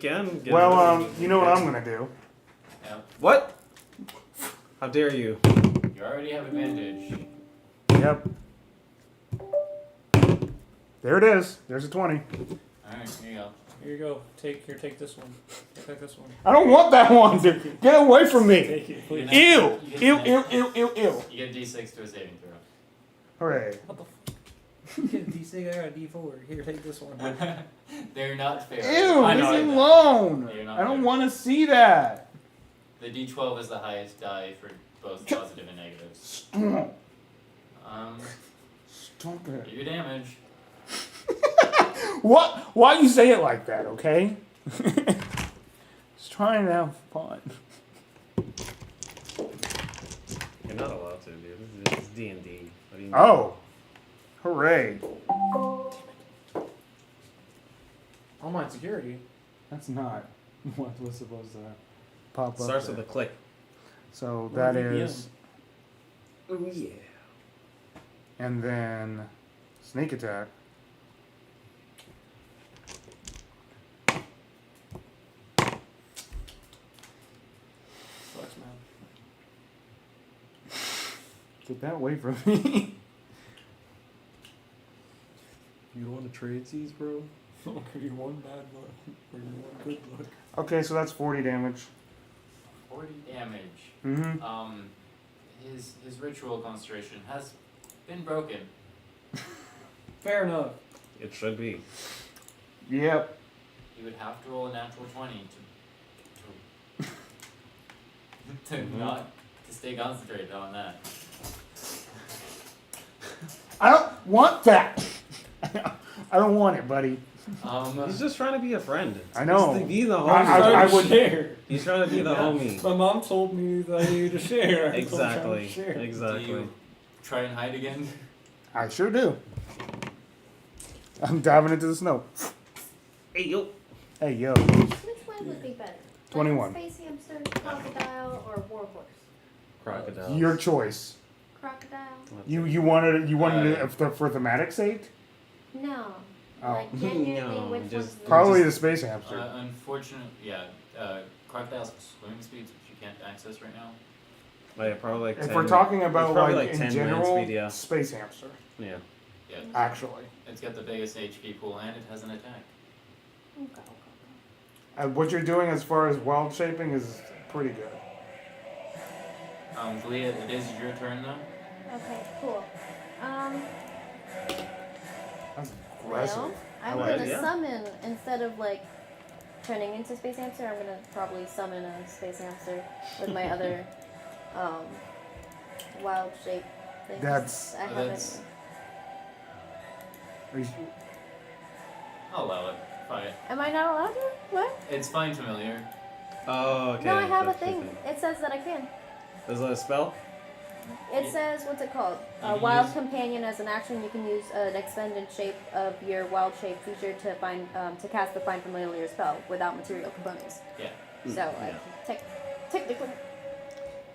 can. Well, you know what I'm gonna do. Yeah. What? How dare you? You already have advantage. Yep. There it is. There's a 20. Alright, here you go. Here you go. Take this one. Take this one. I don't want that one, dude. Get away from me. Take it, please. Ew. You get Ew, an ew, extra- ew, ew, ew. You get D6 to a saving throw. Hooray. What the f? You get a D6, I got a D4. Here, take this one. They're not fair. Ew, I leave know, me I know. alone. You're not I don't fair. want to see that. The D12 is the highest die for both positive and negatives. Stop. Um, Stop do it. your damage. What? Why you say it like that, okay? Just trying to have fun. You're not allowed to, dude. This is D&D. What do you mean? Oh. Hooray. Online security. That's not what was supposed to pop up. Starts there. with a click. So Or that VPN. is, Oh yeah. and then sneak attack. Sucks, man. Get that away from me. You don't want to trade these, bro? I'll give you one bad look. Or one good look. Okay, so that's 40 damage. 40 damage. Mm-hmm. His ritual concentration has been broken. Fair enough. It should be. Yep. You would have to roll a natural 20 to not to stay concentrated on that. I don't want that. I don't want it, buddy. He's just trying to be a friend. I know. He's be the homie. I would share. He's trying to be the homie. My mom told me that I needed to share. I'm trying Exactly. to share. Do Exactly. you try and hide again? I sure do. I'm diving into the snow. Hey yo. Hey, yo. Which one would be better? 21. Space hamster, crocodile, or warhorse? Crocodile. Your choice. Crocodile? You wanted it for thematic sake? No. Oh. Like genuinely, No, which just- one's the Probably the space hamster. Unfortunately, yeah. Crocodiles have swimming speeds which you can't access right now. Oh, yeah, probably like 10. If we're talking about it's probably like, like in 10 general, land speed, yeah. space hamster. Yeah. Yeah. Actually, It's got the biggest HP pool and it has an attack. Okay. what you're doing as far as wild shaping is pretty good. Glia, it is your turn though. Okay, cool. That's aggressive. Well, I'm like gonna it, yeah. summon, instead of like turning into space hamster, I'm gonna probably summon a space hamster with my other wild shape things. That's- I haven't. that's- I'll allow it. Fine. Am I not allowed to? What? It's fine, familiar. Oh, okay. No, I have a that's the thing. It says that I can. Is that a spell? It Yeah. says, what's it called? You A can wild use- companion. As an action, you can use an expended shape of your wild shape feature to find to cast the find familiar spell without material components. Yeah. So Yeah. technically.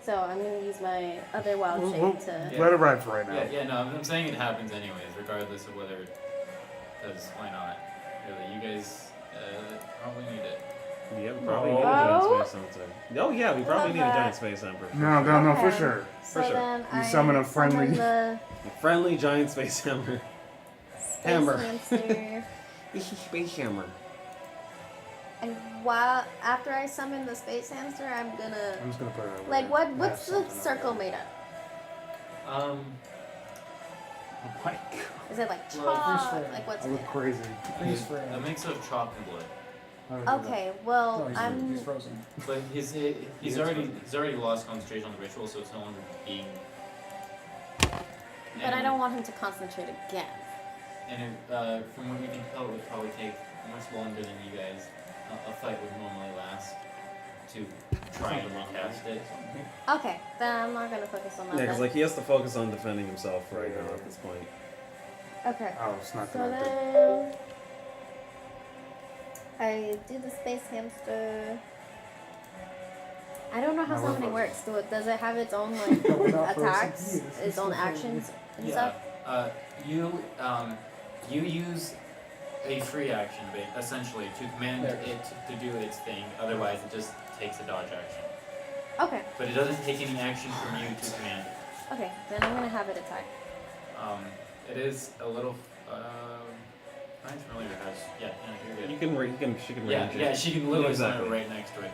So I'm gonna use my other wild shape to. Yeah. Let it ride for right now. Yeah, no, I'm saying it happens anyways, regardless of whether, because why not? Really, you guys probably need it. Yeah, we probably No. need a Oh. giant space hamster. Oh yeah, we probably Love need a that. giant space hamster. No, for Okay. sure. So For sure. then You I summon a friendly- the A friendly giant space hammer. space Hammer. hamster. It's a space hammer. And while after I summon the space hamster, I'm gonna I'm just gonna put it over like there. what's the That's something circle over made of? Oh my god. Is it like Well, chalk? freeze frame. Like what's I it look made of? crazy. Freeze frame. A mix of chalk and blood. How do I do Okay, No, well he's I'm frozen. But he's already lost concentration on the ritual, so it's no longer being. but I don't want him to concentrate again. And from what we can tell, it would probably take much longer than you guys. A fight would normally last to try and recast it. Okay, then I'm not gonna focus on that. Yeah, because then. like he has to focus on defending himself right now at this point. Okay. Oh, it's not So connected. then I do the space hamster. I don't know how No, we're summoning frozen. works. Does it have its own like No, we're not frozen. attacks, its own actions and stuff? You use a free action, essentially, to command There. it to do its thing. Otherwise, it just takes a dodge action. Okay. But it doesn't take any action from you to command it. Okay. Then I'm gonna have it attack. It is a little. Mine's familiar has. Yeah, you're good. You can, she can Yeah, range it. yeah, she can literally Exactly. stand right next to it.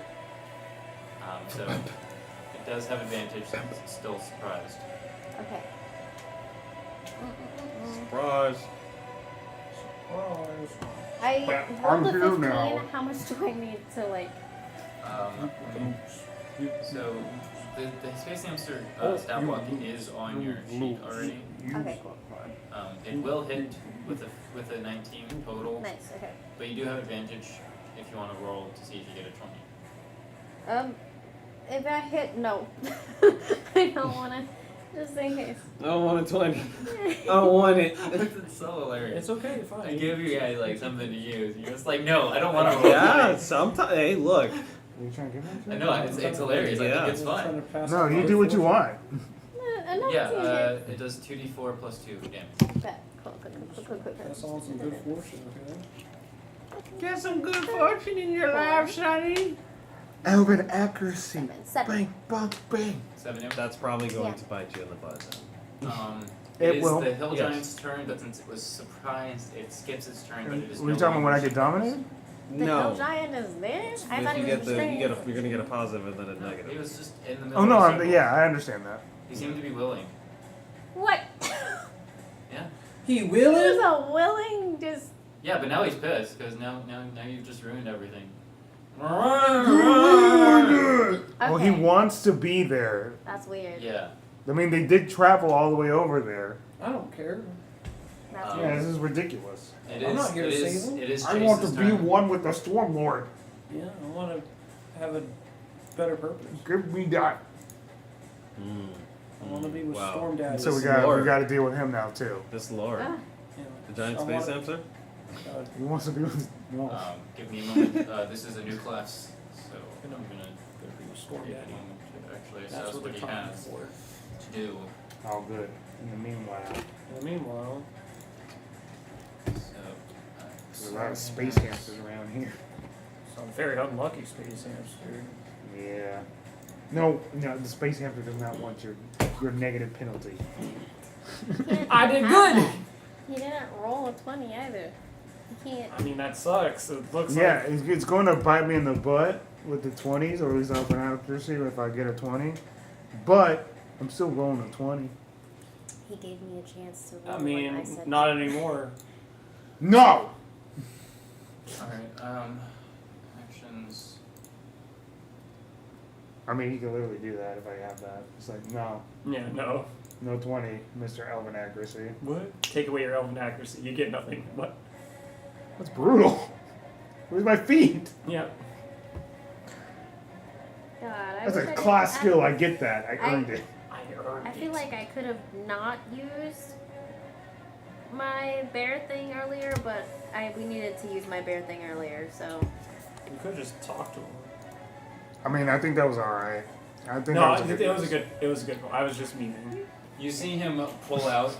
So it does have advantage since it's still surprised. Okay. Surprise. Yeah, I I'm rolled a here 15. now. How much do I need to like? So the space hamster stab block is on your sheet already. Okay. It will hit with a 19 total, Nice. Okay. but you do have advantage if you want to roll to see if you get a 20. If I hit, no. I don't wanna. Just in case. I don't want a 20. I don't want it. It's so hilarious. It's okay, fine. I give you guys like something to use. You're just like, no, I don't want to roll. Yeah, sometimes. Hey, look. Are you trying to give me I know it's hilarious. I Yeah. think it's fun. No, you do what you want. Enough Yeah, to it does 2d4 plus 2 damage. Bet. Cool. That's all some good fortune, okay? Get some good fortune in your life, Sonny. Elven accuracy. Seven. Bang, bang. 7 damage. That's probably going Yeah. to bite you in the butt. Then. It is will. the hill Yes. giant's turn, but since it was surprised, it skips its turn. But it is. Were you no talking about when I longer get dominated? The hill No. giant is there? I thought If he you was get the, restrained. you're gonna get a positive and then a No, he negative. was just in the middle. Oh no, of the circle. yeah, I understand that. He seemed to be willing. What? Yeah. He He will was it? a willing just. Yeah, but now he's pissed because now you've just ruined everything. Well, he wants to be there. That's weird. Yeah. I mean, they did travel all the way over there. I don't care. That's Um, Yeah, weird. this is ridiculous. It I'm is. not here it to is. save him. It is. I want to Chase's be turn. one with the Storm Lord. Yeah, I want to have a better purpose. Give me that. I want to be with Wow. Storm Daddy. So we This got Lord. to deal with him now too. This lord. Ah, Yeah. The giant I space wanna- hamster? He wants to be with. No. Give me a moment. This is a new class, so I'm gonna Good for you, Storm take a Daddy. moment to actually That's assess what what they're he talking has for. to do. Oh, good. In the meanwhile, In the meanwhile, So. there's a lot of space hamsters around here. some very unlucky space hamster. Yeah. No, the space hamster does not want your negative penalty. I did good! He didn't roll a 20 either. He can't. I mean, that sucks. It looks Yeah, like. it's going to bite me in the butt with the 20s, or at least I'll have accuracy if I get a 20. But I'm still rolling a 20. He gave me a chance to roll. I when mean, I said not anymore. No! Alright, actions. I mean, he can literally do that if I have that. It's like, no, Yeah, no. no 20, Mr. Elven accuracy. What? Take away your elven accuracy. You get nothing. What? That's brutal. Where's my feet? Yeah. God, I That's wish a I class didn't- skill. I get that. I earned it. I earned I feel it. like I could have not used my bear thing earlier, but we needed to use my bear thing earlier, so. You could just talk to him. I mean, I think that was alright. I think No, that was it was a good. It was a good one. I was just memeing. You see him pull out.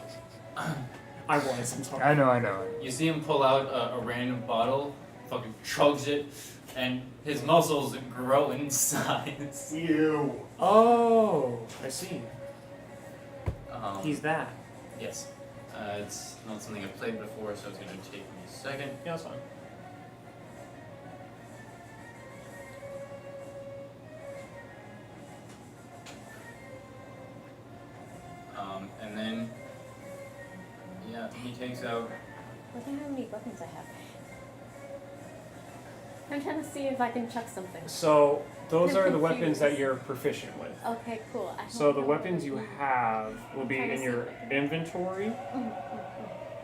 I was. I'm sorry. I know. You see him pull out a random bottle, fucking chugs it, and his muscles grow in size. You. Oh, I see. He's that. yes. It's not something I've played before, so it's gonna take me a second. Yeah, that's fine. And then, yeah, he takes out. Look at how many weapons I have. I'm trying to see if I can chuck something. So those I'm are the weapons confused. that you're proficient with. Okay, cool. I So don't the know weapons what you have will be Trying to in see your what I can- inventory.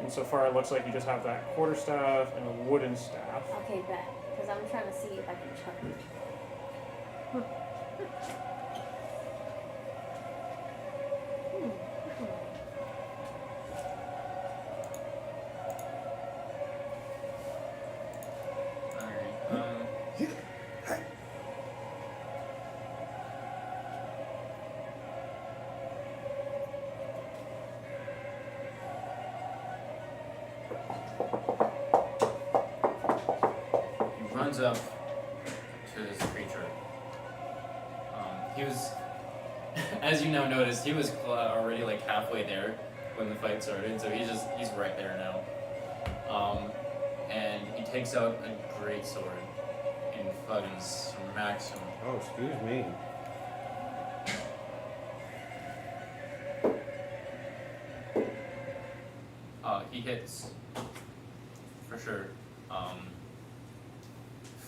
And so far, it looks like you just have that quarterstaff and a wooden staff. Okay, bet. Because I'm trying to see if I can chuck it. Alright. up to this creature. He was, as you now noticed, he was already like halfway there when the fight started, so he's right there now. And he takes out a great sword and fucking smacks him. Oh, excuse me. He hits for sure.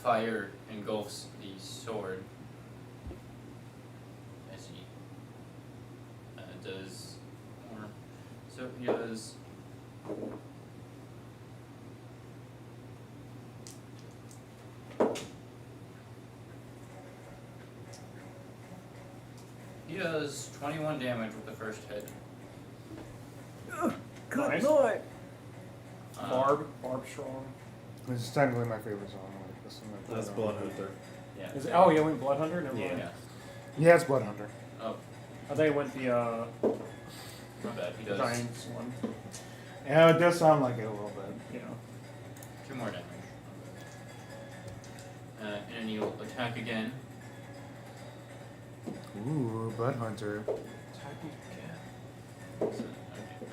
Fire engulfs the sword as he does more. So he does. He does 21 damage with the first hit. Good Nice. lord. Barb strong. This is technically my favorite song. Like, this is my That's favorite. Bloodhunter. Yeah. Is it, oh, yeah, went Blood Hunter? Never Yeah. mind. Yeah. Yeah, it's Bloodhunter. Oh, I think it went the my bad. He does Giants one. Yeah, it does sound like it a little bit. You know. 2 more damage. And then you'll attack again. Ooh, Bloodhunter. Attacking again.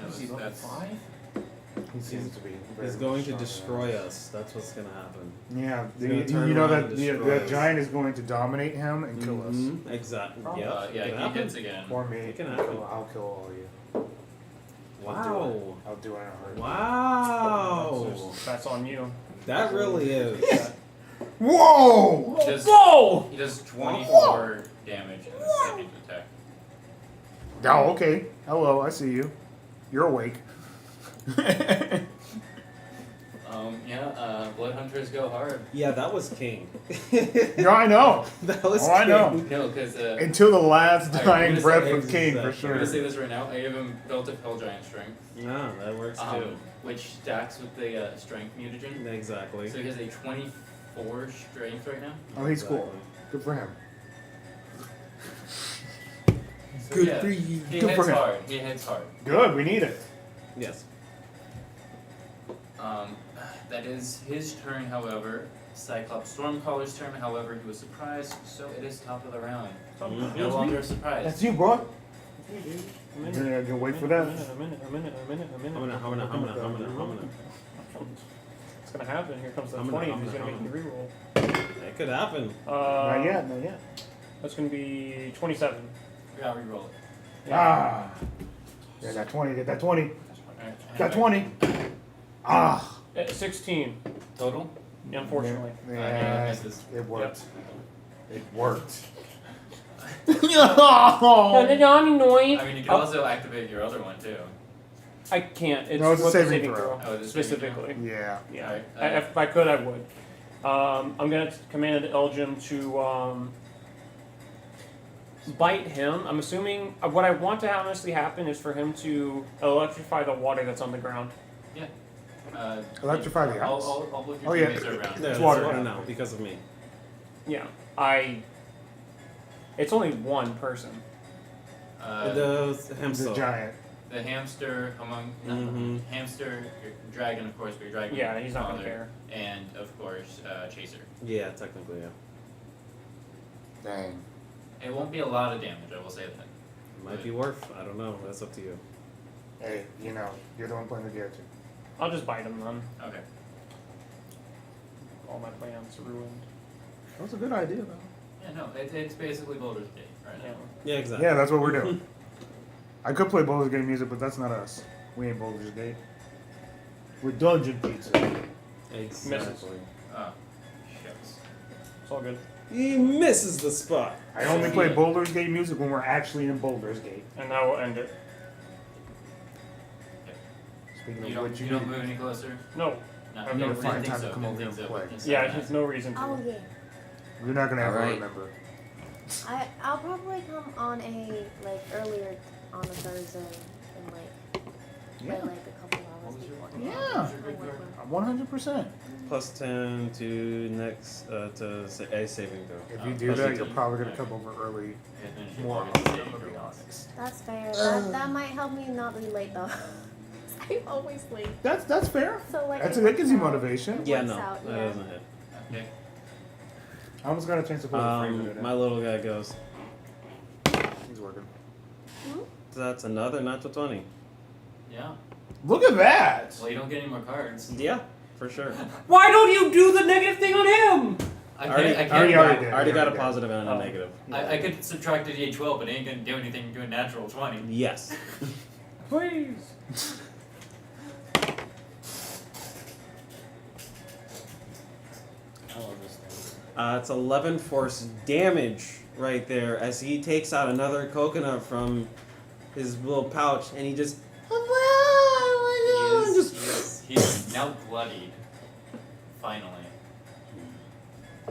Is he level That's 5? He seems to be. very He's going to strong destroy now. us. That's what's gonna happen. Yeah, He's gonna turn you know around that and the destroy us. giant is going to dominate him and kill us. Mhm, exactly. Probably. Yep. yeah, it can he happen. hits again. For me, It can happen. I'll kill all of you. Wow. I'll do it in a heartbeat. Wow. That's on you. That really is. Whoa! He does, Whoa! he does 24 damage in the second attack. Oh, okay. Hello, I see you. You're awake. Blood hunters go hard. Yeah, that was king. No, I know. That was Oh, I know. king. No, because Until the last I'm dying gonna breath say of King, for exactly. I'm sure. gonna say this right now. I give him belt of hell giant strength, Yeah, that works too. which stacks with the strength mutagen. Exactly. So he has a 24 strength right now. Oh, he's cool. Good for him. So Good yeah, for you. He Good for hits him. hard. He hits hard. Good, we need it. Yes. That is his turn, however. Cyclops Stormcaller's turn, however, he was surprised, so it is top of the round. Mhm. No longer surprised. That's you, bro. A You're minute. gonna go wait for A that. minute. How many? It's gonna happen. Here comes the I'm 20 gonna- if he's I'm gonna gonna- make the reroll. It could happen. Not yet, not yet. That's gonna be 27. Yeah, reroll it. Ah. Yeah, got 20, get that 20. Alright. Got 20. Ah. 16, Total? unfortunately. Yeah, misses. it worked. It worked. I mean, you can also activate your other one too. I can't. It's, No, it's a what's the saving throw. Oh, it's a saving specifically. Yeah. Yeah. Alright, If I could, I would. I'm gonna command Elgin to bite him. I'm assuming what I want to honestly happen is for him to electrify the water that's on the ground. Yeah. Electrify the house? I'll look Oh, your yeah. teammates around. There, It's it's water water now. now because of me. Yeah. It's only one person. The The hamster. giant. The hamster among Mhm. hamster, your dragon, of course, but your dragon. Yeah, he's not gonna father, care. And of course, chaser. Yeah, technically, yeah. Dang. It won't be a lot of damage. I will say that. Might be worth. I don't know. That's up to you. Hey, you know, you're the one playing the character. I'll just bite him then. Okay. All my plans ruined. That was a good idea, though. Yeah, no, it's basically Boulder's Gate right Yeah. now. Yeah, exactly. Yeah, that's what we're doing. I could play Baldur's Gate music, but that's not us. We ain't Baldur's Gate. We're Dungeon Pizza. Exactly. Oh, shucks. It's all good. He misses the spot. I only play Baldur's Gate music when we're actually in Baldur's Gate. And now we'll end it. Speaking You of don't, which, you don't move any closer? No. No, I'm you gonna didn't find think time so, to come didn't over think and so, play. didn't say Yeah, that. there's no reason to. Oh yeah. you're not gonna ever Alright. remember. I'll probably come on a earlier on a Thursday and play Yeah. a couple hours before. Yeah. 100%. Plus 10 to next to a saving throw. If you do plus that, 18. you're probably gonna come over early. Yeah, finish your More target often, saving I'm gonna be throw. honest. That's fair. That might help me not be late though. I'm always late. That's fair. So That it gives you works out. motivation. It Yeah, works no, out, that yeah. doesn't hit. Okay. I almost got a chance to put a phrase in it. My little guy goes. He's working. That's another natural 20. Yeah. Look at that! Well, you don't get any more cards. Yeah, for sure. Why don't you do the negative thing on him? I already already got a did. positive and a Oh. negative. I could subtract a d12, but it ain't gonna do anything to a natural 20. Yes. Please. I love this thing. It's 11 force damage right there as he takes out another coconut from his little pouch and he just. He's now bloodied. Finally.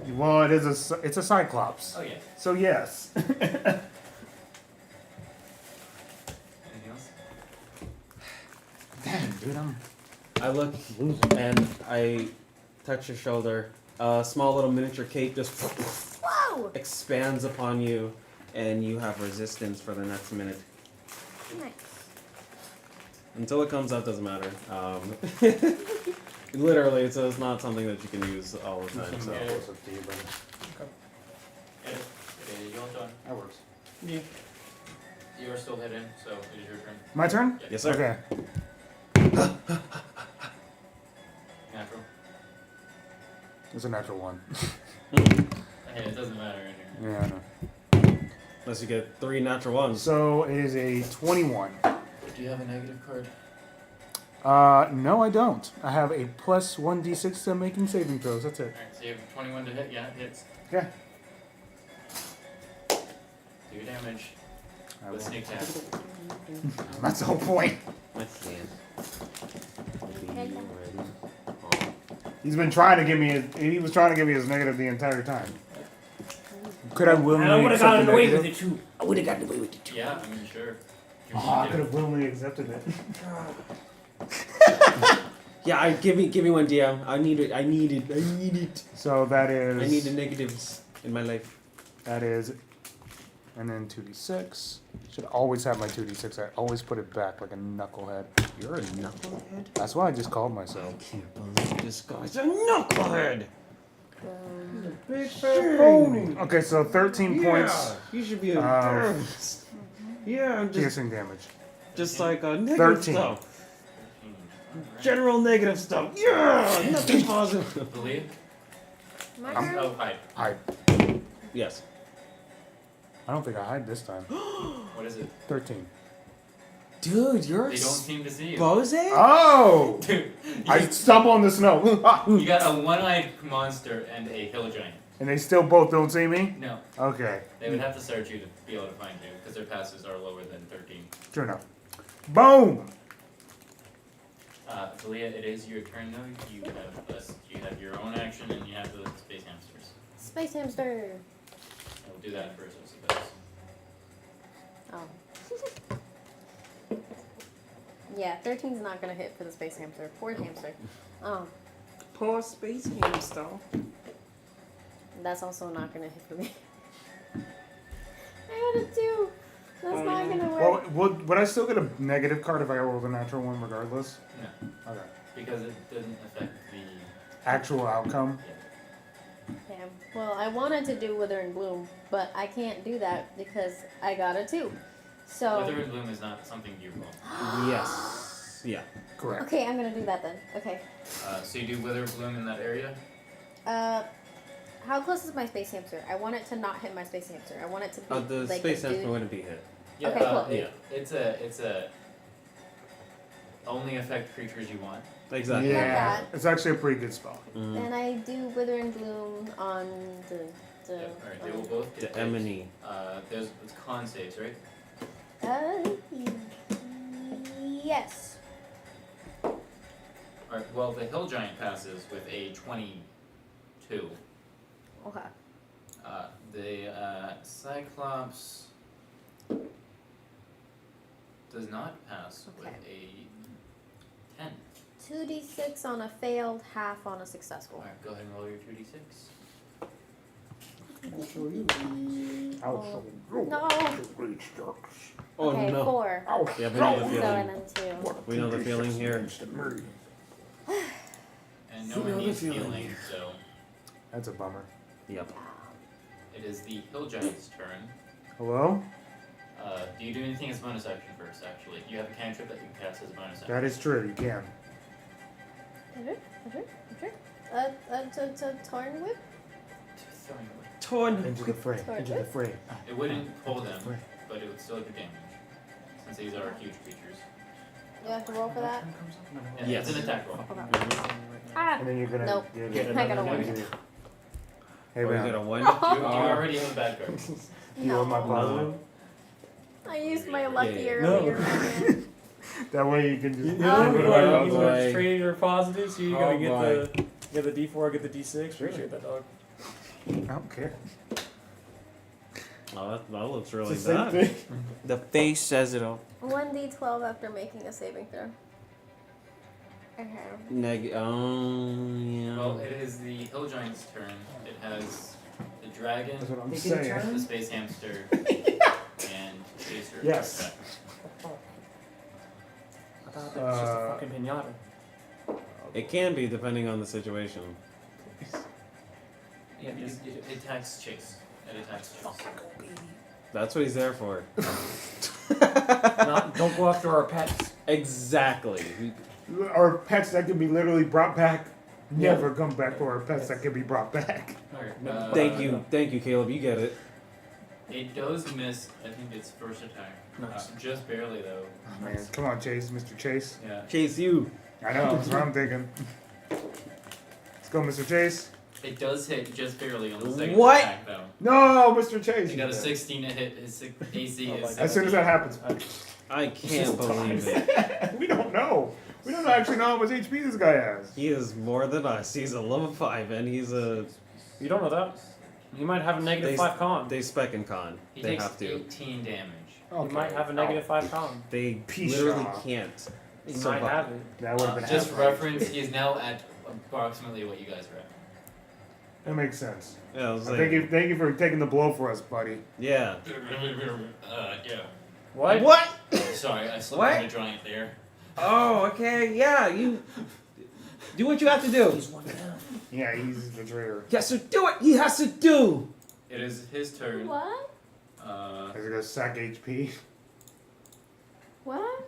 Well, it's a Cyclops. Oh yeah. So yes. Anything else? Damn, dude, I'm I look losing. and I touch your shoulder. A small little miniature cape just Whoa! expands upon you, and you have resistance for the next minute. Nice. Until it comes out, doesn't matter. Literally, so it's not something that you can use all the time. So. Yeah. What's up to you, buddy? Okay, your turn. That works. Yeah. You are still hidden, so it is your turn. My turn? Yeah. Yes, sir. Okay. Natural. It's a natural one. Hey, it doesn't matter in here. Yeah, I know. Unless you get 3 natural ones. So it is a 21. Do you have a negative card? No, I don't. I have a plus 1d6 to making saving throws. That's it. Alright, so you have 21 to hit. Yeah, it hits. Yeah. Do your damage I with will. sneak attack. That's the whole point. I can't. He's been trying to give me his. He was trying to give me his negative the entire time. Could I willingly I would have accept gotten the away negative? with it too. I would have gotten away with it too. Yeah, I mean, sure. Oh, I could have willingly accepted it. Yeah, give me one DM. I need it. So that is. I need the negatives in my life. That is. And then 2d6. Should always have my 2d6. I always put it back like a knucklehead. You're a knucklehead? That's what I just called myself. Can't believe this guy's a knucklehead! Big fat pony. Okay, so 13 points You should be embarrassed. Yeah, I'm piercing damage. just like negative 13. stuff. General negative stuff. Yeah, nothing positive. Believe? My I'm- turn? Oh, hide. Hide. Yes. I don't think I hide this time. What is it? 13. Dude, you're They don't seem to see you. exposing? Oh! Dude, I stumble in the snow. you got a one-eyed monster and a hill giant. And they still both don't see me? No, Okay. they would have to search you to be able to find you because their passes are lower than 13. Sure enough. Boom! Talia, it is your turn though. You have your own action and you have the space hamsters. Space hamster. We'll do that first, I suppose. Oh. Yeah, 13's not gonna hit for the space hamster. Poor hamster. Oh, Poor space hamster. that's also not gonna hit for me. I got a 2. That's not gonna work. Well, would I still get a negative card if I rolled a natural one regardless? No, Okay. because it didn't affect the. Actual outcome? Damn. Well, I wanted to do Wither and Bloom, but I can't do that because I got a 2. So. Wither and Bloom is not something you roll. Yes. Yeah. Correct. Okay, I'm gonna do that then. Okay. So you do Wither Bloom in that area? How close is my space hamster? I want it to not hit my space hamster. I want it to be The like space a hamster dude. wouldn't be hit. Yeah. Okay, cool. Yeah. It's a. Only affect creatures you want. Exactly. Yeah. that. It's actually a pretty good spell. Mm. And I do Wither and Bloom on the. Yep. Alright, they will both The get Emony. There's it's con saves, right? Yes. Alright, well the hill giant passes with a 22. Okay. The Cyclops does not pass with Okay. a 10. 2d6 on a failed, half on a successful. Alright, go ahead and roll your 2d6. Oh, no. Oh Okay, no. 4. Yeah, we know the So feeling. and then 2. We know the feeling here. And no You know one the needs feeling. healing, so That's a bummer. Yep. It is the hill giant's turn. Hello? Do you do anything as bonus action first? Actually, you have a cantrip that you can cast as a bonus action. That is true. You can. Torn whip? Throwing away. Torn. Into the fray. Torn Into the whip? fray. It wouldn't pull them, Fray. but it would still do damage, since these are huge creatures. You have to roll for that? Yeah, Yes. it's an attack roll. Ah! And then you're gonna. Nope. You're Get I got a another one. negative. Hey Oh, you man. got a 1? You already have a bad card. You want my No. positive? I used my lucky Yeah. earlier. That way you can just. You Oh, know, boy. you want to trade your positives, so you Oh, gotta get boy. the D4, get the D6. Appreciate that, dog. I don't care. Oh, that looks really It's the same bad. thing. The face says it all. 1d12 after making a saving throw. Okay. Yeah. Well, it is the hill giant's turn. It has the dragon, That's what I'm Take it saying. a turn? the space hamster, and chaser. Yes. attack. I thought that was just a fucking pinata. It can be depending on the situation. Yeah, just It attacks chase. It attacks chase. That's what he's there for. don't go after our pets. Exactly. Our pets that can be literally brought back never Yeah. come back for our pets that can be brought back. Alright, Thank you, Caleb. You get it. It does miss, I think, its first attack. Nice. Just barely, though. Oh, man, come on, Chase, Mr. Chase. Yeah. Chase you. I know, that's what I'm thinking. Let's go, Mr. Chase. It does hit just barely on the second What? attack, though. No, Mr. Chase. He got a 16 to hit. His AC Oh my is God. As soon as that happens, I can't believe it. we don't know. We don't actually know how much HP this guy has. He is more than us. He's a level 5 and he's a. You don't know that. You might have a negative They- 5 con. They spec and con. He They takes have to. 18 damage. You might have a negative 5 con. They Piece literally off. can't. You survive. might have it. That would have been Just half reference, he is now at approximately what you guys are at. That makes sense. Yeah, I was like, Thank you for taking the blow for us, buddy. yeah. Yeah. What? What? Sorry, I slipped What? on the giant there. Oh, okay. Yeah, you do what you have to do. He's one down. Yeah, he's the traitor. Yes, so do what he has to do. It is his turn. What? Is it gonna sack HP? What?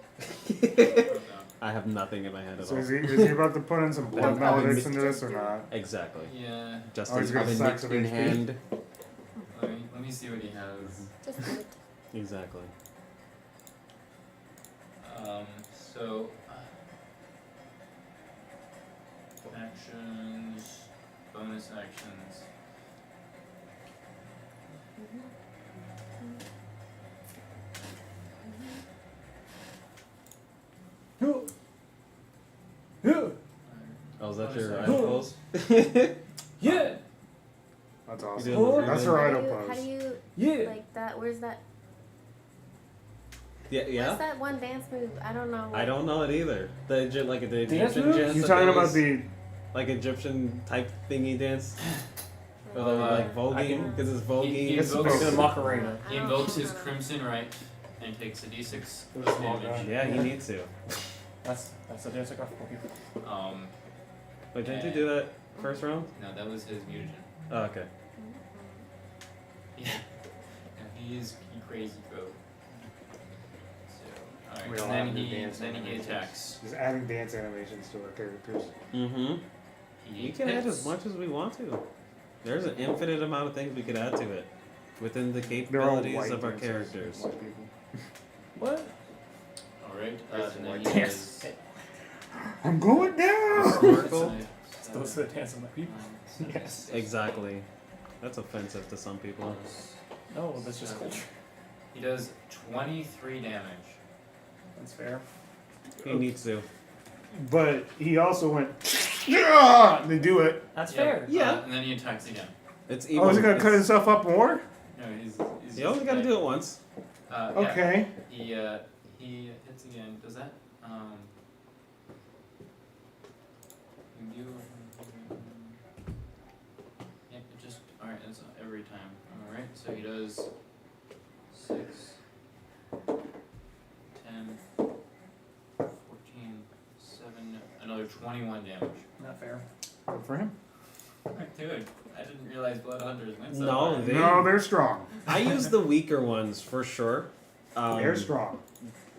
I have nothing in my head at So all. is he about to put in some blood malediction into this or not? Exactly. Yeah. Just Oh, he's got in sacks of HP. hand. Let me see what he has. Just do it. Exactly. So actions, bonus actions. Oh, is that Bonus your action. idle pulse? Yeah. That's You awesome. doing the That's breathing? her How idle do you, how pose. do you Yeah. like that? Where's that? Yeah, What's yeah. that one dance move? I don't know. I don't know it either. The like the Dance Egyptian moves? dance. You that talking they about use, the? like Egyptian type thingy dance? Or they're Uh, like I voguing can- because it's he voguing. It's invokes, the Macarena. he invokes his crimson right and takes a d6 There's a small damage. guy. Yeah, he needs to. That's the dance I got for people. Wait, didn't you do that first round? No, that was his mutagen. Oh, okay. Yeah. He's crazy bro. So, We alright, all and have then new he dance animations. attacks. Just adding dance animations to our characters. Mm-hmm. He We can add hits. as much as we want to. There's an infinite amount of things we could add to it within the They're all capabilities white of our dancers, characters. white people. What? Alright, There's and then white he dance. does I'm going down. Snorkel? Those are the dance of my people. Yes. Exactly. That's offensive to some people. No, that's just culture. He does 23 damage. That's fair. He needs to. But he also went. Yeah, they do it. That's Yeah. fair. Yeah. And then he attacks again. It's Oh, is he gonna cut himself up more? No, he's You only gotta do it once. Yeah. Okay. He hits again. Does that you do yeah, it just alright, it's every time. Alright, so he does 6, 10, 14, 7, another 21 damage. Not fair. Good for him. Alright, good. I didn't realize blood hunters went so No, far. they- No, they're strong. I use the weaker ones for sure. They're strong.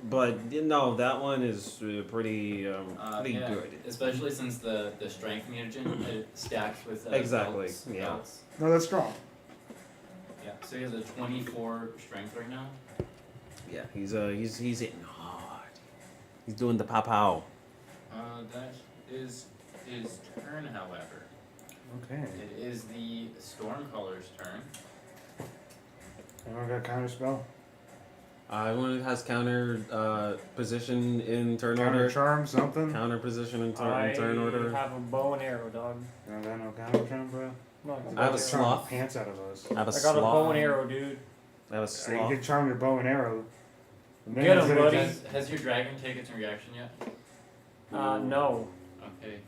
But no, that one is pretty pretty yeah, good. especially since the strength mutagen it stacks with Exactly, belts, yeah. belts. No, that's strong. Yeah, so he has a 24 strength right now. Yeah, he's hitting hard. He's doing the pow. That is his turn, however. Okay. It is the Stormcaller's turn. Anyone got counter spell? One has counter position in turn Counter order. charm, something? Counter position in I turn order. have a bow and arrow, dog. You don't got no counter charm, bro? No, I have a Charm the sloth. pants out of us. I have a I got a bow sloth. and arrow, dude. I have a You sloth. can charm your bow and arrow. And then Get 'em, instead of buddy. just- Has your dragon taken its reaction yet? No. Okay.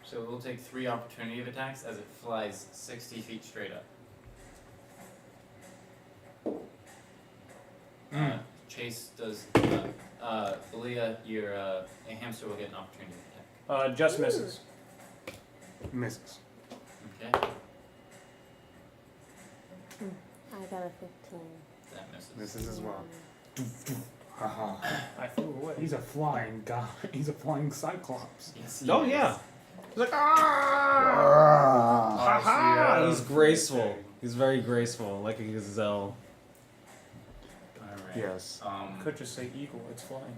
So it will take 3 opportunity of attacks as it flies 60 feet straight up. Chase does. Aaliyah, your a hamster will get an opportunity attack. Just misses. Misses. Okay, I got a 15. that misses. Misses as well. Haha. I flew away. He's a flying guy. He's a flying Cyclops. Yes, Oh he yeah. is. He's like Ah! ha. He's graceful. He's very graceful, like a gazelle. Alright. Yes. Could just say eagle. It's flying.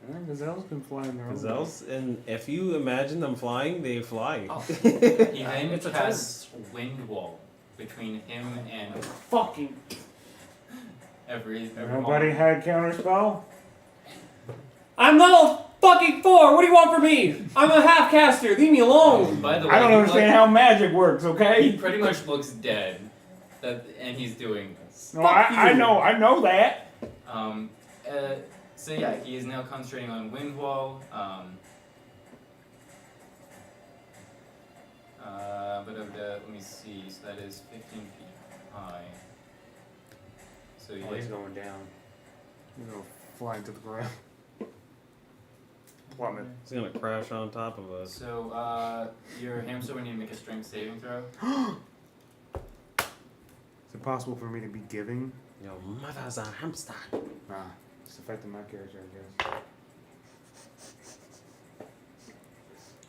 Yeah, gazelles can fly in their own Gazelles, and if you imagine them flying, they fly. Oh. He then It's a casts wind wall between him and Fucking. every Nobody moment. had counter spell? I'm level fucking 4. What do you want from me? I'm a half caster. Leave me alone. By the way, I don't he understand how magic works, He okay? pretty much looks dead. And he's doing this. No, I know that. So yeah, he is now concentrating on wind wall. Let me see. So that is 15 feet high. So Oh, he's going down. He's going flying to the ground. Plummet. He's gonna crash on top of us. So your hamster would need to make a strength saving throw. Is it possible for me to be giving? Your mother's a hamster. Nah, it's affecting my character, I guess.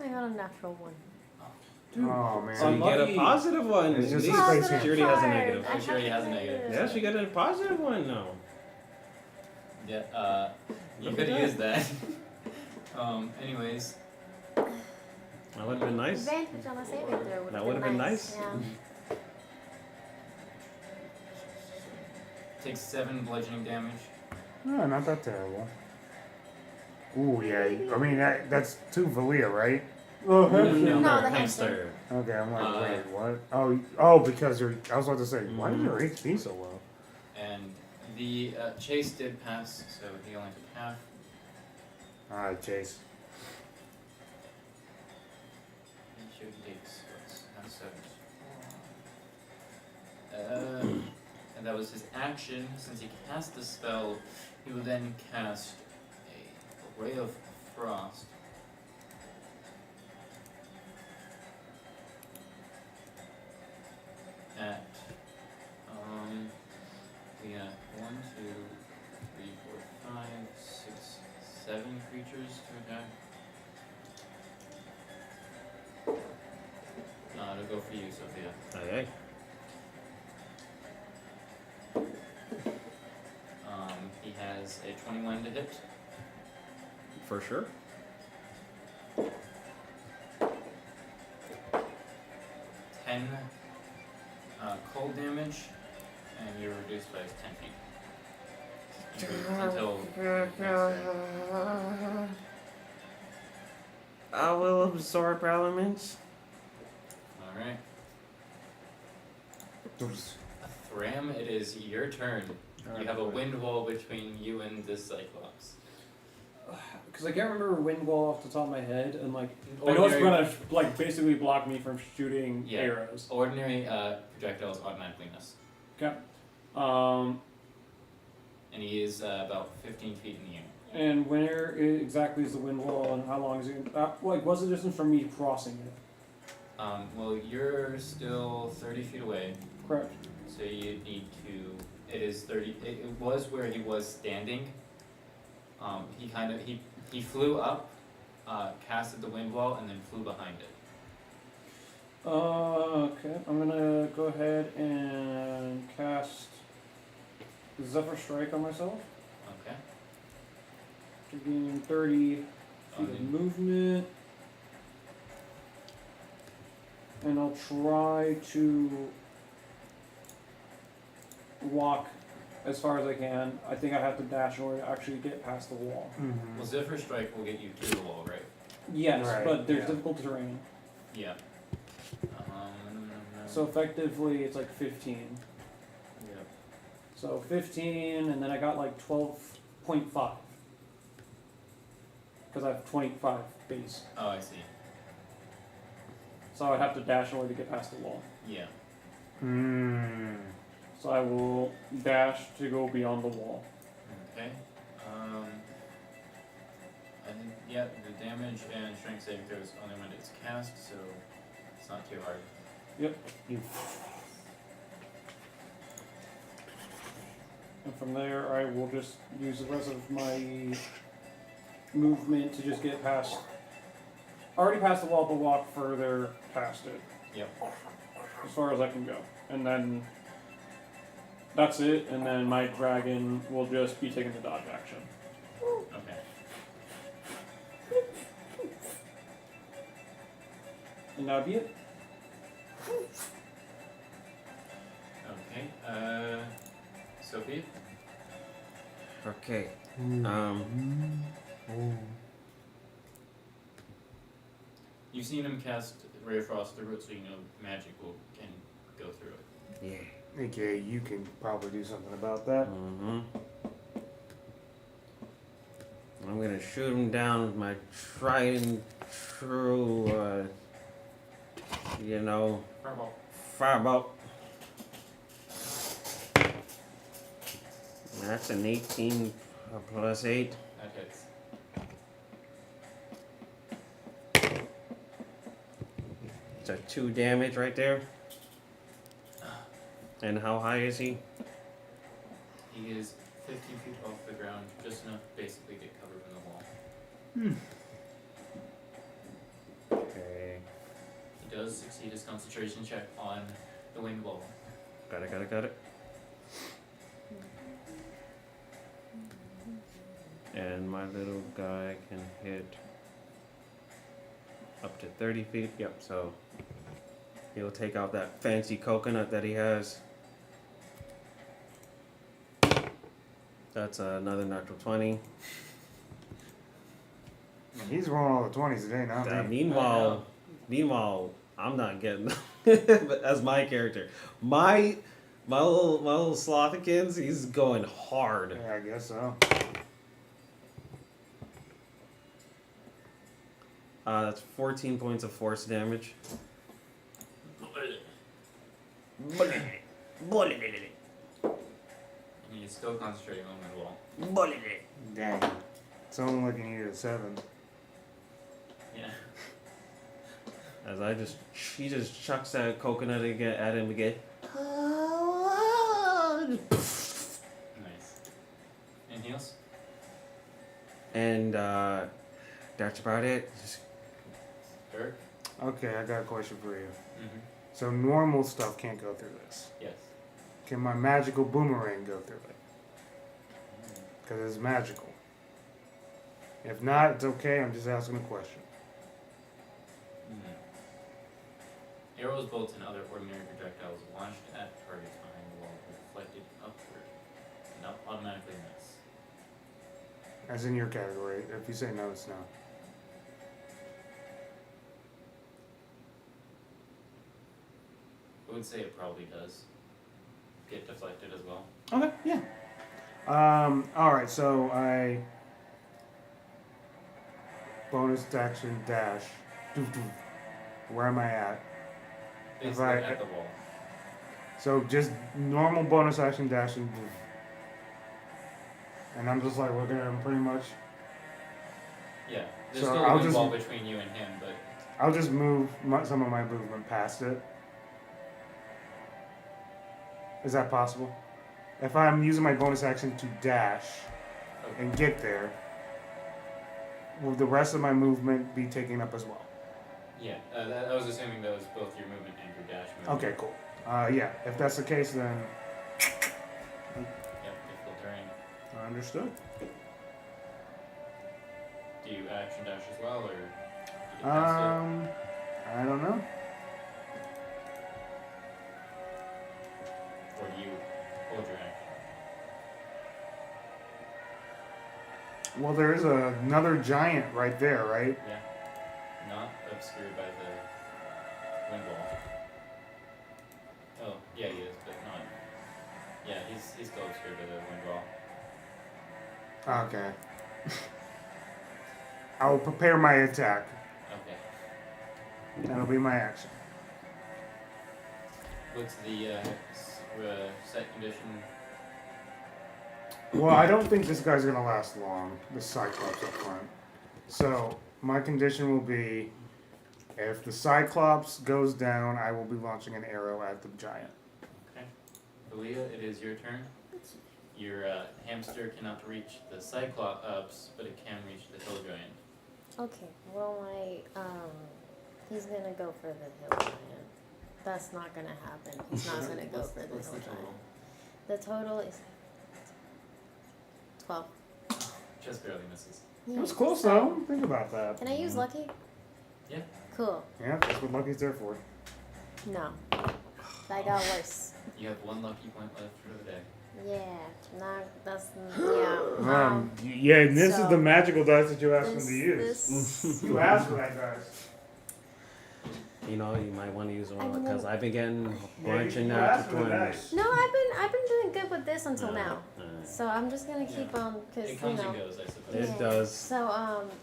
I got a natural 1. Oh man. So you get a Unlucky. positive one. It's just At a least space security has a negative. I'm sure he has a negative. Yeah, she got a positive one now. Yeah. You could have used that. Anyways. That would have been nice. Advantage on a saving throw. That would have been nice. Yeah. Takes 7 bludgeoning damage. No, not that terrible. Ooh, yeah. I mean, that's 2 Valia, right? No, No, the hamster. Okay, I'm like, Uh, wait, what? Oh, because you're. I was about to say, why is your HP so low? And the chase did pass, so he only took half. Alright, Chase. And so he takes what's 7. And that was his action. Since he cast the spell, he will then cast a ray of frost. At we have 1, 2, 3, 4, 5, 6, 7 creatures to attack. It'll go for you, Sophia. Aye, He has a 21 to hit. for sure. 10 cold damage, and you're reduced by 10 feet. Until next turn. I will absorb elements. Alright. Thram, it is your turn. You have a wind wall between you and this Cyclops. Because I can't remember wind wall off the top of my head, and like I know it's Ordinary- gonna like basically block me from shooting Yeah. arrows. Ordinary projectiles automatically miss. Okay. And he is about 15 feet in the air. And where exactly is the wind wall, and how long is it? Like, what's the distance from me crossing it? Well, you're still 30 feet away, Correct. so you need to. It is 30. It was where he was standing. He flew up, casted the wind wall, and then flew behind it. Okay, I'm gonna go ahead and cast Zephyr Strike on myself. Okay. To gain 30 feet of movement. And I'll try to walk as far as I can. I think I have to dash in order to actually get past the wall. Mm-hmm. Well, Zephyr Strike will get you through the wall, right? Yes, Right, but there's yeah. difficult terrain. Yeah. So effectively it's like 15. Yeah. So 15, and then I got like 12.5. Because I have 25 base. Oh, I see. So I would have to dash in order to get past the wall. Yeah. Mm. So I will dash to go beyond the wall. Okay. I think yeah, the damage and strength saving throws only when it's cast, so it's not too hard. Yep. You. And from there, I will just use the rest of my movement to just get past. Already past the wall, but walk further past it. Yep. As far as I can go. And then that's it, and then my dragon will just be taking the dodge action. Okay. And that'll be it. Okay. Sophie? Okay. You've seen him cast Ray of Frost through it, so you know magic can go through it. Yeah. Okay, you can probably do something about that. Mm-hmm. I'm gonna shoot him down with my tried and true, Fireball. firebolt. That's an 18 plus 8. That hits. It's a 2 damage right there. And how high is he? He is 15 feet off the ground, just enough to basically get covered in the wall. Okay. He does succeed his concentration check on the wind wall. Got it. And my little guy can hit up to 30 feet. Yep, so he'll take out that fancy coconut that he has. That's another natural 20. He's rolling all the 20s today, not me. Meanwhile, I'm not getting but as my character. My little Slothikins, he's going hard. Yeah, I guess so. That's 14 points of force damage. And he's still concentrating on the wall. Dang. It's only like you needed a 7. Yeah. As he just chucks that coconut again at him again. Nice. Anything else? And that's about it. Dirk? Okay, I got a question for you. Mm-hmm. So normal stuff can't go through this. Yes. Can my magical boomerang go through it? Because it's magical. If not, it's okay. I'm just asking a question. Arrows, bolts, and other ordinary projectiles launched at target time will be deflected upward and not automatically miss. As in your category. If you say no, it's no. I would say it probably does get deflected as well. Okay, yeah. Alright, so I bonus action dash. Where am I at? Basically I- at the wall. So just normal bonus action dash and I'm just like looking at him pretty much. Yeah. There's So still I'll a wind just- wall between you and him, but I'll just move some of my movement past it. Is that possible? If I'm using my bonus action to dash Okay. and get there, will the rest of my movement be taken up as well? Yeah, I was assuming that was both your movement and your dash movement. Okay, cool. Yeah, if that's the case, then Yep, infiltrating. understood. Do you action dash as well, or do you cast I don't know. it? Or do you hold your action? Well, there is another giant right there, right? Yeah. Not obscured by the wind wall. Oh, yeah, he is, but not. Yeah, he's still obscured by the wind wall. Okay. I will prepare my attack. Okay. That'll be my action. What's the set condition? Well, I don't think this guy's gonna last long, the Cyclops up front. So, my condition will be, if the Cyclops goes down, I will be launching an arrow at the giant. Okay. Aaliyah, it is your turn. Your hamster cannot reach the Cyclops, but it can reach the hill giant. Okay, well, he's gonna go for the hill giant. That's not gonna happen. He's not gonna go for the hill giant. The total is 12. Just barely misses. It was close though. Think about that. Can I use lucky? Yeah. Cool. Yeah, that's what Lucky's there for. No. That got worse. You have one lucky point left for the day. Yeah, yeah. Yeah, and this is So, the magical dice that you asked him This, to use. this, You asked for that dice. You know, you might want to use I one mean, because I've been getting Yeah, branching you out asked to for the 20. dice. no, I've been doing good with this until now. Alright. So I'm just gonna keep on, cause It you comes know. and goes, I suppose. It Yeah. does. So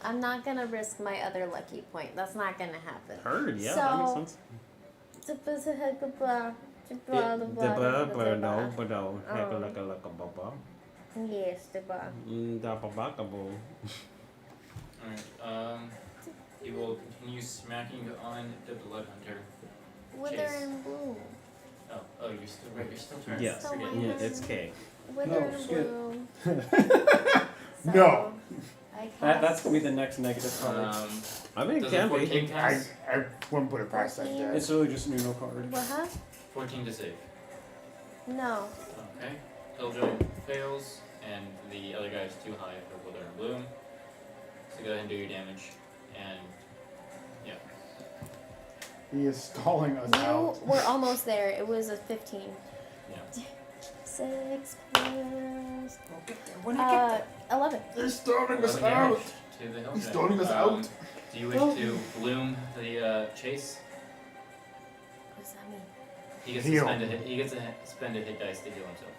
I'm not gonna risk my other lucky point. That's not gonna happen. Heard, yeah, that makes So- sense. Yes, the bar. Alright, he will continue smacking on the blood hunter. Wither Chase. and bloom. Oh, you're still right, you're still turning. Yes, So Forget my it. yeah, it's K. Wither No, and skip. bloom. No. So, I That's cast- gonna be the next negative card. I mean, it Does can a 14 be. cast? I wouldn't put it past that 14. guy. It's really just a neutral card. What, huh? 14 to save. No. Okay. Hill giant fails, and the other guy is too high for Wither and Bloom. So go ahead and do your damage. And yeah. He is stalling us You out. were almost there. It was a 15. Yeah. 6 plus. When 11. He's stalling us 11 out. damage to the hill He's giant. stalling us out. Do you wish to bloom the chase? What does that mean? He gets Heal. to spend a hit. He gets to spend a hit dice to heal himself.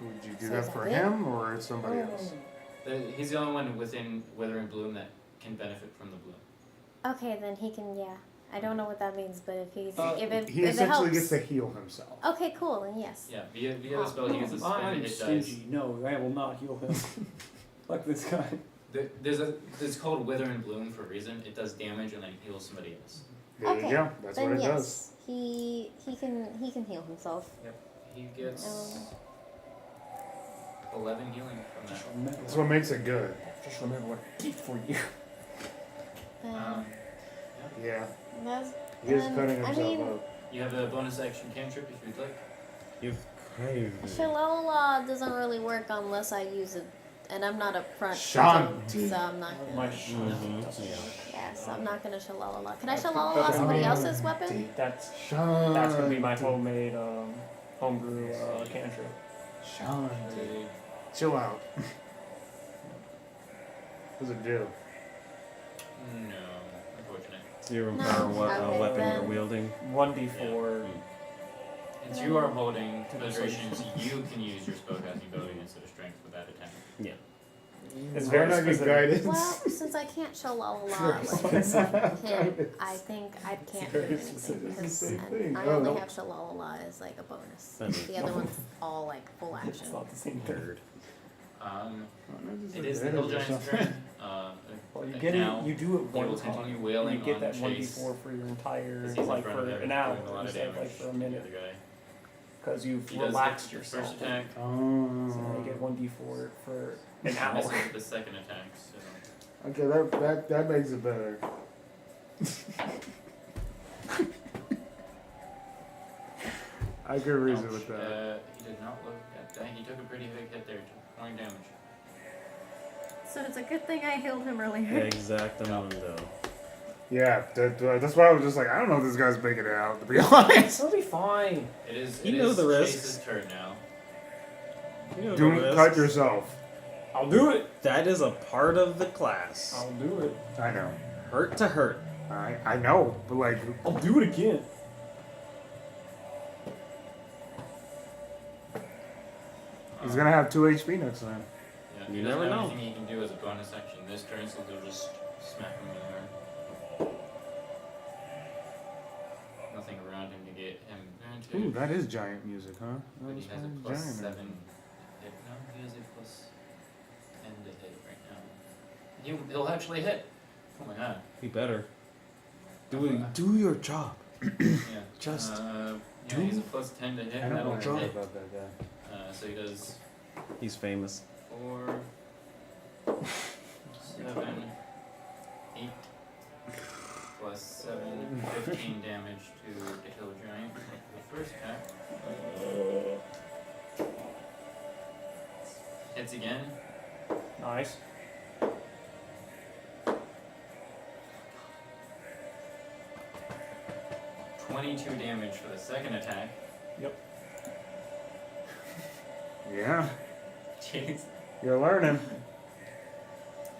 Would you do So that is for that it? him or somebody else? He's the only one within Wither and Bloom that can benefit from the bloom. Okay, then he can, yeah. I don't know what that means, but if he's. He if it essentially helps. gets to heal himself. Okay, cool, then yes. Yeah, via the spell he gets to spend a I'm hit dice. stingy. No, I will not heal him. Like this guy. There's called Wither and Bloom for a reason. It does damage and then heals somebody else. There Okay, you go. That's then what it yes. does. He can heal himself. He gets 11 healing from Just that. remember. That's what makes it good. Just remember what I did for you. Um, Yeah. That's, He is Um, cutting I himself mean- up. you have a bonus action cantrip if you'd like. You've crazy. Shalala doesn't really work unless I use it, and I'm not a front. Shanti. So I'm not My gonna. Mhm, Yeah, so I'm not gonna shalala. Can I shalala somebody else's weapon? That's Shanti. gonna be my homemade homebrew cantrip. Shanti. Chill out. What's it do? No, unfortunate. Your No, weapon you're then. wielding. 1d4. Since you are holding considerations, you can use your spellcasting ability instead of strength for that attack. Yeah. It's Very very not good specific. guidance. Well, since I can't shalala like him, I think I can't do very anything specific. It's the because same thing. I Oh, only no. have shalala as like a bonus. That is- The other one's all like full It's action. not the same thing. Nerd. It is the hill giant's turn. Well, you and get now it. You do it he will one time. continue and wailing you get on that Chase. 1d4 for your entire, 'Cause he's in like front for of him, an hour doing a lot of instead of damage like for a to the minute, other guy. because you've He does relaxed hit yourself. first attack. So now you get 1d4 for an hour. Misses with the second attack. So Okay, that makes it better. I could reason ouch. with that. He did not look at that. He took a pretty big hit there. Took point damage. So it's a good thing I healed him earlier. Exactamundo. Yeah, that's why I was just like, I don't know if this guy's making it out, to be honest. It'll be fine. It is. You it know is the risks. Chase's turn now. You know the Don't cut risks. yourself. I'll do it. That is a part of the class. I'll do it. I know. Hurt to hurt. I know, but like, I'll do it again. he's gonna have 2 HP next time. Yeah, You he doesn't never have know. anything he can do as a bonus action this turn, so they'll just smack him in there. Nothing around him to get him Ooh, into. that is giant music, huh? But That he was has a fine, plus giant 7 music. hit. No, he has a plus 10 to hit right now. He'll actually hit. Oh my god. He better. Do your job. Yeah. Just yeah, he's a plus 10 to hit. I don't That'll know hit. about that guy. So he does He's famous. 4, 7, 8, plus 7, 15 damage to the hill giant. The first attack. Hits again. Nice. $22 damage for the second attack. Yeah, Jeez. you're learning.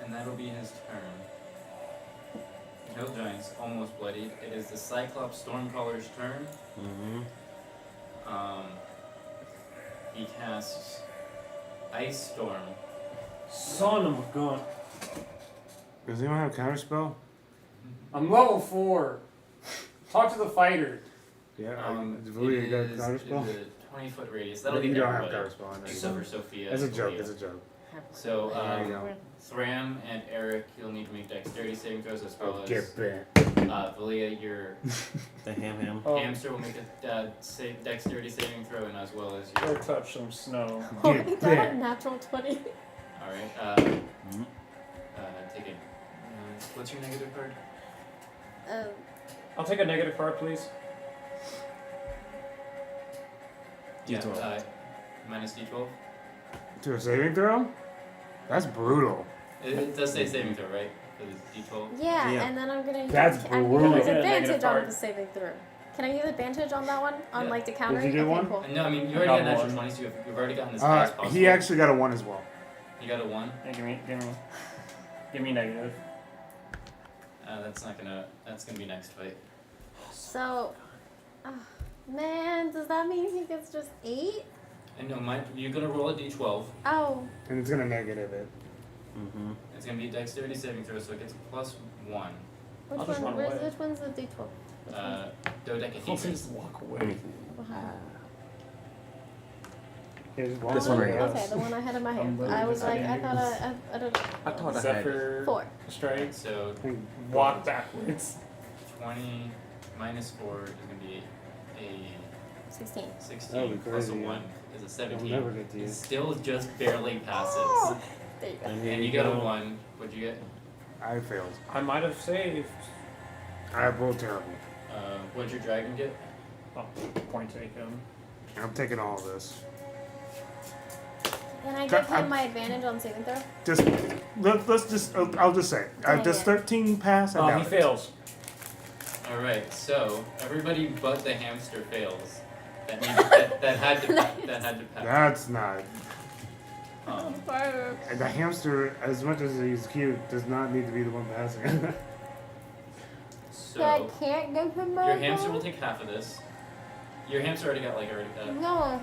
And that'll be his turn. The hill giant's almost bloodied. It is the Cyclops Stormcaller's turn. Mm-hmm. He casts Ice Storm. Son of a gun. Does anyone have counterspell? I'm level 4. Talk to the fighter. Yeah, It Valia got is counterspell? a 20-foot radius. That'll You be don't have everybody. counterspell, I know. Except for Sophia. It's a and joke, Valia. it's a joke. So, There you go. Thram and Eric, you'll need to make dexterity saving throws as well as Get bent. Valia, your The ham. Oh, hamster will make a dexterity saving throw, and as well as go your. touch some snow. Oh my Get god, bent. natural 20. Alright, take it. What's your negative card? I'll take a negative card, please. D12. Yeah, minus D12. To a saving throw? That's brutal. It does say saving throw, right? For the D12. Yeah, Yeah. and then I'm gonna That's I'm gonna brutal. use Can I get a advantage negative on card? the saving throw. Can I use advantage on that one? On Yeah. like the counter? Did you get one? Cool. No, I mean, you I already got got a natural one. 20, so you've already gotten as high as possible. He actually got a 1 as well. You got a 1? Yeah, give me negative. That's gonna be next fight. So, man, does that mean he gets just 8? And no, you're gonna roll a D12. Oh, And it's gonna negative it. Mm-hmm. It's gonna be a dexterity saving throw, so it gets plus 1. I'll which just one? run away. Which one's the D12? Which one? I'll Dodecahedron. just walk away. Here's This one right here. Okay, the one I had in my hand. really I was like, I deciding thought I don't. I thought I had Zephyr 4. strike. So Walk backwards. 20 minus 4 is gonna be a 16. 16 That'll be plus a crazy, 1 is a I'll 17. never get to It you. still just barely passes. Oh, there you go. And you got a 1. What'd you get? I failed. I might have saved. I rolled terrible. What'd your dragon get? Oh, point taken. I'm taking all of this. Can I give him my advantage on saving throw? Just let's just I'll just say does 13 pass? I Oh, doubt he it. fails. Alright, so everybody but the hamster fails. That means that had to pass. That's not. Fire. And the hamster, as much as he's cute, does not need to be the one passing. So I So can't give him my your hamster will advantage? take half of this. Your hamster already got No,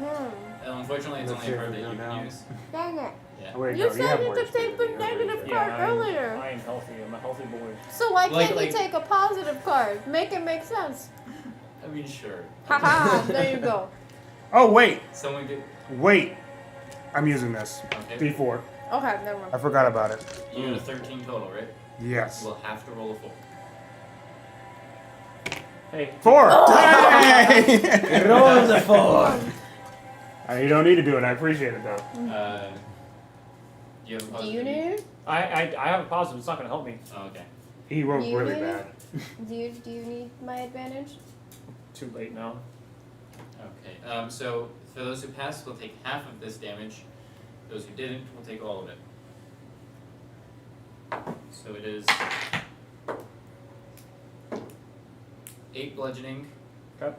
unfortunately it's Let's only a see card if that we you go can down. use. Dang it. Yeah. Oh, wait, You no, said have you more could HP take the than me. negative Yeah, card earlier. I am healthy. I'm a healthy boy. So why Like- can't like- you take a positive card? Make it make sense. I mean, sure. Haha, there you go. Oh wait, Someone get. wait. I'm using this. Okay. D4. Okay, never mind. I forgot about it. You got a 13 total, right? Yes. We'll have to roll a 4. Hey. 4! Roll the 4. You don't need to do it. I appreciate it, though. Do you have a Do positive? you need it? I have a positive. It's not going to help me. Oh, okay. He rolled You really need bad. Do you need my advantage? Too late now. Okay. So for those who passed, we'll take half of this damage. Those who didn't, will take all of it. So it is 8 bludgeoning. Okay.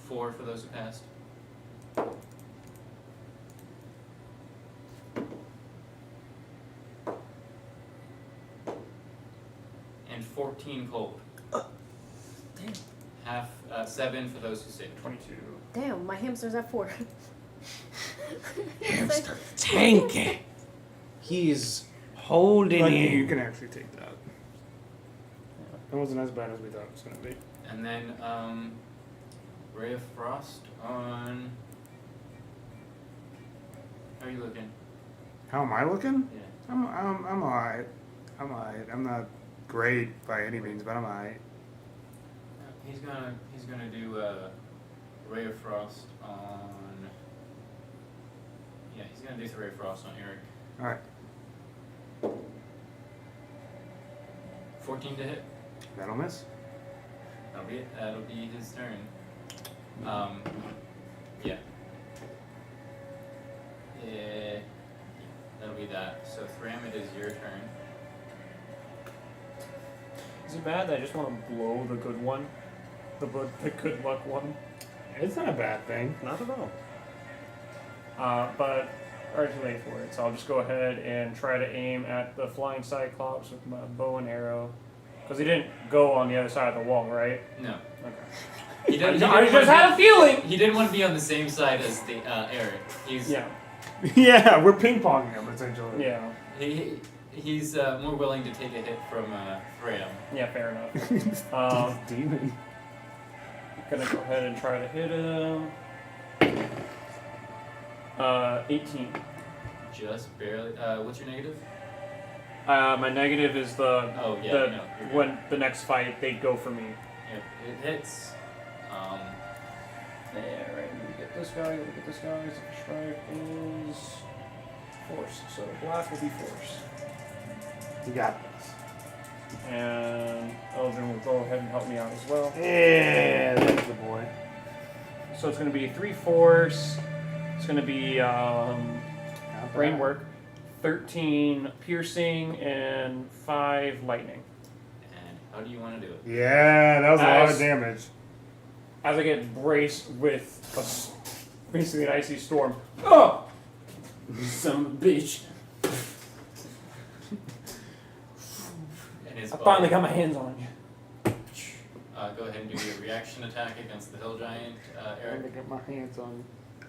4 for those who passed. And 14 cold. Damn. Half 7 for those who saved. 22. Damn, my hamster's at 4. Hamster tanky. He's holding But in. you can actually take that. It wasn't as bad as we thought it was going to be. And then Ray of Frost on. How are you looking? How am I looking? Yeah. I'm alright. I'm alright. I'm not great by any means, but I'm alright. He's gonna do Ray of Frost on. Yeah, he's gonna do Ray of Frost on Eric. Alright. 14 to hit. That'll miss. That'll be it. That'll be his turn. Yeah. Yeah. That'll be that. So Thram, it is your turn. Is it bad that I just want to blow the good one? The good luck one? It's not a bad thing. Not at all. But already too late for it, so I'll just go ahead and try to aim at the flying Cyclops with my bow and arrow. Because he didn't go on the other side of the wall, right? No. Okay. He didn't, I just had a feeling! He didn't want to be on the same side as the Eric. He's Yeah. Yeah, we're ping-ponging him, essentially. Yeah. He's more willing to take a hit from Thram. Yeah, fair enough. Demon. Gonna go ahead and try to hit him. 18. Just barely. What's your negative? My negative is Oh yeah. the No, you're good. when the next fight they'd go for me. Yep, it hits. Yeah, right. Let me get this guy. Let me get this guy. So strike is force. So black will be force. You got this. And Eldrin will go ahead and help me out as well. Yeah, that's the boy. So it's going to be 3 force. It's going to be brain work, 13 piercing, and 5 lightning. And how do you want to do it? Yeah, that was a lot of As- damage. As I get braced with basically an icy storm. Oh! Son of a bitch. And his I finally got my hands on you. Go ahead and do your reaction attack against the hill giant, Trying to Eric. get my hands on.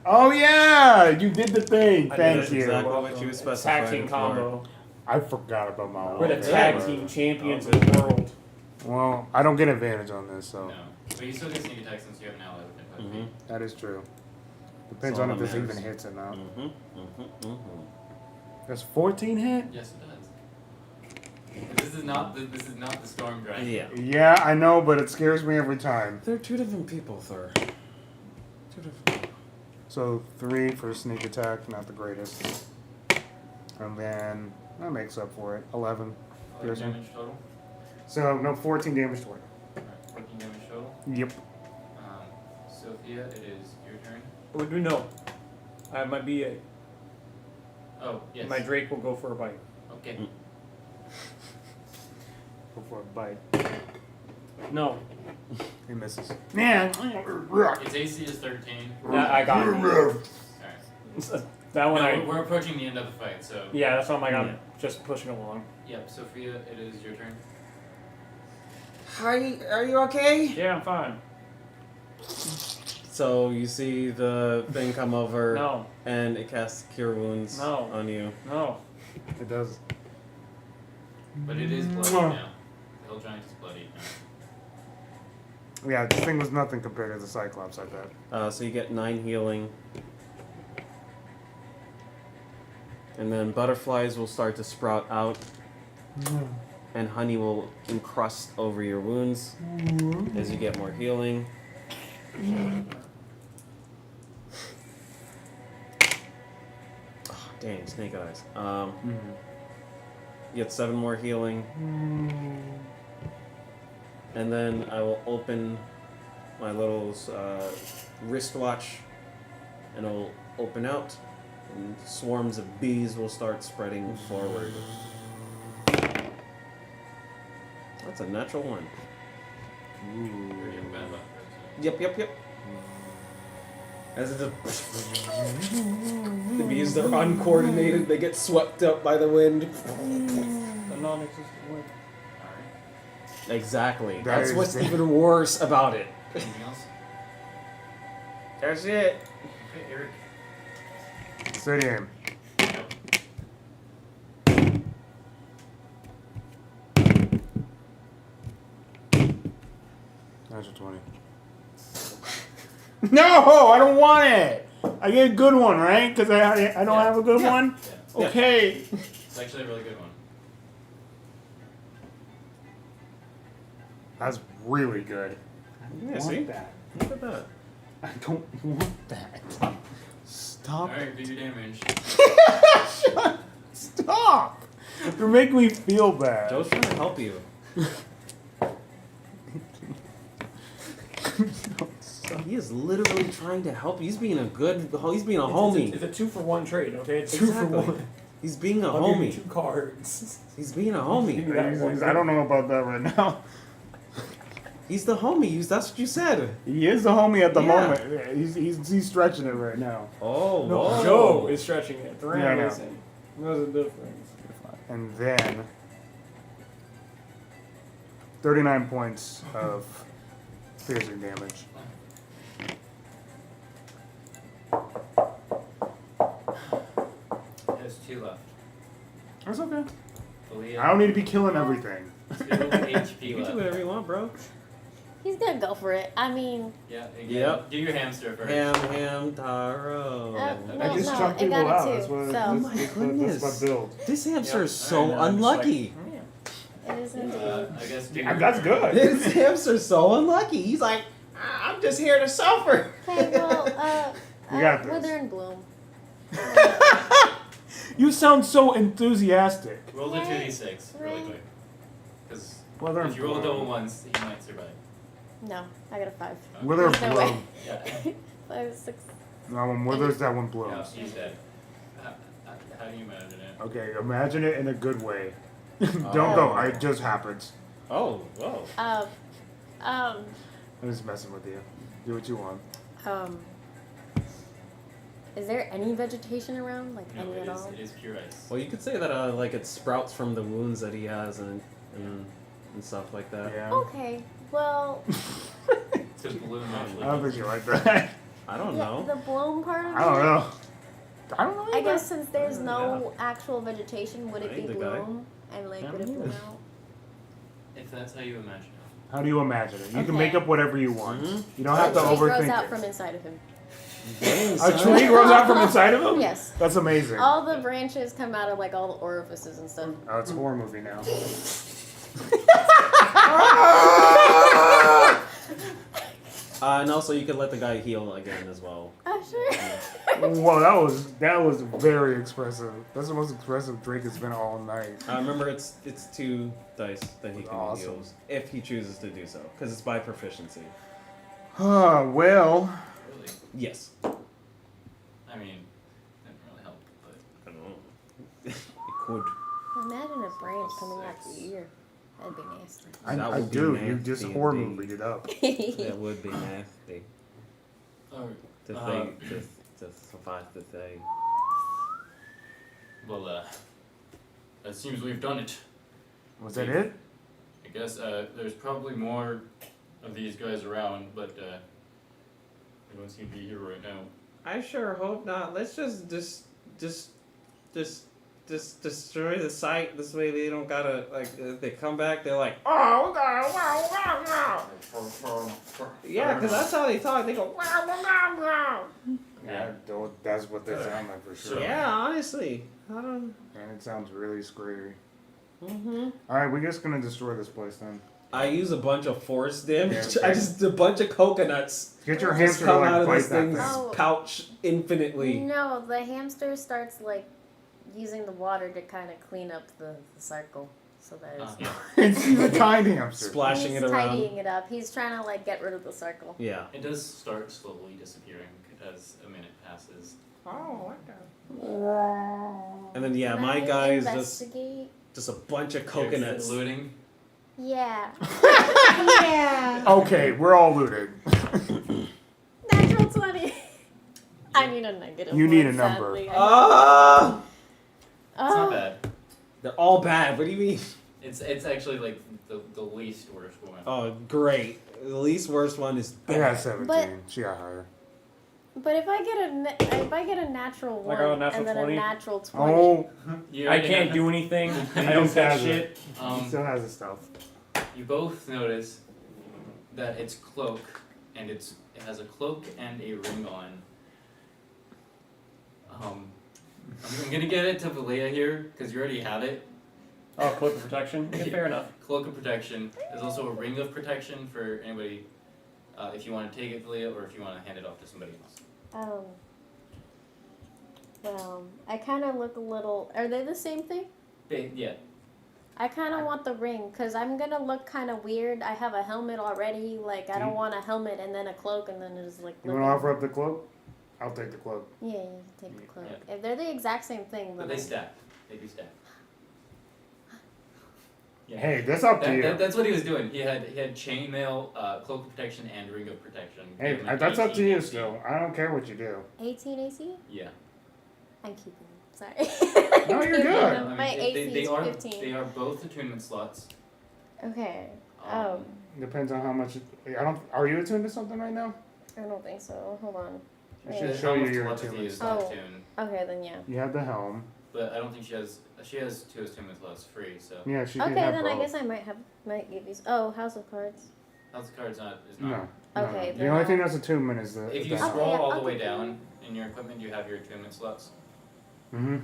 Oh yeah, you did the thing. I Thank did you. exactly what you specified Tag team before. combo. I forgot about my. We're the own tag power. team champions of the world. Well, I don't get advantage on this, so No, but you still get sneak attack since you have an ally within 5 Mm-hmm. feet. that is true. Depends So on if that this even matters. hits or not. Mm-hmm. Mm-hmm. Mm-hmm. Does 14 hit? Yes, it does. This is not the storm giant. Yeah. Yeah, I know, but it scares me every time. They're two different people, sir. Two different. So 3 for sneak attack, not the greatest. And then that makes up for it. 11 piercing. Damage total. So no 14 damage to it. Alright, 14 damage total. Yep. Sophia, it is your turn. What do we know? I have my BA. Oh, yes. My Drake will go for a bite. Okay. Go for a bite. No. He misses. Man. Its AC is 13. That I got. Alright. That one No, I. we're approaching the end of the fight, so. Yeah, that's one I'm Yeah. just pushing along. Yep, Sophia, it is your turn. Hi, are you okay? Yeah, I'm fine. So you see the thing come over, No. and it casts Cure Wounds No. on you. No. It does. But it is bloody now. The hill giant is bloody now. Yeah, this thing was nothing compared to the Cyclops, I bet. So you get 9 healing, And then butterflies will start to sprout out, and honey will encrust over your wounds as you get more healing. Oh, dang, snake eyes. You get 7 more healing. And then I will open my little wristwatch, and it'll open out, and swarms of bees will start spreading forward. That's a natural 1. Pretty bad luck. Yep. As it just the bees are uncoordinated, they get swept up by the wind. The non-existent wind. Alright. Exactly. That That's is what's the- even worse about it. Anything else? That's it. Okay, Eric. Sit in. Natural 20. No, I don't want it. I get a good one, right? Because I don't have a good one. Yeah. Okay. It's actually a really good one. That's really good. Yeah, see? That. Look at that. I don't want that. Stop. Alright, do your damage. Stop. You're making me feel bad. Joe's trying to help you. He is literally trying to help you. He's being a homie. It's a 2-for-1 trade, okay? It's Exactly. 2-for-1. He's being a I'll give you homie. 2 cards. He's being a homie. I don't know about that right now. He's the homie. That's what you said. He is the homie at the Yeah. moment. Yeah, he's stretching it right now. Oh, No, whoa. Joe is stretching it. Yeah, I Duran know. isn't. There's a difference. And then 39 points of piercing damage. There's 2 left. That's okay. Aaliyah, I don't need to be killing everything. 2 HP You can left. do whatever you want, bro. He's gonna go for it. I mean, Yeah, again, Yep. do your hamster first. Ham, taro. No, I just no, chuck it people got out. it That's too, what. so- That's, Oh my that's goodness. my build. This hamster Yep. is so And I'm just like, unlucky. it is indeed. I guess do Yeah, your that's good. This hamster's so unlucky. He's like, I'm just here to suffer. Okay, well, You got this. Wither and Bloom. You sound so enthusiastic. Roll the Right. 2d6 really Right. quick. Because Wither if you roll a Bloom. double once, he might survive. No, I got a 5. Wither There's no Bloom. way. Yeah. 5, 6. No, when withers, that one Yeah, blooms. he's dead. How do you imagine it? Okay, imagine it in a good way. Don't Oh. go. It just happens. Oh, whoa. I'm just messing with you. Do what you want. Is there any vegetation around? Like No, any at all? it is pure ice. Well, you could say that like it sprouts from the wounds that he has and stuff like that. Yeah. Okay, well, To bloom actually. I don't think you like that. I don't yeah, know. the bloom part of I don't it. know. I don't know. I either. guess since there's no actual vegetation, would it be Ain't the guy. bloom? And like, Yeah, would it me bloom neither. out? If that's how you imagine it. How do you imagine it? You can Okay. make up whatever you want. Mhm. You don't have to A tree grows overthink out it. from inside of him. Dang, A son. tree grows out from inside of him? Yes. That's amazing. All the branches come out of like all the orifices and stuff. Oh, it's a horror movie now. And also, you could let the guy heal again as well. Oh, sure. Whoa, that was very expressive. That's the most expressive Drake has been all night. Remember, it's 2 dice that he can Awesome. heal if he chooses to do so, because it's by proficiency. Well, Really? Yes. I mean, didn't really help, but I don't know. It could. Imagine a branch coming out the ear. That'd be nasty. I That would be do. You just nasty horror indeed. movie it up. That would be nasty. oh, To Uh, think, to suffice to say. well, it seems we've done it. Was that it? I guess there's probably more of these guys around, but they don't seem to be here right now. I sure hope not. Let's just just destroy the site. This way they don't gotta like. If they come back, they're like, oh, wow. Yeah, because that's how they talk. They go, wow. Yeah, that's what they sound like for sure. Yeah, honestly, I don't. And it sounds really scary. Mm-hmm. Alright, we're just gonna destroy this place then. I use a bunch of force damage. Yeah, I just a bunch of coconuts. Get your Just hamster to come like out of bite this that thing's thing. Oh. pouch infinitely. No, the hamster starts like using the water to kind of clean up the circle, so that it's Yeah. It's the kind hamster. Splashing he's it around. tidying it up. He's trying to like get rid of the circle. Yeah. It does start slowly disappearing as a minute passes. Oh, and then yeah, Can my I guy is investigate? just a bunch of You're coconuts. looting. Yeah. Yeah. Okay, we're all looted. Natural 20. I need a negative. You need one, a number. sadly. Ah! It's not bad. They're all bad. What do you mean? It's actually like the least worst one. Oh, great. The least worst one is I got bad. 17. But- She got higher. But if I get a natural Like one a natural and then 20? a natural 20. Oh, You I can't do anything. I don't Just touch has shit. he still has his stuff. You both notice that its cloak and it has a cloak and a ring on. I'm gonna get it to Valia here because you already have it. Oh, cloak of protection. Yeah, fair enough. Cloak of protection. There's also a ring of protection for anybody if you want to take it, Valia, or if you want to hand it off to somebody else. Well, I kind of look a little. Are they the same thing? Yeah. I kind of want the ring because I'm gonna look kind of weird. I have a helmet already. Like I don't want a helmet and then a cloak and then just like. You want to offer up the cloak? I'll take the cloak. Yeah, you can take the cloak. If they're the exact same thing, But then they stack. They do stack. Yeah. Hey, that's up to you. That's what he was doing. He had chainmail, cloak of protection, and ring of protection. Hey, Gave him an that's up to 18 you AC. still. I don't care what you do. 18 AC. Yeah. I'm keeping them. Sorry. No, you're Keeping good. them. I mean, My AC they is are 15. they are both attunement slots. Okay. Um, Depends on how much. I don't. Are you attuned to something right now? I don't think so. Hold on. I Wait. should how show you much your telepathy attunement. is not Oh. attuned, Okay, then yeah. You have the helm. but I don't think she has 2 attunement slots free. So Yeah, she Okay, can have then both. I guess I might give these. Oh, House of Cards. House of Cards is not. No. Okay, The then only I'll- thing that's attunement is the. If you the helm. scroll yeah, all the I'll way give down in your equipment, you have your attunement slots.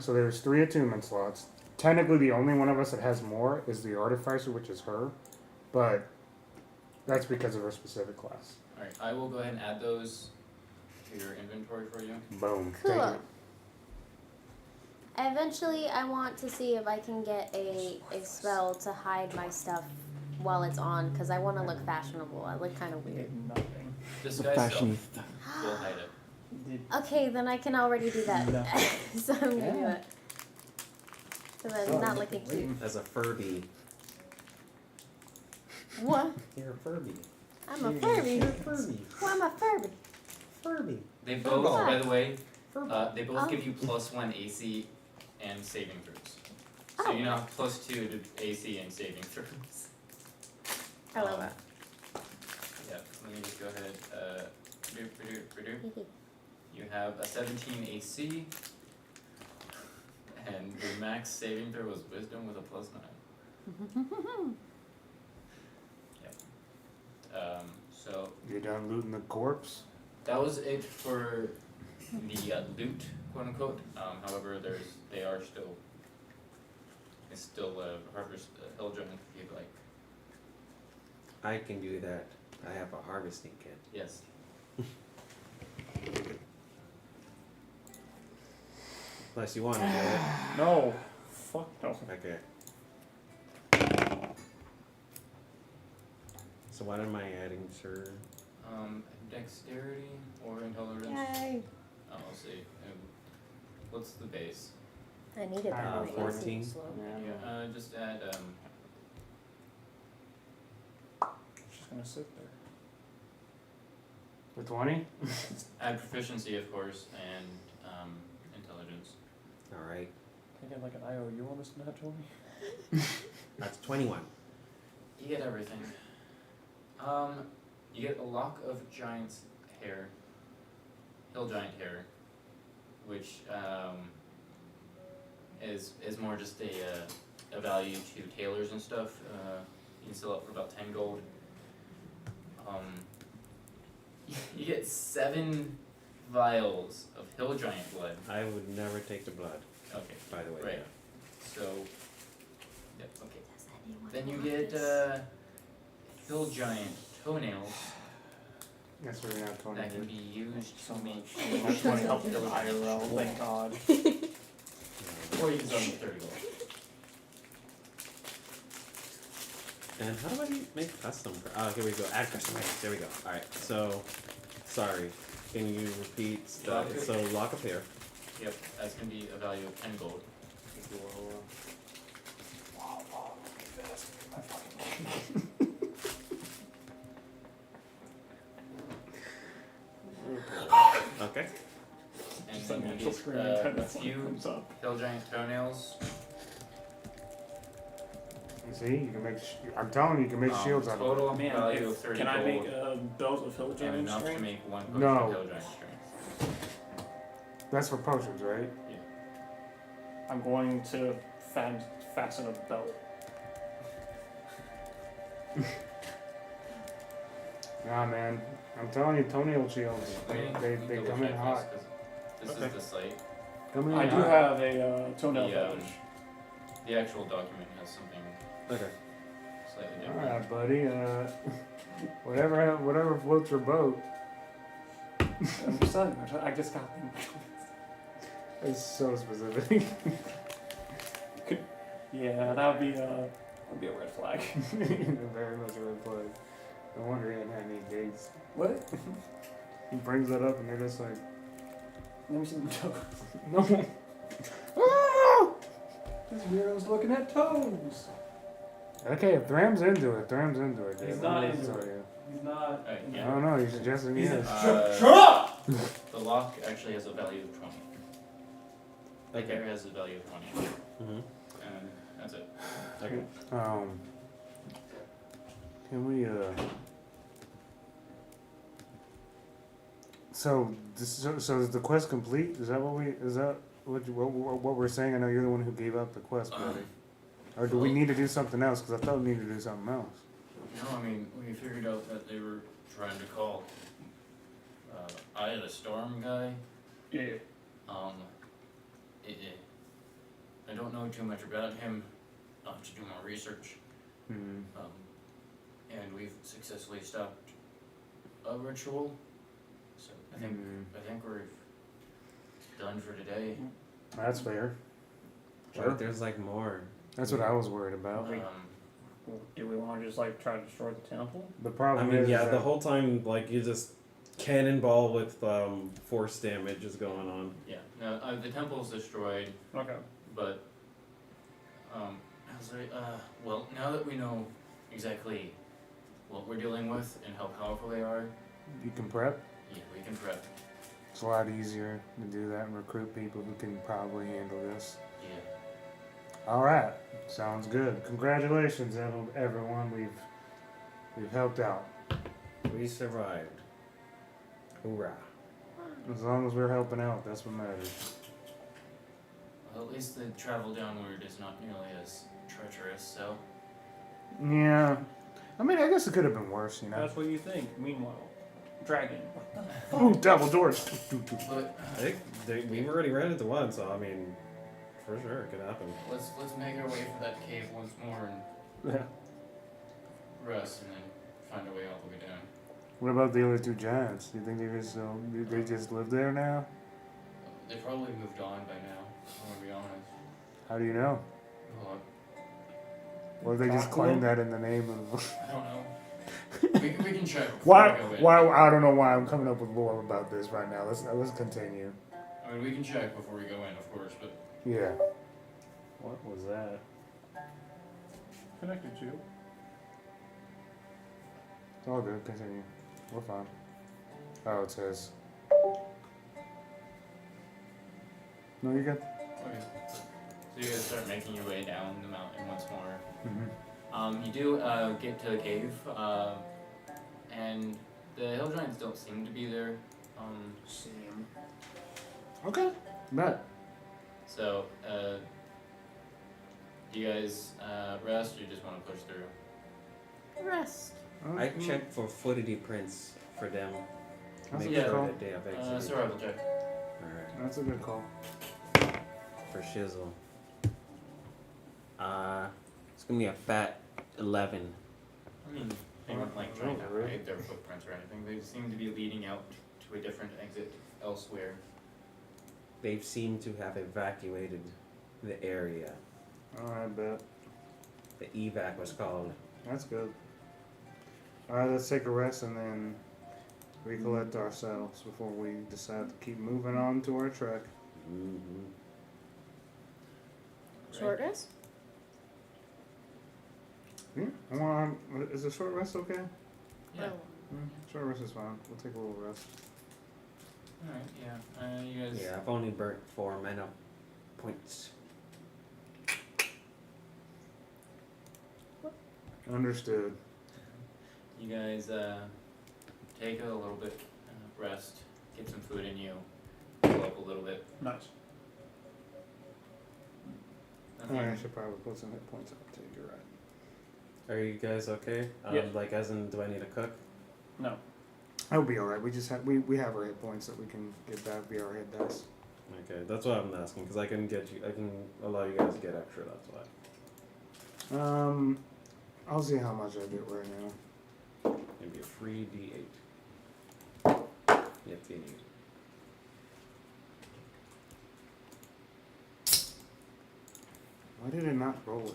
So there's 3 attunement slots. Technically, the only one of us that has more is the artificer, which is her, but that's because of her specific class. All right, I will go ahead and add those to your inventory for you. Boom. Cool. Take it. Eventually, I want to see if I can get a spell to hide my stuff while it's on, because I want to look fashionable. I look kind of weird. Nothing. Disguise self will hide it. Okay, then I can already do that. So I'm gonna do Yeah. it. Because I'm not looking cute. As a Furby. What? You're a Furby. I'm a Furby. Furby. Well, I'm a Furby. Furby. They both, Furball. by the way, Furby. they both Oh. give you +1 AC and saving throws. So Oh. you now have +2 to AC and saving throws. I love that. Yeah, let me just go ahead. You have a 17 AC, and your max saving throw was Wisdom with a +9. Yep. So You're done looting the corpse? that was it for the loot, quote unquote. However, they are still. It's still harvest hill giant if you'd like. I can do that. I have a harvesting kit. Yes. Unless you want to do it. No. Fuck no. Okay. So what am I adding, sir? Dexterity or intelligence? Yay. Oh, I'll see. What's the base? I needed that. 14. Yeah. Just add She's gonna sit there. The 20? add proficiency, of course, and intelligence. Alright. Can I get like an IOU on this nat 20? That's 21. You get everything. You get a lock of giant's hair, hill giant hair, which is more just a value to tailors and stuff. You can sell it for about 10 gold. You get 7 vials of hill giant blood. I would never take the blood, Okay, by the way. right. Yeah. So, yep, okay. Does anyone Then you want get this? hill giant toenails That's what you're not telling that can me. be used So to make much. shoes. That's why I helped you with IRL. Thank God. Or you can sell them for 30 gold. And how do I make custom? Oh, here we go. Add custom items. There we go. All right. So, sorry. Can you repeat? Lock it. So lock a pair. Yep, that's gonna be a value of 10 gold. Okay. And Just then like you natural get screen a tennis few comes up. hill giant toenails. You see, you can make. I'm telling you, you can make shields out of it. Total Man, value of if, 30 can I gold. make a belt of hill and giant enough to strength? make 1 potion No. of hill giant strength. That's for potions, right? I'm going to fasten a belt. Nah, man. I'm telling you, toenail shields. Wait, They double come in check hot. this, 'cause This Okay. is the site. Come in I do hot. have a toenail The, fetish. The actual document has something Okay. slightly All different. right, buddy. Whatever floats your boat. I'm just telling you, I just got them. It's so specific. Yeah, that would be a red flag. Very much a red flag. No wonder he hadn't had any dates. What? He brings that up and they're just like, Let me see the toes. no. This weirdo's looking at toes. Okay, if Thram's into it, Thram's into it. He's dude. not What do I into tell it. you? He's not. Alright, I yeah. don't know. He's suggesting He's yes. shut up! The lock actually has a value of 20. The Okay. hair has a value of 20. Mm-hmm. And that's it. Okay. Can we So is the quest complete? Is that what we're saying? I know you're the one who gave up the quest, buddy. Or do we need to do something else? Because I thought we needed to do something else. No, I mean, we figured out that they were trying to call I had a storm guy. Yeah. I don't know too much about him. I'll have to do more research. Hmm. And we've successfully stopped a ritual. So I think we're done for today. That's fair. But there's like more. That's what I was worried about. Do we want to just like try to destroy the temple? The I problem mean, is yeah, that the whole time, like, you just cannonball with force damage is going on. Yeah. No, the temple's destroyed, Okay. but I was like, well, now that we know exactly what we're dealing with and how powerful they are, you can prep. yeah, we can prep. It's a lot easier to do that and recruit people who can probably handle this. Yeah. All right, sounds good. Congratulations, everyone. We've helped out. We survived. Hoorah. As long as we're helping out, that's what matters. Well, at least the travel downward is not nearly as treacherous, so. Yeah, I mean, I guess it could have been worse, you know. That's what you think. Meanwhile, dragon. Ooh, double doors. But I think we've already ran into one, so I mean, for sure it could happen. let's make our way for that cave once more and Yeah. rest, and then find our way all the way down. What about the other two giants? Do you think they just live there now? They probably moved on by now. I'm gonna be honest. How do you know? Well, Or they just claim that in the name of. I don't know. we can check. before Why? we go in. Why? I don't know why I'm coming up with lore about this right now. Let's continue. I mean, we can check before we go in, of course, but Yeah. What was that? Connected to. It's all good. Continue. We're fine. Oh, it says. No, you're good. okay. So you guys start making your way down the mountain once more. Mm-hmm. You do get to the cave, and the hill giants don't seem to be there. Okay. Bet. So Do you guys rest or you just want to push through? Rest. I checked for footage prints for them. That's a Make good sure call. that they have exit. Survival check. Alright. That's a good call. For shizzle. It's gonna be a fat 11. I mean, they weren't like trying to hide their footprints or anything. They seem to be leading out to a different exit elsewhere. They seem to have evacuated the area. I bet. The evac was called. That's good. Alright, let's take a rest and then recollect ourselves before we decide to keep moving on to our trek. Mm-hmm. Short rest? Yeah. Is a short rest okay? Yeah. Short rest is fine. We'll take a little rest. Alright, yeah. You guys. Yeah, I've only burnt 4 mana points. Understood. You guys take a little bit rest, get some food in you, heal up a little bit. Nice. Alright, I should probably put some hit points up too. You're right. Are you guys okay? Yeah. Like, as in, do I need to cook? No. I'll be alright. We just have we have our hit points that we can get back via our hit dice. Okay, that's what I'm asking, because I can allow you guys to get extra, that's why. I'll see how much I get right now. Maybe a free D8. If you need. Why did it not roll it?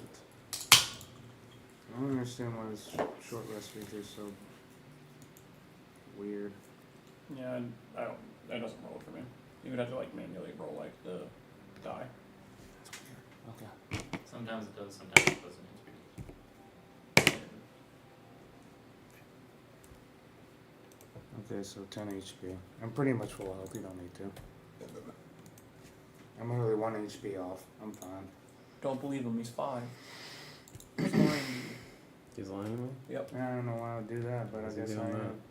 I don't understand why this short rest feature is so weird. Yeah, I don't. That doesn't roll for me. You would have to like manually roll like the die. Okay. Sometimes it does, sometimes it doesn't. Okay, so 10 HP. I'm pretty much full health. You don't need to. I'm only 1 HP off. I'm fine. Don't believe him. He's 5. He's lying to you. He's lying to me? Yep. I don't know why I would do that, but Why's I he guess I doing am.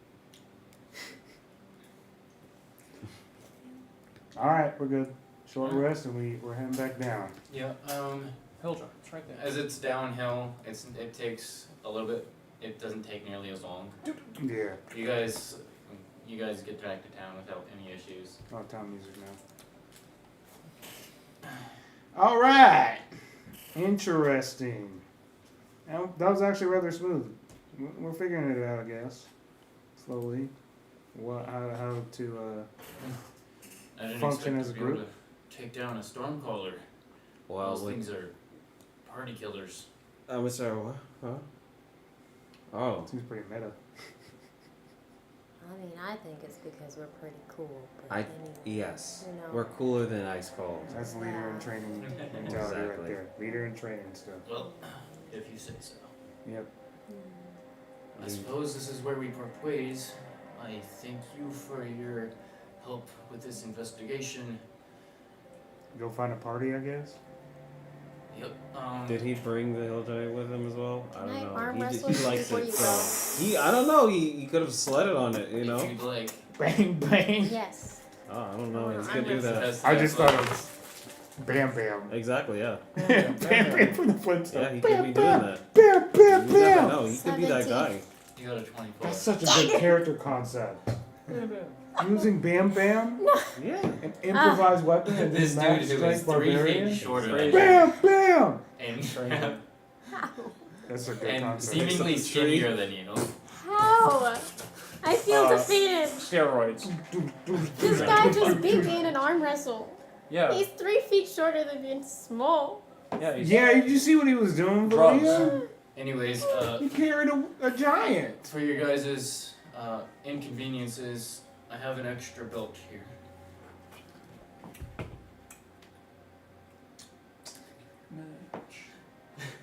Alright, we're good. Short rest and we're heading back down. Yeah, Hilljar, it's right there. as it's downhill, it takes a little bit. It doesn't take nearly as long. Yeah. You guys get back to town without any issues. Oh, town music now. Alright! Interesting. Now, that was actually rather smooth. We're figuring it out, I guess. Slowly. How to I didn't function expect as a to be able group. to take down a stormcaller. Well, Those like, things are party killers. I'm sorry, what? Huh? Oh. Seems pretty meta. I mean, I think it's because we're pretty cool. But anyway, Yes. you know. We're cooler than Ice Cold. That's leader in training mentality right Exactly. there. Leader in training stuff. Well, if you say so. Yep. Mm. I suppose this is where we part ways. I thank you for your help with this investigation. Go find a party, I guess. Yep. Did he bring the Hilljar with him as well? I Can don't I know. arm He wrestle he you likes before it, you so I don't know. He could have sledded on it, you know. If you'd like. Bang, bang. Yes. Oh, I don't know. Well, He's I'm gonna do that. That's I just thought athletic. of Bam Bam. Exactly. Yeah. Bam Bam from the Flintstones. Yeah. He could be doing that. Bam Bam You never Bam. know. He could be that 17. guy. You got a 24. That's such a good character concept. Using Bam Bam, Yeah. an improvised weapon, and This this dude max who is strength 3 barbarian. feet shorter than Crazy. Bam Bam. and, That's a good and concept. seemingly Except the tree. skinnier than you. How? I feel defeated. Steroids. This guy just beat me in an arm wrestle. Yeah. He's 3 feet shorter than me and small. Yeah. He's Yeah, did you see what he was doing, Drugs. Valia? Anyways, He carried a giant. for your guys' inconveniences, I have an extra belt here.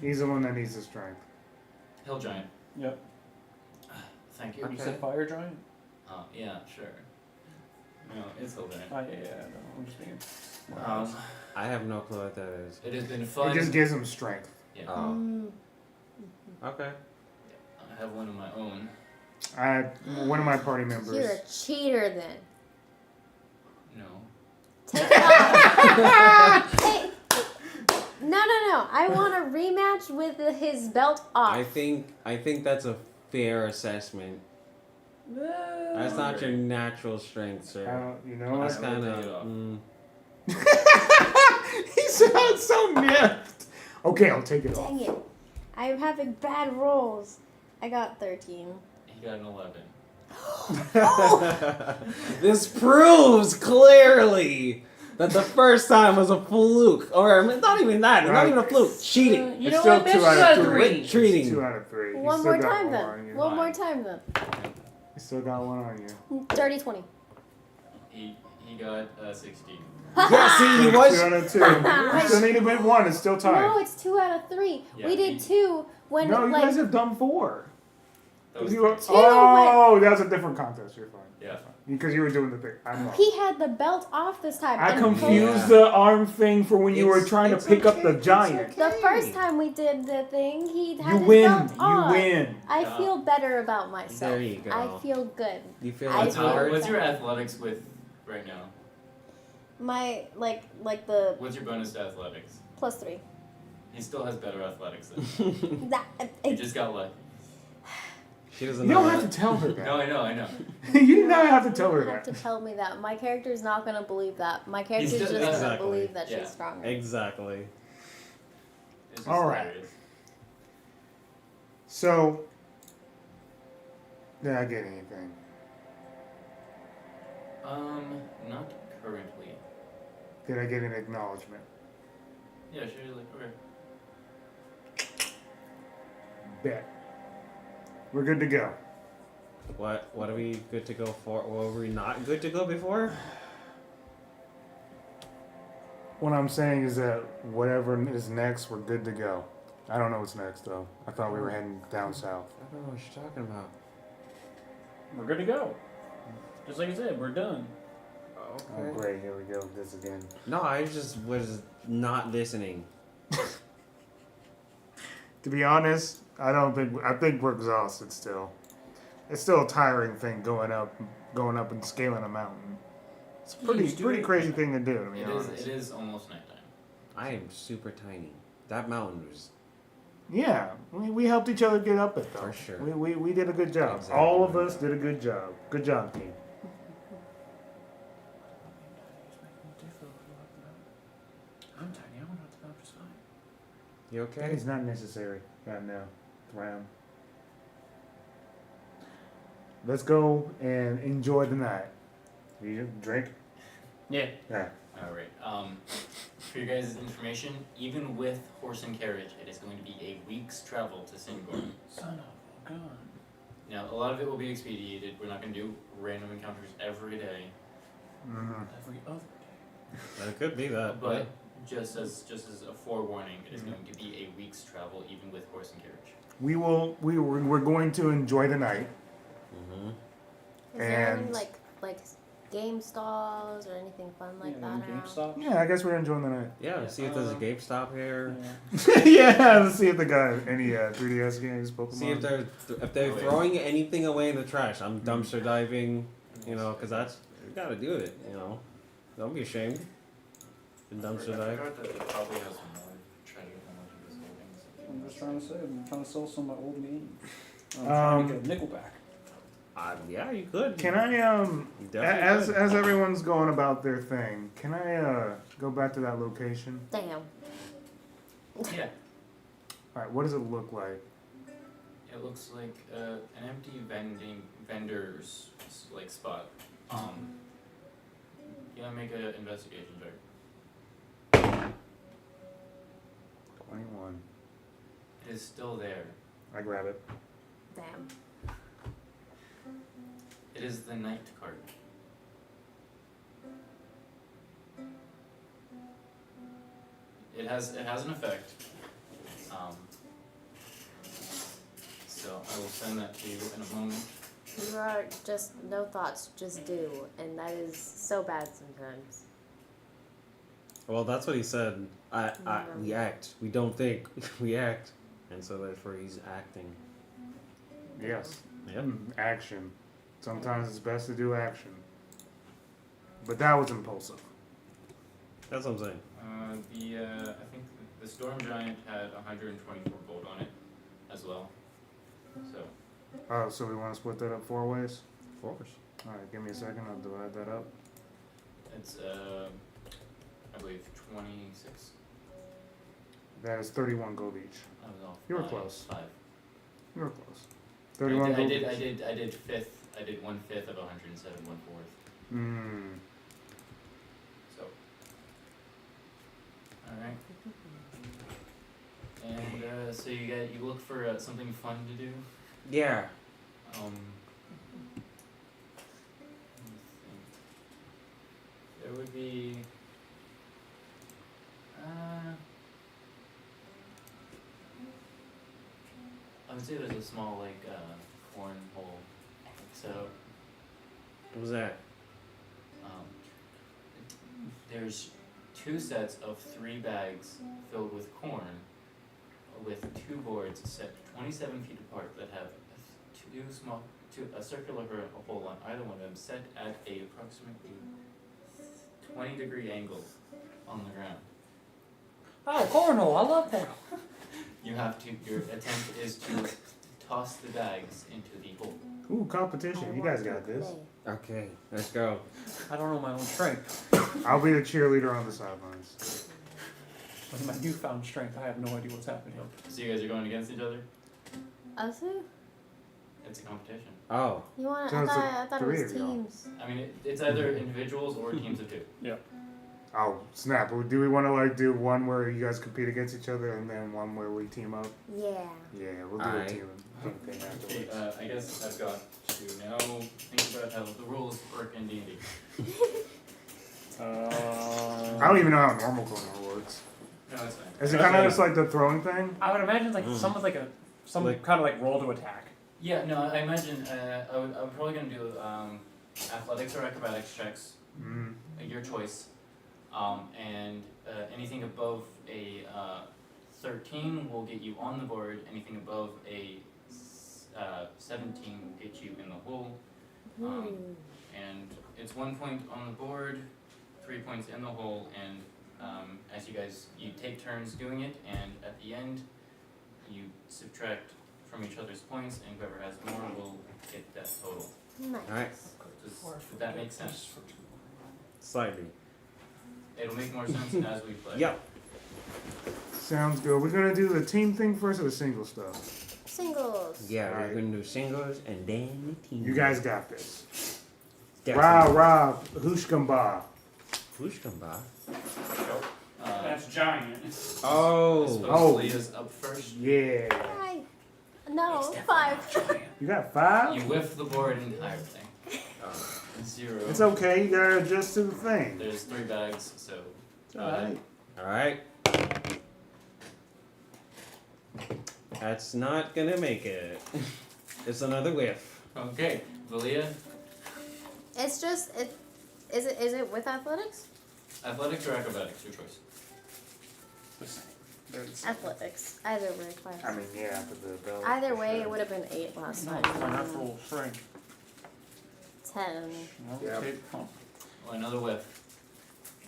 He's the one that needs the strength. Hill Giant. Yep. Thank you. You Okay. said fire giant? Yeah, sure. No, it's Hill Giant. Oh yeah. No, I'm just being. I have no clue what that is. It has been It fun. just gives him strength. Yeah, Oh. Mm. Okay. I have one of my own. One of my party members. You're a cheater then. No. Take it off. Hey. No. No. I want a rematch with his belt off. I think that's a fair assessment. That's not your natural strength, sir. You know That's what? kind take it off. of. He sounds so miffed. Okay, I'll take it off. Dang it. I'm having bad rolls. I got 13. He got an 11. This proves clearly that the first time was a fluke, or not even that. Not even a fluke. Cheating. You It's know still what? Bitch, 2 you out got of 3. 3. With treating. 2 out of 3. You One still more got time one on then. you. One more time then. You still got one on you. 30, 20. He got 16. Yeah, see, he 2 was. out of 2. You still need to win 1. It's still tied. No, it's 2 out of 3. Yeah, We did he- 2 when No, you like guys have done 4. That was You were, 3. oh, that's a different contest. You're fine. Yeah. Because you were doing the thing. I'm wrong. he had the belt off this time. I and confused Yeah. the arm thing for when you were It's- trying to it's pick up okay, the it's giant. okay. The first time we did the thing, he had You his win. belt You on. win. I Yeah. feel better about myself. There you go. I feel good. You feel I What's, feel empowered? what's your athletics with right now? My like the What's your bonus to athletics? +3. He still has better athletics than That you. Just got lucky. She doesn't You know don't have that. to tell her No, that. I know. You do not have to tell her you have that. to tell me that. My character's not gonna believe that. My character's still- just gonna Exactly. believe that Yeah. she's stronger. Exactly. It's just All right. hilarious. So, did I get anything? Not currently. Did I get an acknowledgement? Yeah, sure. Like, okay. Bet. We're good to go. What are we good to go for? What were we not good to go before? What I'm saying is that whatever is next, we're good to go. I don't know what's next though. I thought we were heading down south. I don't know what you're talking about. We're good to go. Just like I said, we're done. Oh great, here we go. This again. No, I just was not listening. To be honest, I think we're exhausted still. It's still a tiring thing going up and scaling a mountain. It's a pretty crazy thing to do, to be honest. It is almost nighttime. I am super tiny. That mountain was Yeah, we helped each other get up it though. For sure. We did a good job. Exactly. All of us did a good job. Good job, team. I'm tiny. I'm not about just fine. You That okay? is not necessary right now. Round. Let's go and enjoy the night. You drink? Yeah. Yeah. Alright. For your guys' information, even with horse and carriage, it is going to be a week's travel to Singorn. Son of a gun. Now, a lot of it will be expedited. We're not going to do random encounters every day, Mm-hmm. Every other day. It could be that. but just as a forewarning, it is going to be a week's travel, even with horse and carriage. We're going to enjoy the night. Mm-hmm. Is there any And- like game stalls or anything fun like that around? GameStop. Yeah, I guess we're enjoying the night. Yeah, see if there's a GameStop here. Yeah, let's see if they got any 3DS games, Pokemon. See if they're Oh, yeah. throwing anything away in the trash. I'm dumpster diving, because that's you gotta do it. Don't be ashamed. The dumpster dive. forgot that they probably have some more treasure than what he was holding. I'm just trying to say, I'm trying to sell some of my old games. I'm Um, trying to get a Nickelback. Yeah, you could. Can I You definitely could. as everyone's going about their thing, can I go back to that location? Damn. Yeah, All right, what does it look like? it looks like an empty vendor's like spot. Yeah, make an investigation check. 21. It is still there. I grab it. Damn. It is the night card. It has an effect. So I will send that to you in a moment. You are just no thoughts, just do, and that is so bad sometimes. Well, that's what he said. We act. We don't think. We act. And so therefore he's acting. Yes. Yep. Action. Sometimes it's best to do action. But that was impulsive. That's what I'm saying. I think The Storm Giant had 124 gold on it as well. So, Oh, so we want to split that up 4 ways? Of course. Alright, give me a second. I'll divide that up. it's, I believe 26. That is 31 gold each. I was off. You were by close. 5. You were close. 31 I gold did, each. I did 1/5 of 107, 1/4. Hmm. So, alright. And, so you look for something fun to do. Yeah. Let me think. There would be, I would say there's a small, cornhole set up. What was that? There's 2 sets of 3 bags filled with corn with 2 boards set 27 feet apart that have a circular hole on either one of them set at a approximately 20-degree angle on the ground. Oh, cornhole! I love that. Your attempt is to toss the bags into the hole. Ooh, competition. You guys got this. Okay, let's go. I don't know my own strength. I'll be the cheerleader on the sidelines. With my newfound strength, I have no idea what's happening. So you guys are going against each other? Us two? It's a competition. Oh. You want? So it's I thought it was 3 of y'all. teams. I mean, it's either individuals or teams of 2. Oh, snap. Well, do we want to do one where you guys compete against each other and then one where we team up? Yeah. Yeah, we'll do a Alright. team thing Okay, afterwards. I guess I've got to now think about how the rules work in D&D. I don't even know how normal cornhole works. No, that's fine. Is it kind of just like the throwing thing? I would imagine some with some Like- kind of roll to attack. Yeah, no, I imagine I'm probably gonna do athletics or acrobatics checks, Mm. your choice, and anything above a 13 will get you on the board. Anything above a 17 will get you in the hole. And it's 1 point on the board, 3 points in the hole, and as you take turns doing it, and at the end you subtract from each other's points, and whoever has more will get that total. Nice. Alright. Does that make sense? Slightly. It'll make more sense as we play. Yep. Sounds good. We're going to do the team thing first or the single stuff? Singles. Yeah, Alright. we're gonna do singles and then the team. You guys got this. Definitely. Rah, Hushkamba. Who's come by? That's giant. Oh. Suppose Leah's up first. Yeah. 5. No, 5. You got 5? You whiff the board entirely. 0. It's okay. You got to adjust to the thing. There's 3 bags, so It's alright. Alright. That's not gonna make it. It's another whiff. okay. Valia, It's just it. Is it with athletics? athletics or acrobatics, your choice. Athletics. Either way, 5. I mean, yeah, after the bell. Either way, it would have been 8 last My time. natural strength. 10. Yep. Oh, another whiff.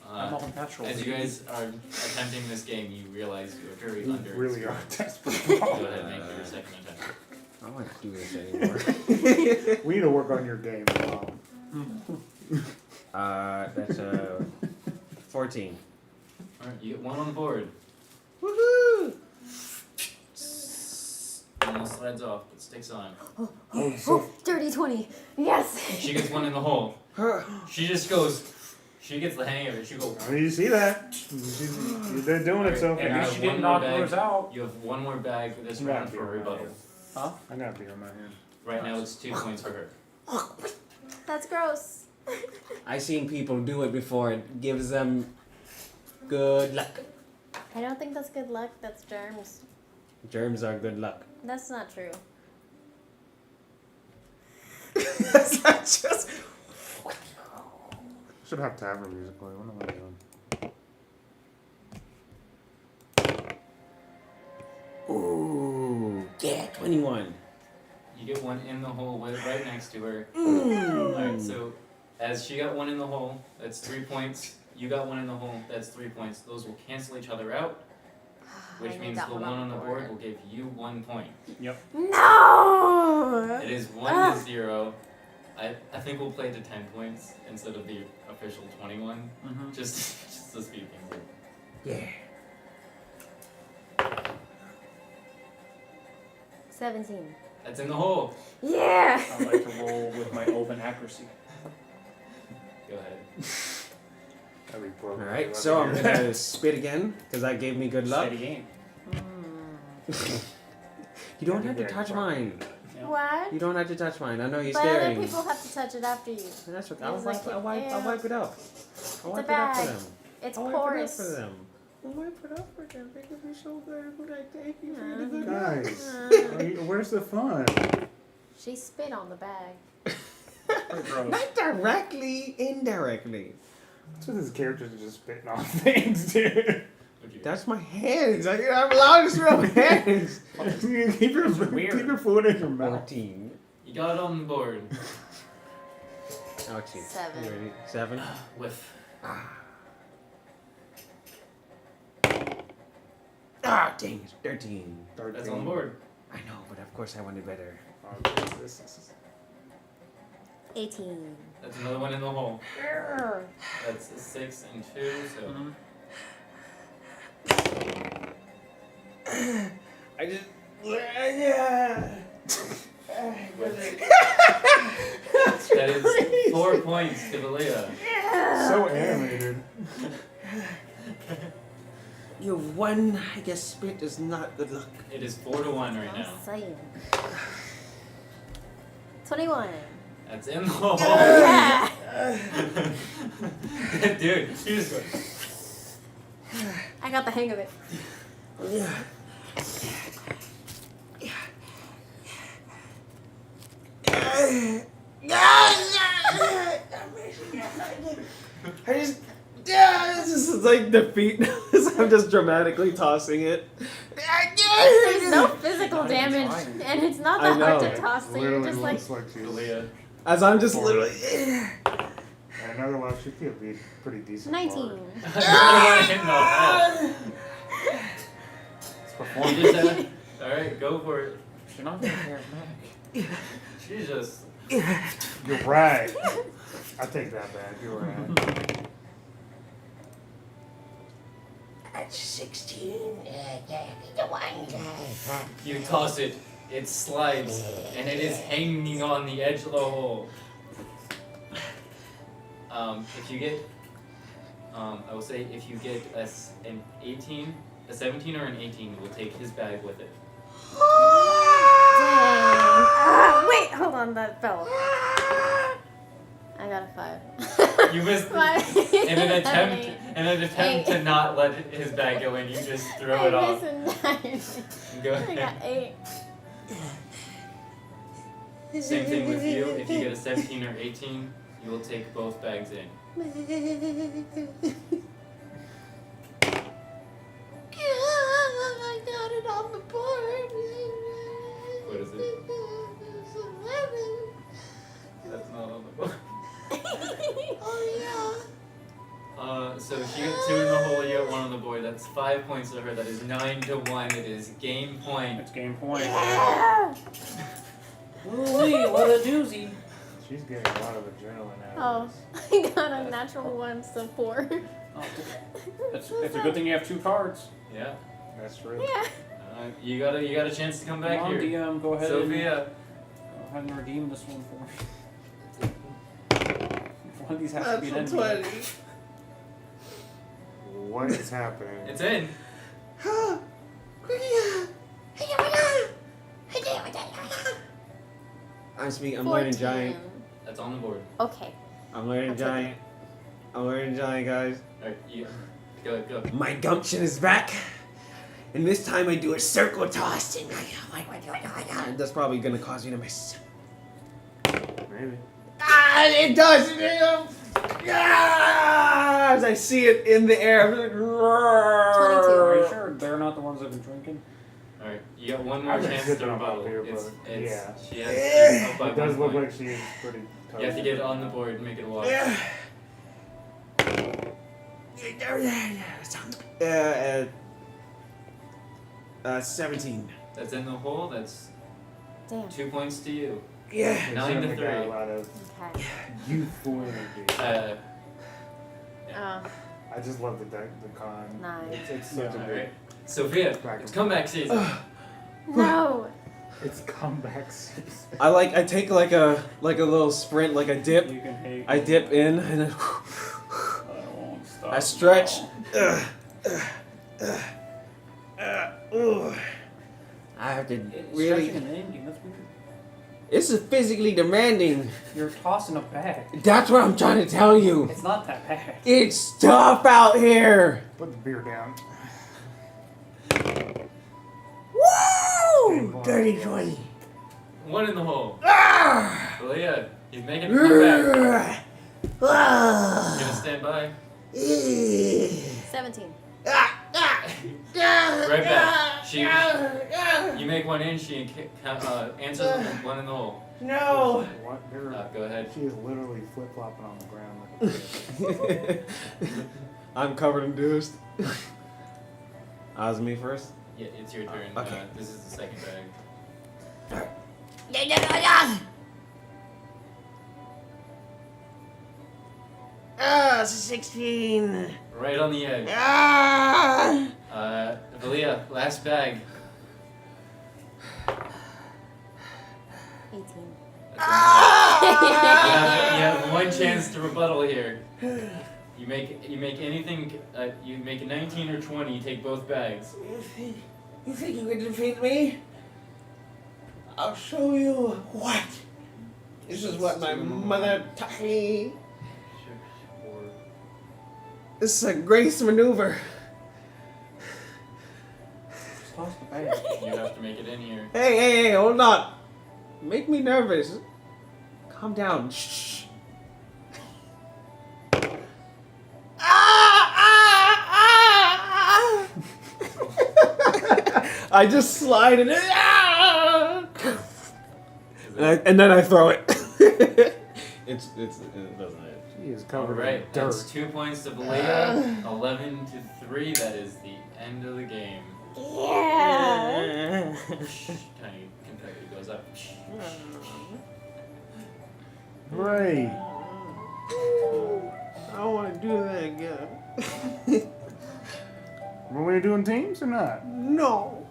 I'm all natural. As you guys are attempting this game, you realize you are very You under. really are desperate. Go ahead and make your second attempt. I don't want to do this anymore. We need to work on your game. That's 14. Alright, you get 1 on the board. Woohoo! Almost slides off, but sticks on. Oh, so Dirty 20. Yes. She gets 1 in the hole. She just goes. She gets the hang of it. She goes. you see that? They're doing it so Alright, At fast. least you you have didn't one more knock bag. yours out. You have 1 more bag this Yeah, round for a beer, rebuttal. yeah. Huh? I got beer in my hand. Right now it's 2 points for her. That's gross. I've seen people do it before. It gives them good luck. I don't think that's good luck. That's germs. Germs are good luck. That's not true. That's not just. Should have tavern music playing. What am I doing? Ooh, yeah, 21. You get 1 in the hole right next to her. Alright, so as she got 1 in the hole, that's 3 points. You got 1 in the hole, that's 3 points. Those will cancel each other out. which I need means that the one on the board will give you 1 point. No! It is 1 to 0. I think we'll play to 10 points instead of the official 21, Mm-hmm. just to speed things up. Yeah. 17. That's in the hole. Yeah! I like to roll with my open accuracy. Go ahead. All right, so I'm gonna spit again because that gave me good luck. Steady game. You don't have to touch mine. What? You don't have to touch mine. I know you're But other staring. people have to touch it after you. That's okay. It's like I'll wipe it up. I'll wipe it up for bag. them. It's I'll wipe it up porous. for them. I'll wipe it up for them. They can be so good. Thank you for the good Guys, where's the fun? She spit on the bag. Gross. Not directly, indirectly. That's what his characters are just spitting off things, dude. That's my hands. I'm allowed to smell hands. keep your weird. keep your food in your mouth. 14. You got it on the board. Ouchie. 7. You ready? 7. With Ah, dang it. 13. that's on the board. I know, but of course I wanted better. This is 18. That's another one in the hole. Grr. That's a 6 and 2, so Mhm. I just. Yeah. that is 4 points to Valia. so animated. Your one, I guess, spit is not good luck. It is 4 to 1 right I'm now. saying. 21. That's in the hole. Yeah! Dude, you just go. I got the hang of it. Yeah. I just. Yeah, this is like defeat. I'm just dramatically tossing it. There's no physical Not even damage, trying. and it's not I that hard know. to toss, so you're Literally just like. looks like she's. Valia. As I'm just literally. And another one should be a pretty decent. 19. bar. In the hole. It's You performance. just have, alright, go for it. She's not very charismatic. She just. You're right. I take that back. You're right. At 16. You toss it, it slides, and it is hanging on the edge of the hole. If you get, I will say, if you get an 18, a 17 or an 18, we'll take his bag with it. Wait, hold on, that fell. I got a 5. You missed in an attempt to not let his bag go in. You just throw it off. I Go got ahead. 8. Same thing with you. If you get a 17 or 18, you will take both bags in. I got it on the board. What is it? That's not on the board. So if you get 2 in the hole, you get 1 on the board. That's 5 points to her. That is 9 to 1. It is game point. It's game point. Yeah. Ooh-wee, what a doozy. She's getting a lot of adrenaline out Oh, of this. I got a natural 1, so 4. Oh, it's a good thing you have 2 cards. Yeah. That's true. Yeah. You got a chance to come back Come on, here. DM, go ahead Sophia. and go ahead and redeem this one for me. One of these has to be an Natural enemy. 20. What is happening? It's in. I'm speaking. I'm learning giant. That's on the board. Okay. I'm learning I'll take giant. I'm learning giant, guys. Alright, you go. My gumption is back. And this time I do a circle toss. And that's probably gonna cause you to miss. Maybe. Ah, it does. Ah, as I see it in the air, I'm like, 22. Are you sure they're not the ones that have been drinking? Alright, you got one more I've been chance sipping to on my rebuttal. beer, It's, but yeah. She has Yeah. up by It does 1 look point. like she is pretty tough. You have to get it on the board and make it a walk. Yeah. 17. That's in the hole. That's Damn. 2 points to you. Yeah. They 9 to certainly got 3. a lot of Okay. youthful energy. Oh, I just love the con. nice. It's such a All good. right. Sophia, it's comeback season. No. It's comeback season. I take like a little sprint, like a dip. You can hate I me. dip in and then I won't stop. I stretch. now. Ooh. I have to really. Stretching and ending, that's weird. This is physically demanding. You're tossing a bag. That's what I'm trying to tell you. It's not that bad. It's tough out here. Put the beer down. Woo! Dirty 20. 1 in the hole. Ah! Leah, he's making a comeback. Ah! You gonna stand by? 17. Right back. You make one in, she answers and 1 in the hole. No. What? Go ahead. She is literally flip flopping on the ground like a bitch. I'm covered in deuce. Was me first. Yeah, it's your turn. Okay. This is the second bag. 16. Right on the edge. Valia, last bag. 18. You have one chance to rebuttal here. You make anything. You make a 19 or 20. You take both bags. You think you can defeat me? I'll show you what. This is what my mother taught me. This is a grace maneuver. Just toss the bag. You have to make it in here. Hey, hold on. Make me nervous. Calm down. Shh. I just slide it. And then I throw it. it doesn't hit. She is All covered right, in dirt. that's 2 points to Valia. 11 to 3. That is the end of the game. Yeah. Tiny confetti goes up. Hooray! I want to do that again. Were we doing teams or not? No.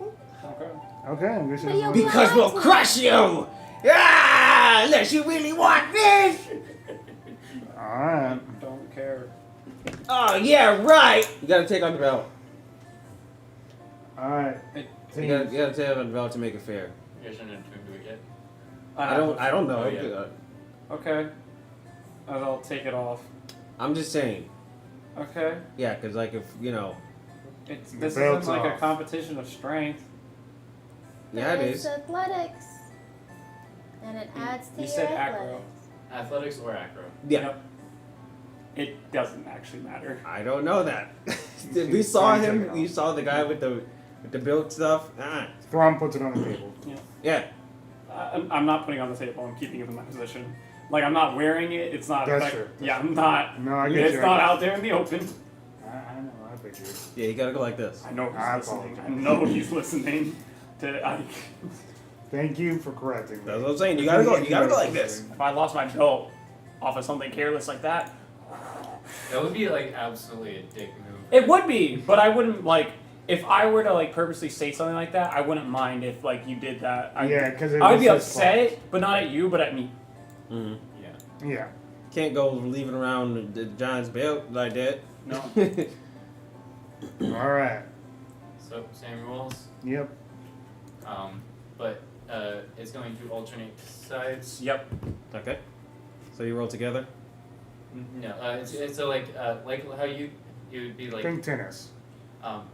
Okay. Okay, I guess But you you'll know. Because we'll crush you! Ah, unless you really want this! Alright. Don't care. Oh, yeah, right! You gotta take on the belt. Alright. You gotta take on the belt to make it fair. You guys shouldn't do it yet. I don't know. Oh, yeah. Okay. I'll take it off. I'm just saying. Okay. Yeah, because, like, if, you know. This belt's isn't like a off. competition of strength. Yeah, it It's is. athletics. And it adds to You your said athletics. acro. Athletics or acro? Yeah. Yep. It doesn't actually matter. I don't know that. You We saw take him. it off. You saw the guy with the built stuff. Ah. Thrawn puts it on the table. Yeah. I'm not putting it on the table. I'm keeping it in my position. Like, I'm not wearing it. It's not. That's like, true. Yeah, I'm not. No, I get It's you. not out there in the open. I know, I figured. Yeah, you gotta go like this. I know I he's listening. I apologize. know he's listening. Thank you for correcting me. That's what I'm saying. You gotta go. You gotta go like this. If I lost my belt off of something careless like that, That would be like absolutely a dick move. it would be. But I wouldn't like. If I were to like purposely say something like that, I wouldn't mind if like you did that. Yeah, because I would be upset, but not at you, but at me. Mm-hmm. Yeah. Yeah. Can't go leaving around the Giants belt like that. No. Alright. So same rules. Yep. But it's going to alternate sides. Yep. Okay. So you roll together. No, it's so like how you would be like Think tennis.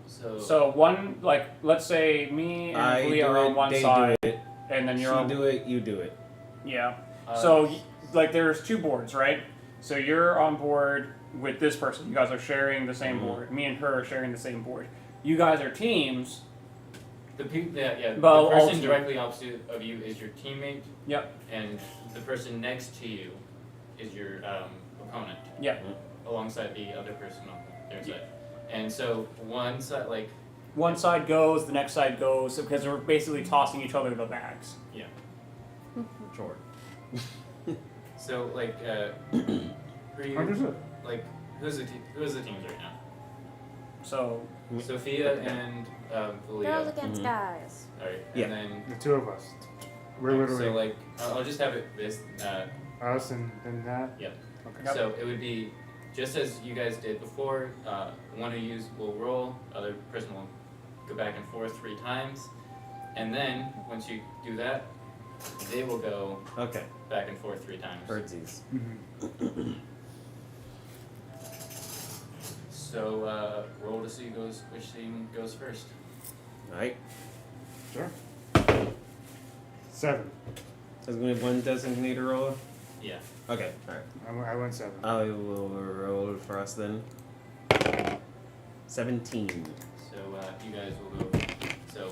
So one like let's say me and I Lee do are on it, one they side, do it. and then She you're on. do it. You do it. Yeah. uh, So like there's two boards, right? So you're on board with this person. You guys are sharing the same Mhm. board. Me and her are sharing the same board. You guys are teams. the yeah Well, the person alternate. directly opposite of you is your teammate. Yep. And the person next to you is your opponent. Yeah. Alongside the other person on their side. And so one side, like one side goes, the next side goes, because we're basically tossing each other the bags. Yeah. Sure. So like, who are you? Understood. Like, who's the teams right now? So Sophia and Girls Valia. against guys. All right. Yeah. And then The two of us. We're literally so like, I'll just have it this. us and that. Yep. Okay. Yep. So it would be just as you guys did before. One of you will roll, other person will go back and forth 3 times, and then once you do that, they will go Okay. back and forth 3 times. Birdsies. Mm-hmm. So roll to see which team goes first. Alright. Sure. 7. So it's going to be one designator roller? Yeah. Okay, alright. I went 7. I will roll for us then. 17. So you guys will go. So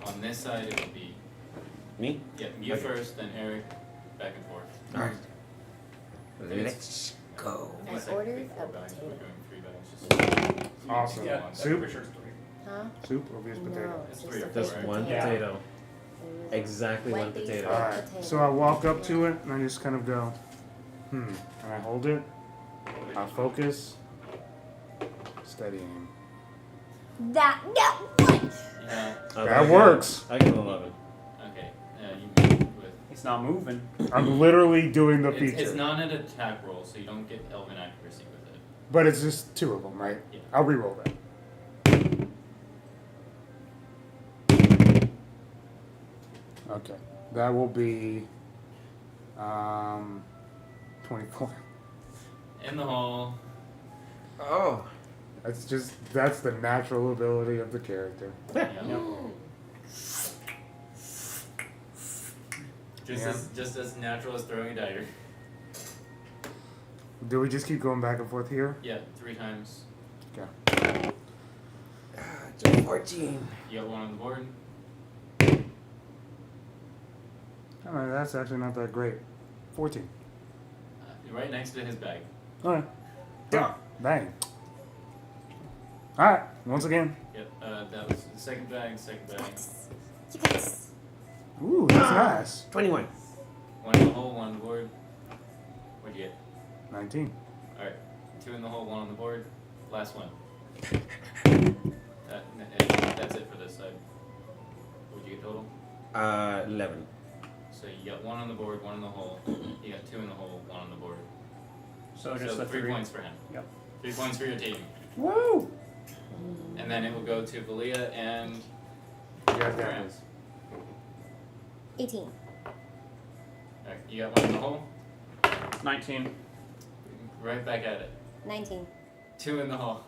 on this side it will be Me? you Okay. first, then Eric, back and forth. Alright. It's- Let's go. I It's like ordered 4 a bags, potato. we're doing 3 bags. Just Awesome. yeah, Soup? for sure it's 3. Huh? Soup or just potato? No, It's it's 3 just or a 4, Just baked one Yeah. potato. It was Exactly one Wendy's potato. baked Alright. potato. So I walk up to it and I just kind of go, and I hold it. I focus. Steady aim. That no what? Yeah. That works. I got 11. Okay. You move with. It's not moving. I'm literally doing the It's feature. not an attack roll, so you don't get elven accuracy with it. But it's just 2 of them, right? Yeah. I'll re-roll that. Okay. That will be 24. In the hole. Oh. That's the natural ability of the character. Yeah. Yep. Just as natural as throwing a dagger. Do we just keep going back and forth here? Yeah, 3 times. Okay. Just 14. You got 1 on the board. Alright, that's actually not that great. 14. Right next to his bag. Alright. Yeah. Bang. Alright, once again. Yep. That was the second bag. You guys. Ooh, that's nice. 21. 1 in the hole, 1 on the board. What'd you get? 19. Alright. 2 in the hole, 1 on the board. Last one. That's it for this side. What'd you get total? 11. So you got 1 on the board, 1 in the hole. You got 2 in the hole, 1 on the board. So just the 3 3. points for him. Yep. 3 points for your team. Woo! And then it will go to Valia and You guys got Graham. this. 18. Alright, you got 1 in the hole. 19. Right back at it. 19. 2 in the hole.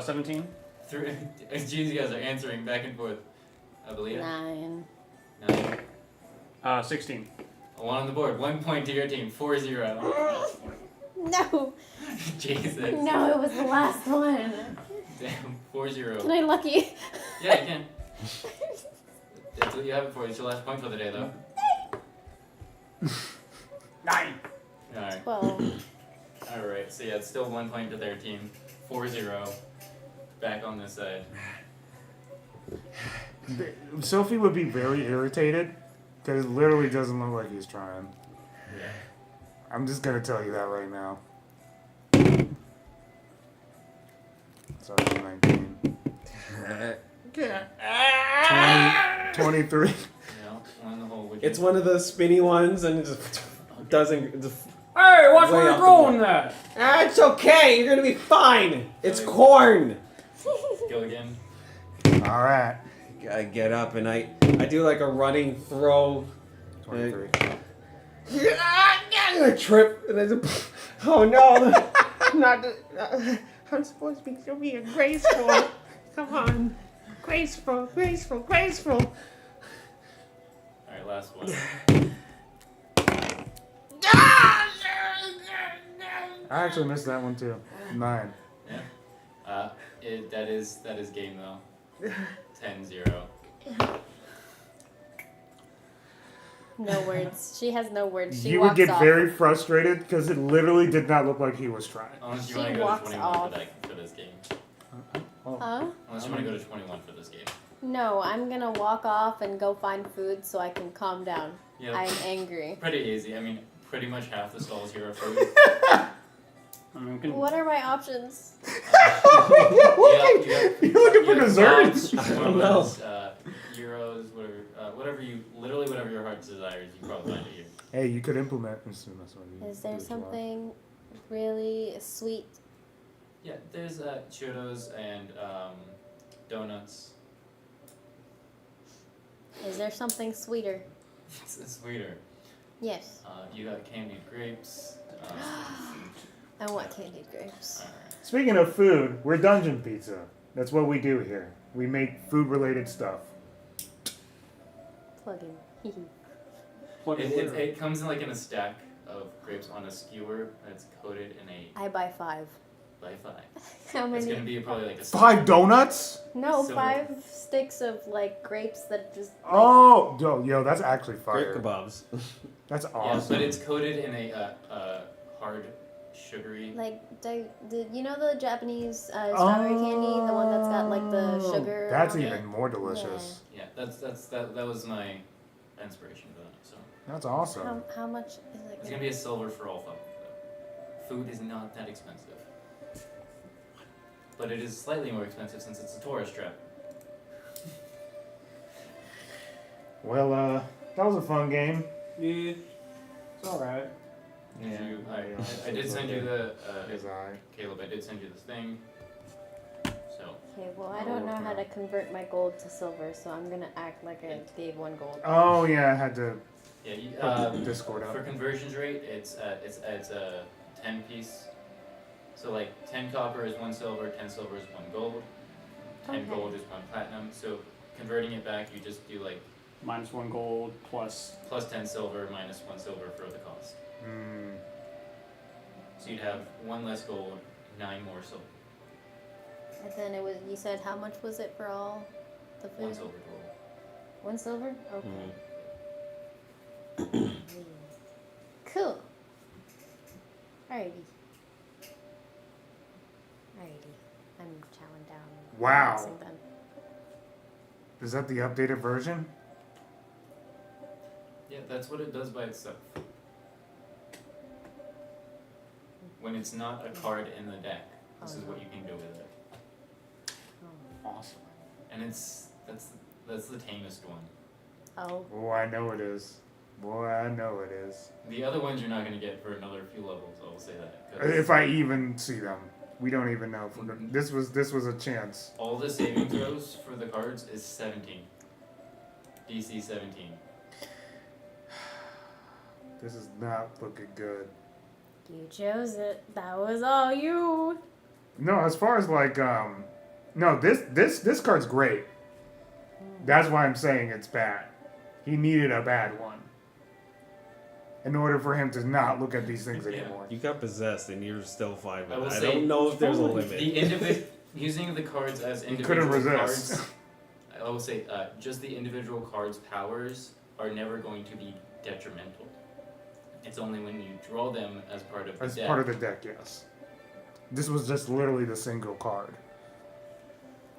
17. 3. Geez, you guys are answering back and forth. Valia. 9. 9. 16. 1 on the board. 1 point to your team. 4-0. No. Jesus. No, it was the last one. Damn. 4-0. Can I lucky? Yeah, you can. That's what you have it for. It's your last point for the day, though. 9. Alright. 12. Alright, so yeah, it's still 1 point to their team. 4-0. Back on this side. Sophie would be very irritated because it literally doesn't look like he's trying. Yeah. I'm just gonna tell you that right now. Sorry, 19. 23. No, 1 in the hole. It's one of those spinny ones and it just doesn't. Just, Hey, watch Way where off you're the going board. there. it's okay. You're gonna be fine. It's corn. Go again. Alright. I get up and I do like a running throw. 23. I trip and I just, oh no, not. I'm supposed to be graceful. Come on, graceful. Alright, last one. I actually missed that one too. 9. Yeah. That is game though. 10-0. No words. She has no words. She You walks would get off. very frustrated because it literally did not look like he was trying. Unless you She want to go to walks 21 off. for this game. Oh. Huh? Unless you want to go to 21 for this game. No, I'm gonna walk off and go find food so I can calm down. Yeah. I'm angry. Pretty easy. I mean, pretty much half the stalls here are food. I mean, we can, What are my options? You're looking for desserts. Euros, whatever whatever your heart desires, you probably find it here. Hey, you could implement. Is there something really sweet? Yeah, there's churros and donuts. Is there something sweeter? It's sweeter. Yes. You got candied grapes. I want candied grapes. Alright. Speaking of food, we're Dungeon Pizza. That's what we do here. We make food-related stuff. Plug in. plug it in. It comes in like in a stack of grapes on a skewer that's coated in a I buy 5. by 5. How It's many? gonna be probably like a 5 donuts? No, Silver. 5 sticks of like grapes that just. Oh, yo, that's actually Grape fire. kebabs. That's Yeah, awesome. but it's coated in a hard, sugary. Like, you know the Japanese strawberry candy, the one that's got like the sugar. That's on Yeah. it? even more delicious. Yeah, that was my inspiration for that. So That's awesome. How much is it? it's gonna be a silver for all 5 of them. Food is not that expensive, but it is slightly more expensive since it's a tourist trap. Well, that was a fun game. Yeah, it's alright. I did send you the His eye. Caleb. I did send you this thing. So Okay, well, I don't know how to convert my gold to silver, so I'm gonna act like I gave 1 gold. Oh yeah, I had to yeah, put the Discord for up. conversions rate, it's a 10 piece. So like 10 copper is 1 silver, 10 silver is 1 gold, 10 Okay. gold is 1 platinum. So converting it back, you just do like Minus 1 gold plus. plus 10 silver minus 1 silver for the cost. Mm. So you'd have 1 less gold, 9 more silver, And then it was. You said how much was it for all the food? 1 silver gold. 1 silver. Okay. Mhm. Cool. Alrighty. Alrighty. I'm chowing down. Wow. Relaxing then. Is that the updated version? Yeah, that's what it does by itself. When it's not a card in the deck, this is what you can do with it. Awesome. And that's the tamest one. Oh. Oh, I know it is. Boy, I know it is. The other ones you're not going to get for another few levels, I'll say that. 'cause If I even see them, we don't even know. If we're gonna, this was a chance. all the saving throws for the cards is 17. DC 17. This is not looking good. You chose it. That was all you. No, as far as like no, this card's great. That's why I'm saying it's bad. He needed a bad one in order for him to not look at these things Yeah. anymore. You got possessed and you're still fine I with will it. I say, don't know if there's a limit. Using the cards as He individual couldn't resist. cards, I will say just the individual cards' powers are never going to be detrimental. It's only when you draw them as part of the As deck. part of the deck, yes. This was just literally the single card.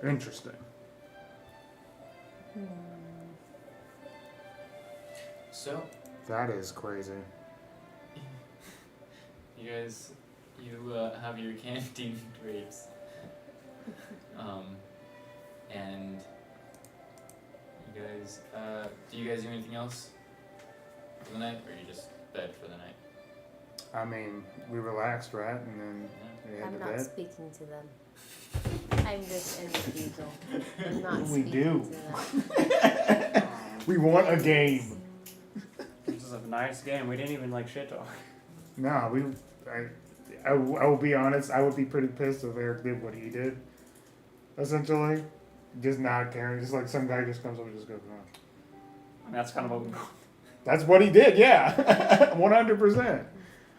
Interesting. So, That is crazy. you guys, you have your canteen grapes. And you guys, do you guys do anything else for the night, or you just bed for the night? I mean, we relaxed, right? And then we had I'm to not bed. speaking to them. I'm just in the diesel. I'm not We speaking do. to them. We want a game. This is a nice game. We didn't even like shit talk. No, I will be honest. I would be pretty pissed if Eric did what he did. Essentially, just not caring. Just like some guy just comes up and just goes, "No." And that's kind of what we That's what he did. Yeah, 100%.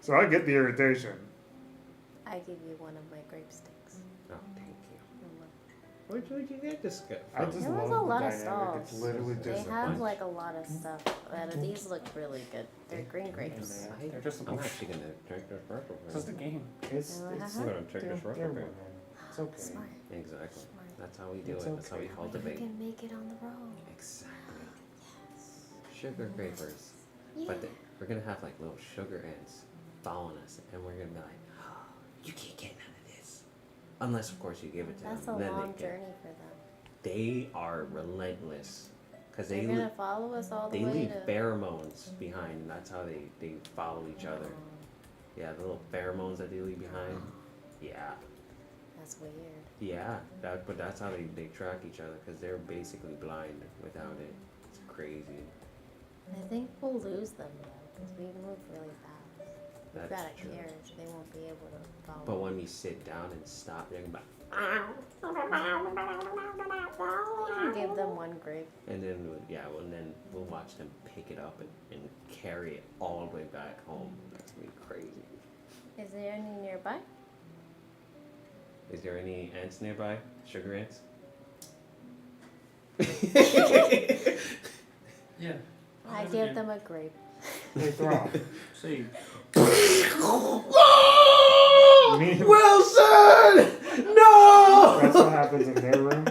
So I get the irritation. I give you one of my grape sticks. Oh, thank you. Where'd you get this guy I from? just There was love a lot the of dynamic. It's stalls. literally They just a have bunch. like a lot of stuff. These look really good. They're green grapes. They're just a I'm bunch. actually gonna check this record. This is the game. It's Uh-huh. I'm gonna check this they're record. women. It's okay. Smart. Exactly. Smart. That's how we do It's it. That's how we okay. You cultivate. can make it on the road. Exactly. Yes. Sugar grapers. Yeah. But we're gonna have like little sugar ants following us, and we're gonna be like, oh, you can't get none of this, unless of course you give it to That's them. a Then long they journey for them. They are relentless, cause They're gonna follow us all the they way leave to. pheromones behind, and that's how they follow each other. Yeah, the little pheromones that they leave behind. Yeah, That's weird. yeah. But that's how they track each other, cause they're basically blind without it. It's crazy. I think we'll lose them though, because we move really fast. We've That's got a true. carriage. They won't be able to follow. But when we sit down and stop, they're gonna be You can give them one grape. and then we'll watch them pick it up and carry it all the way back home. That's gonna be crazy. Is there any nearby? Is there any ants nearby? Sugar ants? Yeah. I give them a grape. Hey, Thrawn. See, Me- Wilson! No! That's what happens in their room.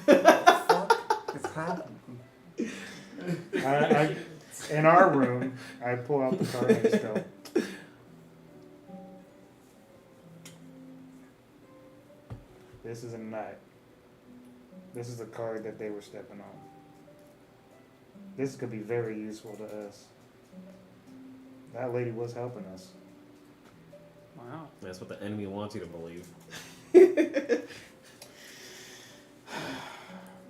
it's happening. In our room, I pull out the card and just go. This is a knight. This is the card that they were stepping on. This could be very useful to us. That lady was helping us. Wow. That's what the enemy wants you to believe.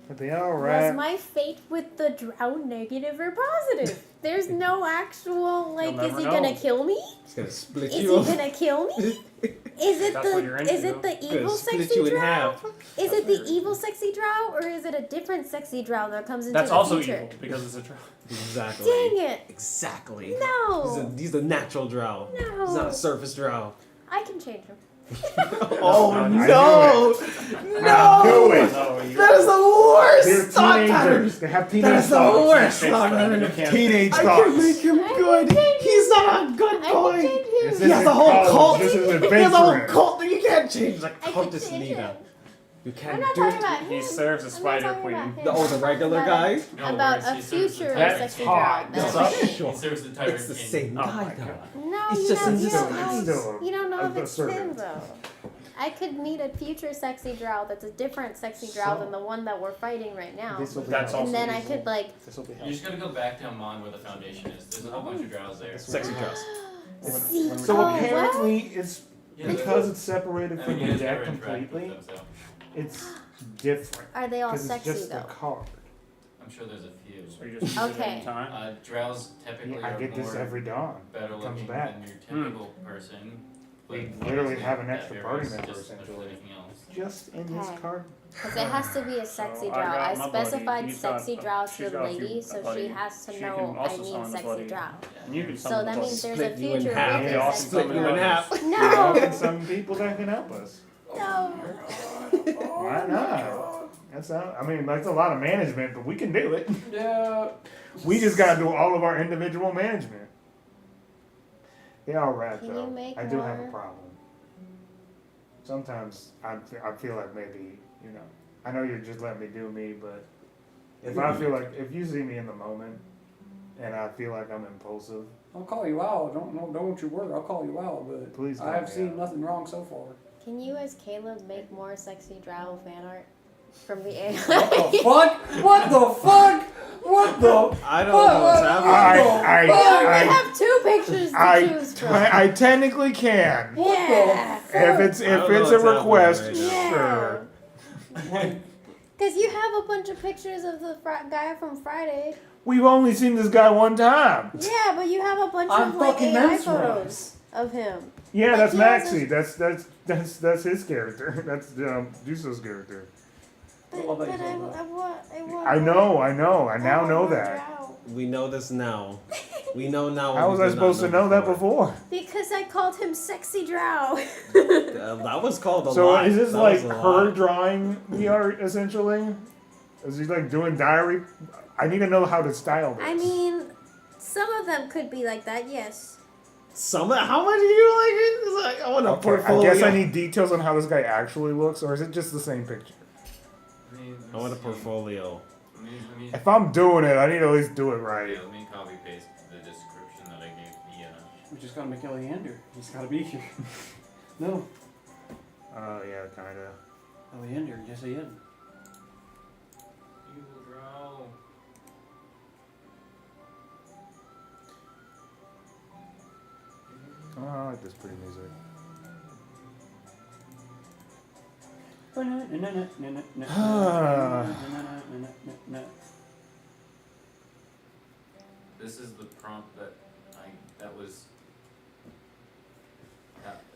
But they all Was right. my fate with the drow negative or positive? There's no actual like. You'll Is never he know. gonna kill me? It's gonna split Is you he up. gonna kill me? Is it That's what you're the into, is it the Gonna evil split sexy you in drow? half. Is it the evil sexy drow or is it a different sexy drow that comes into That's the also future? evil because it's a trap. Exactly. Dang it! Exactly. No. He's a natural drow. He's not No. a surface drow. I can change him. Oh I no! knew it. No, you That is the worst They're thought pattern! teenagers. They have teenage That is the thoughts. worst fix thought them. You pattern! can't Teenage I can thoughts. make him I good! can change He's not a good I boy! can change him. This He has isn't a whole college, cult! This is He has a whole adventuring. cult! You can't change the I can cultist change neither. him. You I'm can't not do talking it. about him. He serves as I'm not Spider talking Queen. about him. The I'm regular talking guy? No about worries, a he serves future the That's sexy hot. drow. That's That's not what sure. He serves the tyrant It's the king. same Oh guy my though. God. No, It's you just don't, in you this don't guise. know. You don't know if A it's him servant. though. I could meet a future sexy drow that's a different sexy drow So- than the one that we're fighting right now. This'll be That's helpful. And then I evil. could like. This'll be You helpful. just gotta go back to Emon where the foundation is. There's a whole bunch of drows there. Sexy drows. See, So oh, apparently, it's Yeah, because it's separated I from mean, you the guys never deck interact with completely. them, so It's different. Are they all Because it's sexy just though? a card. I'm sure there's a few. So you just use it Okay. any time. Drows typically I are get this more every dawn. better It comes looking back. than your typical person. We but literally obviously have an that extra varies party member, just as much as essentially. anything else. Just in this Okay. card. Because it has to be a sexy So I drow. got I my buddy. specified He's got sexy a- drow she's to the got a few- lady, a so buddy. she has to She know can I also need summon the sexy buddy. drow. And you can So summon that the means buddy. there's a Split you in future half. with Yeah, a I'll sexy Split you in summon half. There No! are some people that can help us. No! Why not? That's not, I mean, that's a lot of management, but we can do it. Yeah. We just gotta do all of our individual management. They all right Can you though. make I do have a more? problem. Sometimes I feel like maybe, you know, I know you're just letting me do me, but if I feel like, if you see me in the moment and I feel like I'm impulsive, I'll call you out. Don't you worry. I'll call you out. But Please I call have me seen out. nothing wrong so far. Can you, as Caleb, make more sexy drow fan art from the AI? What the fuck? What the fuck? What the? I don't know what's happening. Well, we I, have two pictures to I, choose from. I technically can. Yeah! If it's I don't know a what's happening request, right now. sure. Because you have a bunch of pictures of the guy from Friday. We've only seen this guy one time. Yeah, but you have a bunch I'm of like fucking AI mesmerized. photos of him. Yeah, But that's he has Maxie. That's his character. That's Juso's character. But, Well, but they- I want I know. I now want know more that. drow. We know this now. We know now. How was I supposed to know that before? Because I called him Sexy Drow. That was called a So lie. is this That like was a her lie. drawing the art essentially? Is he like doing diary? I need to know how to style this. I mean, some of them could be like that, yes. How much do you like it? It's like, I want a okay, I portfolio. guess I need details on how this guy actually looks, or is it just the same picture? I want a portfolio. Let me, If I'm doing it, I need to at least do it right. yeah, let me copy paste the description that I gave the. We just gotta make Oleander. He's gotta be here. No. Yeah, kinda. Oleander, yes I am. Evil drow. Oh, I like this pretty music. This is the prompt that was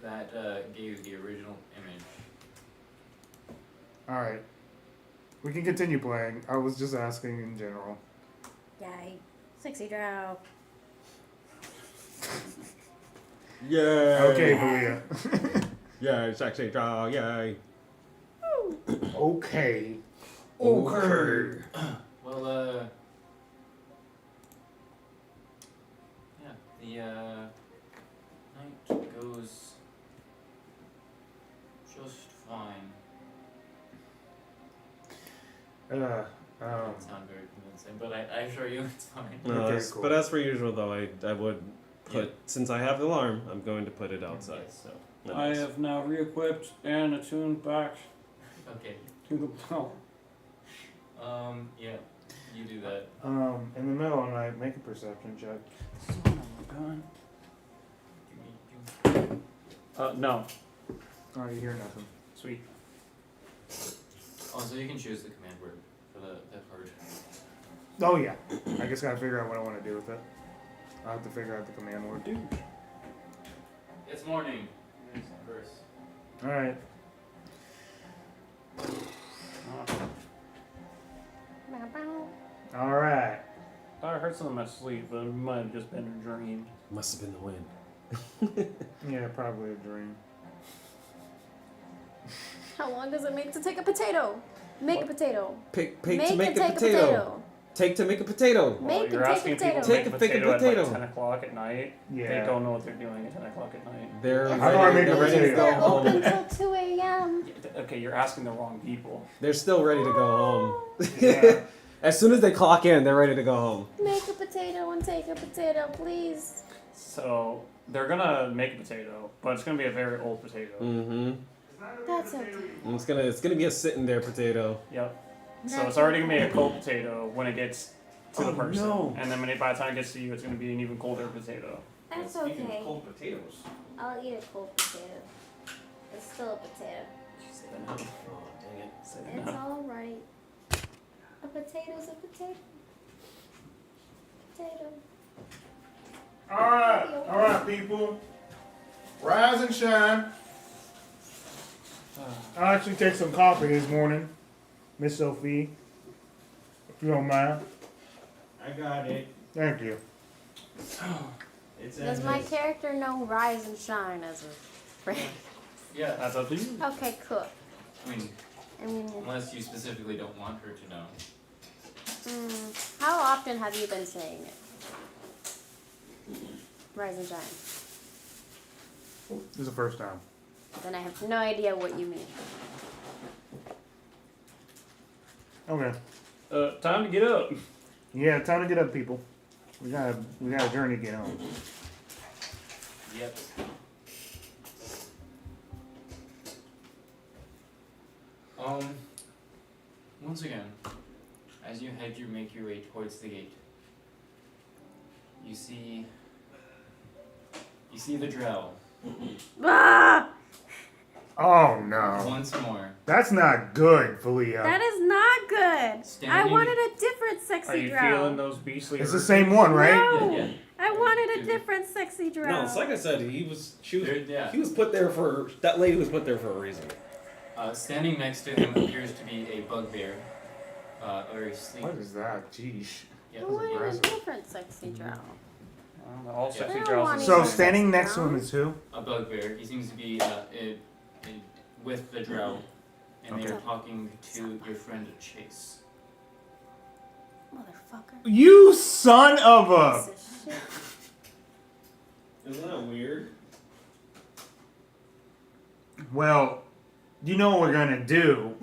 that gave the original image. Alright. We can continue playing. I was just asking in general. Yay. Sexy drow. Yay! Okay, Malia. Yay, sexy draw, yay. Okay. Okay. Well, yeah, the night goes just fine. Uh, Doesn't sound very convincing, but I assure you it's fine. No, Okay, as- cool. But as per usual, though, I would put, since I have the alarm, I'm going to put it outside. Yes. So I have now re-equipped and attuned back Okay. to the bell. Yeah, you do that. in the middle of the night, make a perception check. Son of a gun. No. Oh, you hear nothing. Sweet. Also, you can choose the command word for that part. Oh, yeah. I just gotta figure out what I want to do with it. I'll have to figure out the command word. Dude. It's morning. Verse. Alright. Bow, bow. Alright. I heard something in my sleep, but it might have just been a dream. Must have been the wind. Yeah, probably a dream. How long does it make to take a potato? Make a potato. Pick Make to make and a take potato. Take to make a potato. Make you're and asking take a people potato. to Take make a a potato, potato. at like 10 o'clock at night. Yeah. They don't know what they're doing at 10 o'clock at night. They're How do I make a ready to potato? go They're open home. till 2 a.m. Okay, you're asking the wrong people. They're still ready to go home. Yeah. As soon as they clock in, they're ready to go home. Make a potato and take a potato, please. So they're gonna make a potato, but it's gonna be a very old potato. Mm-hmm. That's okay. It's gonna be a sitting there potato. Yep. So it's already gonna be a cold potato when it gets to the Oh, person, no. and then by the time it gets to you, it's gonna be an even colder potato. That's Speaking okay. of cold potatoes. I'll eat a cold potato. It's still a potato. Say that now. Oh, dang it. Say that It's now. alright. A potato's a potato. Potato. Alright, people. Rise and shine. I'll actually take some coffee this morning, Miss Sophie. If you don't mind. I got it. Thank you. It's Does my character know Rise and Shine as a friend? Yeah. That's up to you. Okay, cool. I mean, I mean, unless you specifically don't want her to know. how often have you been saying it? Rise and Shine. This is the first time. Then I have no idea what you mean. Okay. Time to get up. Yeah, time to get up, people. We got a journey to get home. Yep. Once again, as you make your way towards the gate, you see the drow Ah! Oh no. once more. That's not good, Felia. That is not good. I Standing- wanted a different Are sexy you drow. feeling those beastly? It's the urges? same one, right? No. Yeah. I wanted a different sexy drow. No, it's like I said, he was Yeah. he was put there for that lady was put there for a reason. Standing next to him appears to be a bugbear, a very sleek. What is that? Jeez. Yeah, I wanted a aggressive. different sexy drow. All sexy I don't drows. want are So the same. standing next to him is who? a bugbear. He seems to be with the drow, and they are Okay. talking to your friend Chase. Motherfucker. You son of a. Piece of shit. Isn't that weird? Well, you know what we're gonna do.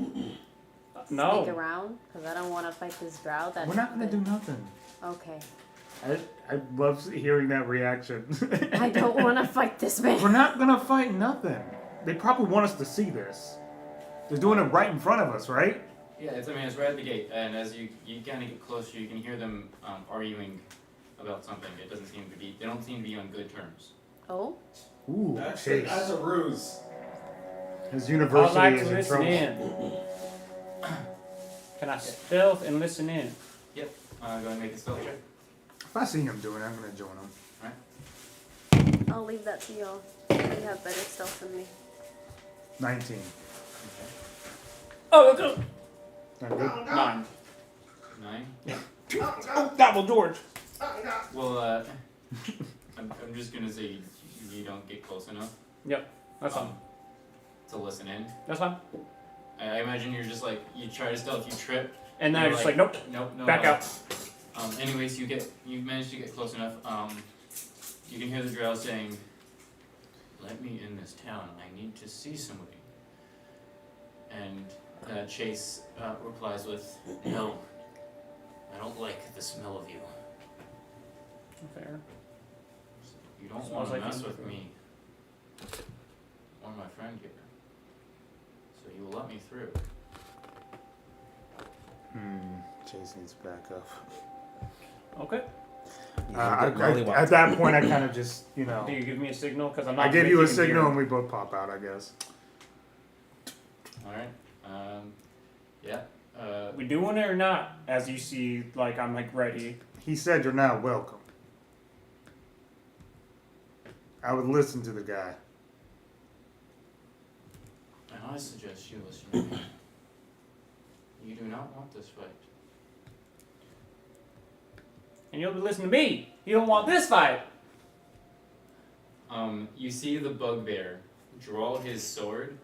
No. Stick around? Because I don't want to fight this drow. We're not gonna do nothing. Okay. I love hearing that reaction. I don't want to fight this man. We're not gonna fight nothing. They probably want us to see this. They're doing it right in front of us, right? Yeah, it's right at the gate, and as you kind of get closer, you can hear them arguing about something. They don't seem to be on good terms. Oh? Ooh, That's Chase. a ruse. His I'd university like is to in listen trouble. in. Can I stealth and listen in? Yep. Go ahead and make a stealth check. If I see him doing it, I'm gonna join him. I'll leave that to y'all. You have better stealth than me. 19. Okay. Oh, go. Not good? 9. 9. Oh, double George. Well, I'm just gonna say you don't get close enough. Yep, that's fine. To listen in. That's fine. I imagine you're just like you try to stealth, you trip, And then you're I'm just like, nope, no, back no. out. Anyways, you manage to get close enough. You can hear the drow saying, "Let me in this town. I need to see somebody." And Chase replies with, "No, I don't like the smell of you. Fair. You don't Smells want to like mess you. with me or my friend here. So you will let me through." Chase needs backup. Okay. At that point, I kind of just, you know. Do you give me a signal? Because I'm not. I give you a making signal here. and we both pop out, I guess. All right. Yeah. We doing it or not? As you see, like I'm like ready. He said you're not welcome. I would listen to the guy. And I suggest you listen to me. You do not want this fight. And you'll be listening to me. You don't want this fight. You see the bugbear draw his sword,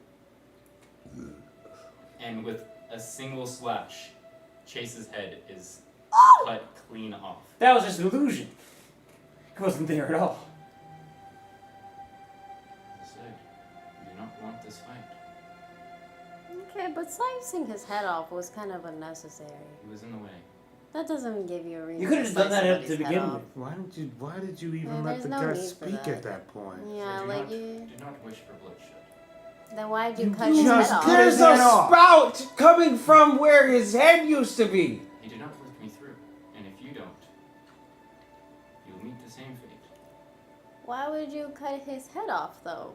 and with a single slash, Chase's head is cut clean off. That was just an illusion. It wasn't there at all. As I said, you do not want this fight. Okay, but slicing his head off was kind of unnecessary. He was in the way. That doesn't give you a reason. You could have just done slice that somebody's to head begin off. with. Why did you even Yeah, let the there's no guy need for speak that. at that point? Yeah, So like do you. not wish for bloodshed. Then why'd you You cut his just head off? cut There's his a head off. spout coming from where his head used to be. He did not let me through, and if you don't, you'll meet the same fate. Why would you cut his head off though?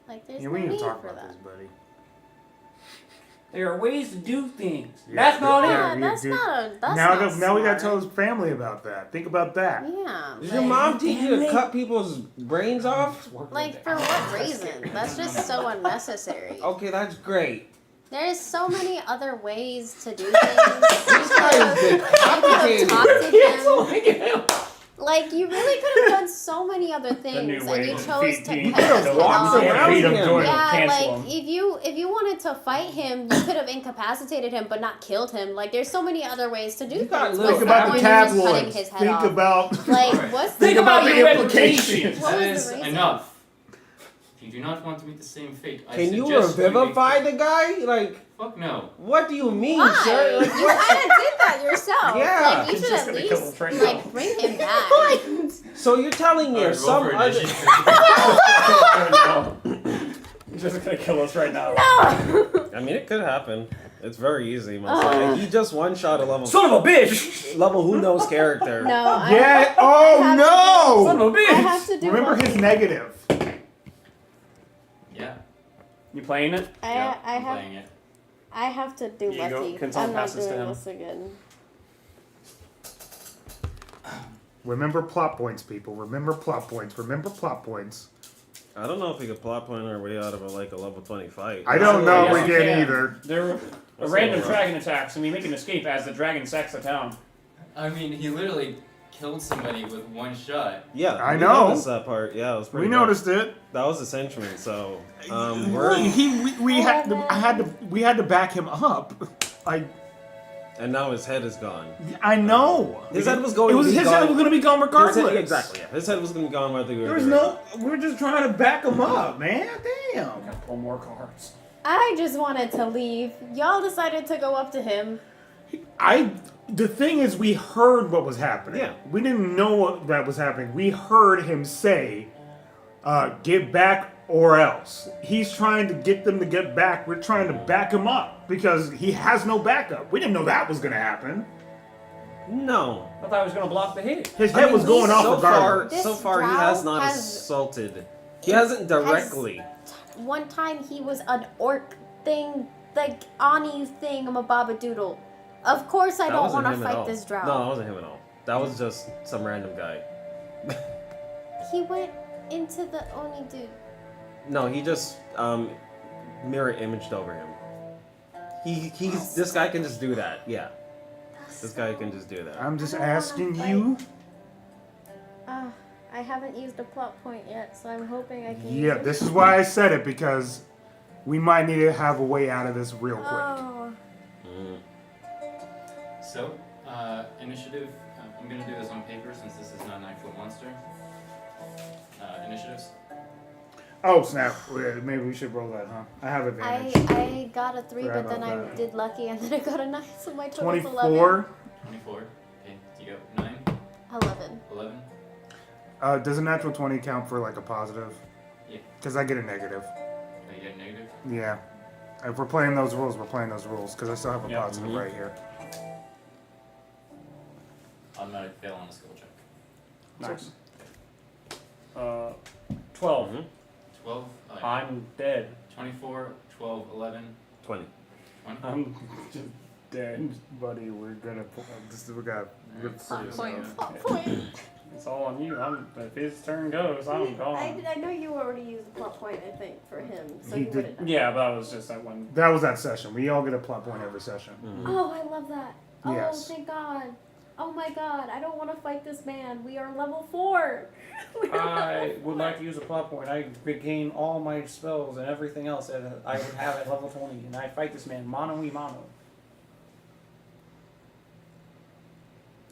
Like there's Yeah, no we need need to talk for about that. this, buddy. There are ways to do things. Yeah, That's not Yeah, it. that's dude. not a. That's now, not now we gotta smart. tell his family about that. Think about that. Yeah. Did your like- mom teach you to cut people's brains off? Like for what reason? That's just so unnecessary. Okay, that's great. There's so many other ways to do things. This guy is decapitated. Talk to him. him. Like you really could have done so many other things, new and way you to chose defeat to him. cut his could've head walked off. around Beat him, him. join him. Yeah, Cancel like him. if you wanted to fight him, you could have incapacitated him but not killed him. Like there's so many other ways to do You got things. little What's Think about the point of just cutting tabloids. his head Think off? about. Like Alright. what's Think the about your the reputation. implications. What That was is the reason? enough. If you do not want to meet the same fate, I Can you suggest revivify the guy? Like, Fuck no. what do you mean, Why? sir? Like, You kind of did that yourself. Yeah. Like, you He's should just at gonna kill him least right like now. bring him back. so you're telling me Alright, there's roll some for other... initiative. He's just gonna kill us right now. I mean, it could happen. It's very easy. Most likely. He just one shot a level Son of a bitch! level who knows character. No. Yeah. I Oh have to Son no! of a I bitch! have to do. Remember lucky. his negative. Yeah. You playing it? Yeah, I I'm have. playing it. I have to do Here you go. lucky. Can someone I'm not pass this to doing him? this again. Remember plot points, people. Remember plot points. Remember plot points. I don't know if we could plot point our way out of a level 20 fight. I don't know Yes, we you can can. either. There were That's a random a little rough. dragon attacks, and we make an escape as the dragon sacks the town. I mean, he literally killed somebody with one shot. Yeah, I we know. noticed that part. Yeah, it was pretty We rough. noticed it. That was the sentiment. So, we had to back him up. and now his head is gone. I know. His head was going. His head was going to be gone regardless. His head, exactly. Yeah. His head was going to be gone whether we were. There was doing no. We were just trying to back him up, man. Damn. Gotta pull more cards. I just wanted to leave. Y'all decided to go up to him. The thing is, we heard what was happening. Yeah. We didn't know what that was happening. We heard him say, get back or else. He's trying to get them to get back. We're trying to back him up because he has no backup. We didn't know that was going to happen. No. I thought I was gonna block the hit. His head was going off regardless. So This far, he drow has not has- assaulted. He hasn't directly. One time he was an orc thing, like Ani thing, I'm a babadoodle. Of course I That don't wasn't want to him at fight all. this drow. No, that wasn't him at all. That was just some random guy. He went into the Oni dude. No, he just mirror imaged over him. He's this guy can just do that. Yeah, this guy can just do that. I'm just I don't wanna asking fight. you. I haven't used a plot point yet, so I'm hoping I can Yeah, use it. this is why I said it, because we might need to have a way out of this real quick. Oh. Mm. So, initiative. I'm gonna do this on paper since this is not an actual monster. Initiatives. Oh, snap. Maybe we should roll that, huh? I have advantage. I got a 3, Forgot but then I about that. did lucky, and then I got a 9, so my total is 11. 24. 24. Okay, you go 9, 11. 11. Does a natural 20 count for like a positive? Yeah. Because I get a negative. Oh, you got a negative. Yeah. If we're playing those rules, we're playing those rules. Because I still have a Yeah. positive right here. Automatic fail on a skill check. Nice. 12. Mhm. 12. I'm dead. 24, 12, 11, 20. 20. I'm just dead. Buddy, we're gonna put we got good Plot for point. yourself. Plot point. It's all on you. If his turn goes, I'm gone. I know you already used a plot point, I think, for him, so He you did. wouldn't have. Yeah, but that was just that one. That was that session. We all get a plot point every session. Mhm. Oh, I love that. Oh, Yes. thank God. Oh my God, I don't want to fight this man. We are level 4. We are I level would 4. like to use a plot point. I regain all my spells and everything else that I would have at level 20, and I fight this man mono-y-mono.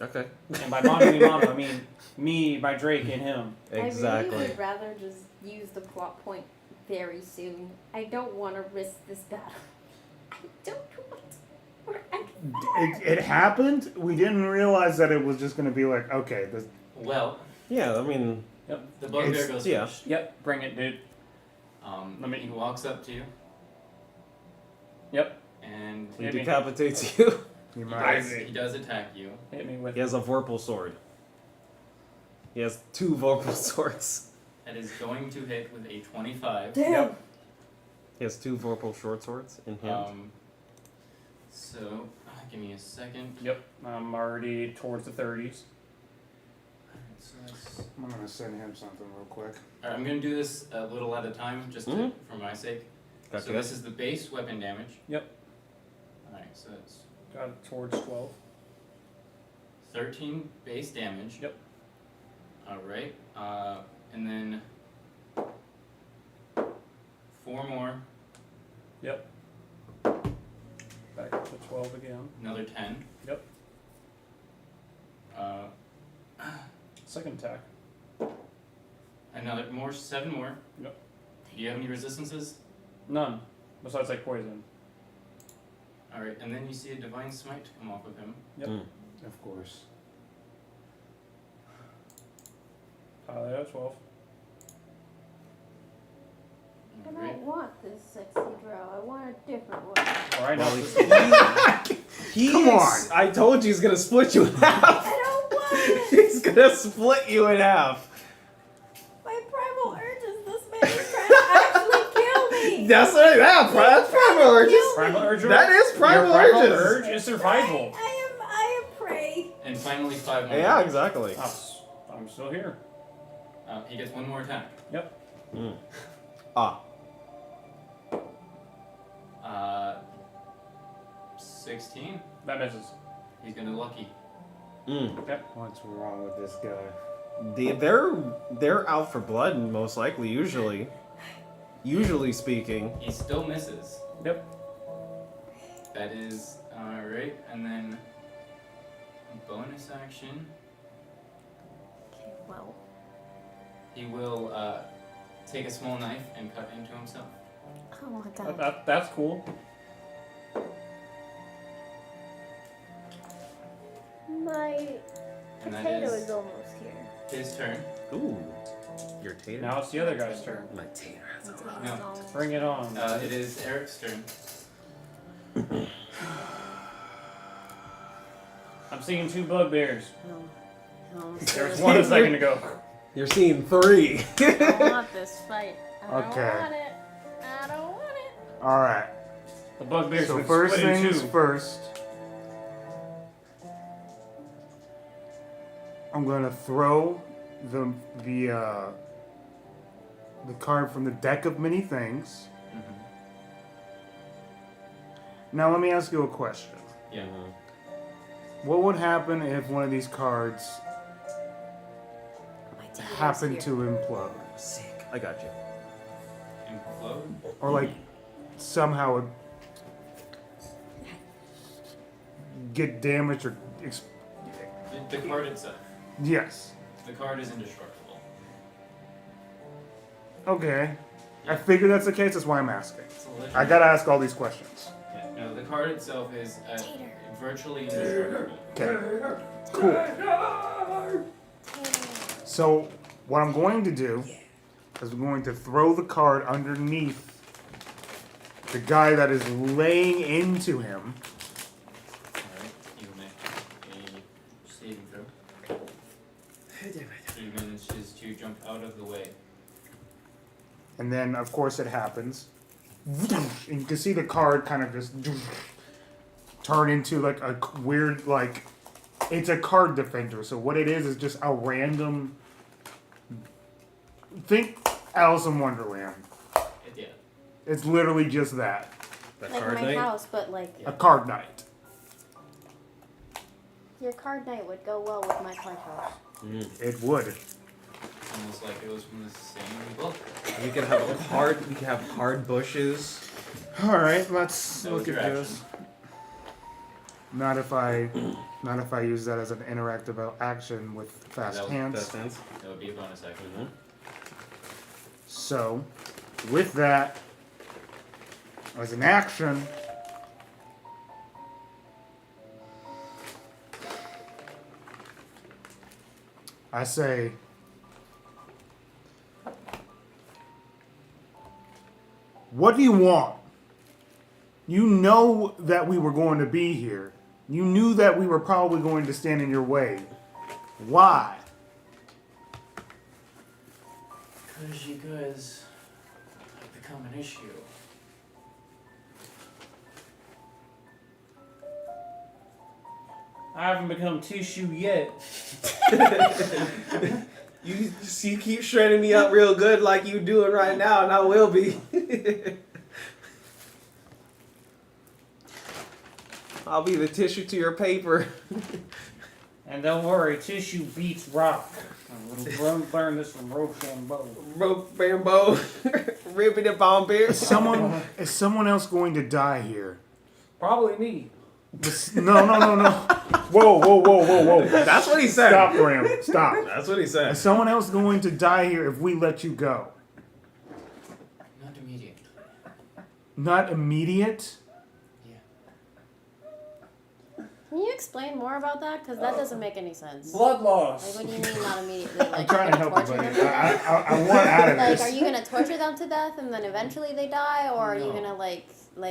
Okay. And by mono-y-mono, I mean me, my Drake, and him. Exactly. I really would rather just use the plot point very soon. I don't want to risk this battle. I don't want. It happened. We didn't realize that it was just gonna be like, okay, this. Well, Yeah, I mean, the bugbear It's- goes yeah. first. Yep, bring it, dude. Let me- He walks up to you Yep, and he Hit me. decapitates you. You he might. he does attack you. hit me with He has a vorpal sword. He has 2 vorpal swords. That is going to hit with a 25. Yep. He has 2 vorpal short swords in hand. So, give me a second. Yep, I'm already towards the 30s. So that's, I'm gonna send him something real quick. alright, I'm going to do this a little at a time, just to, Mhm. for my sake. Gotcha. So this is the base weapon damage. Yep. Alright, so it's Got it towards 12. 13 base damage. Yep. Alright, and then 4 more, Yep. Back up to 12 again. another 10. Yep. Uh, Second attack. another more, 7 more. Yep. Do you have any resistances? None. Besides like poison. Alright, and then you see a divine smite come off of him. Yep. Mm. Of course. Pile it at 12. I Great. don't want this sexy drow. I want a different one. Alright, now Well, this Come on. I told you he's gonna split you in half. I don't want it. He's gonna split you in half. My primal urges. This man is trying to actually kill me. That's right. That's primal urges. Primal urge. That is primal Your primal urges. urge is survival. I am prey. And finally 5 more. Yeah, exactly. I'm still here. He gets 1 more attack. Mm. Ah. 16. That misses. He's gonna lucky. Mm. What's wrong with this guy? They're out for blood, most likely. Usually speaking. He still misses. Yep. That is alright, and then bonus action. Okay, well. He will take a small knife and cut into himself. Oh my god. That's cool. My And that potato is is almost here. his turn. Ooh. Your tater? Now it's the other guy's turn. My tater has My a potato's No. almost Bring it on. It is Eric's turn. I'm seeing 2 bugbears. No. There was one a second ago. You're seeing 3. I don't want this fight. I Okay. don't want it. I don't want it. All right. The bugbears So would first split in things 2. first. I'm gonna throw the card from the deck of many things. Mm-hmm. Now let me ask you a question. Yeah. What would happen if one of these cards My potato's happened here. to implode? Sick. I got you. Implode? Or like somehow it get damaged or The card itself. yes. The card is indestructible. Okay. I figure that's the case, that's why I'm asking. It's a legend. I gotta ask all these questions. Yeah, no, the card itself is Tater. virtually indestructible. Okay. Cool. So what I'm going to do is I'm going to throw the card underneath the guy that is laying into him. Alright, you make a saving throw. He manages to jump out of the way. And then, of course, it happens. And you can see the card kind of just turn into like a weird, like, it's a card defender. So what it is just a random. Think Alice in Wonderland. Yeah. It's literally just that. That Like card my night? house, but like A card knight. your card night would go well with my card house. It would. Almost like it was from the same book. We could have a card. We could have card bushes. All right, let's That look was at your this. Not if I use that as an interactive action with fast That was- hands. Best sense. That would be a bonus action. Mhm. So, with that, as an action, I say, what do you want? You know that we were going to be here. You knew that we were probably going to stand in your way. Why? Because you guys have become an issue. I haven't become tissue yet. You keep shredding me up real good like you doing right now, and I will be. I'll be the tissue to your paper. And don't worry, tissue beats rock. Learn this from Rochambeau. Rope bamboo, ribbon and bomb beer. Is someone else going to die here? Probably me. No. Whoa. That's what he said. Stop, Graham. Stop. That's what he said. Is someone else going to die here if we let you go? Not immediate. Not immediate? Can you explain more about that? Because that doesn't make any sense. Blood Like, loss. what do you mean not immediately? Like, I'm trying to you're help you, gonna buddy. torture them? I want out of Like, this. are you gonna torture them to death and then eventually they die, or are you No. gonna like,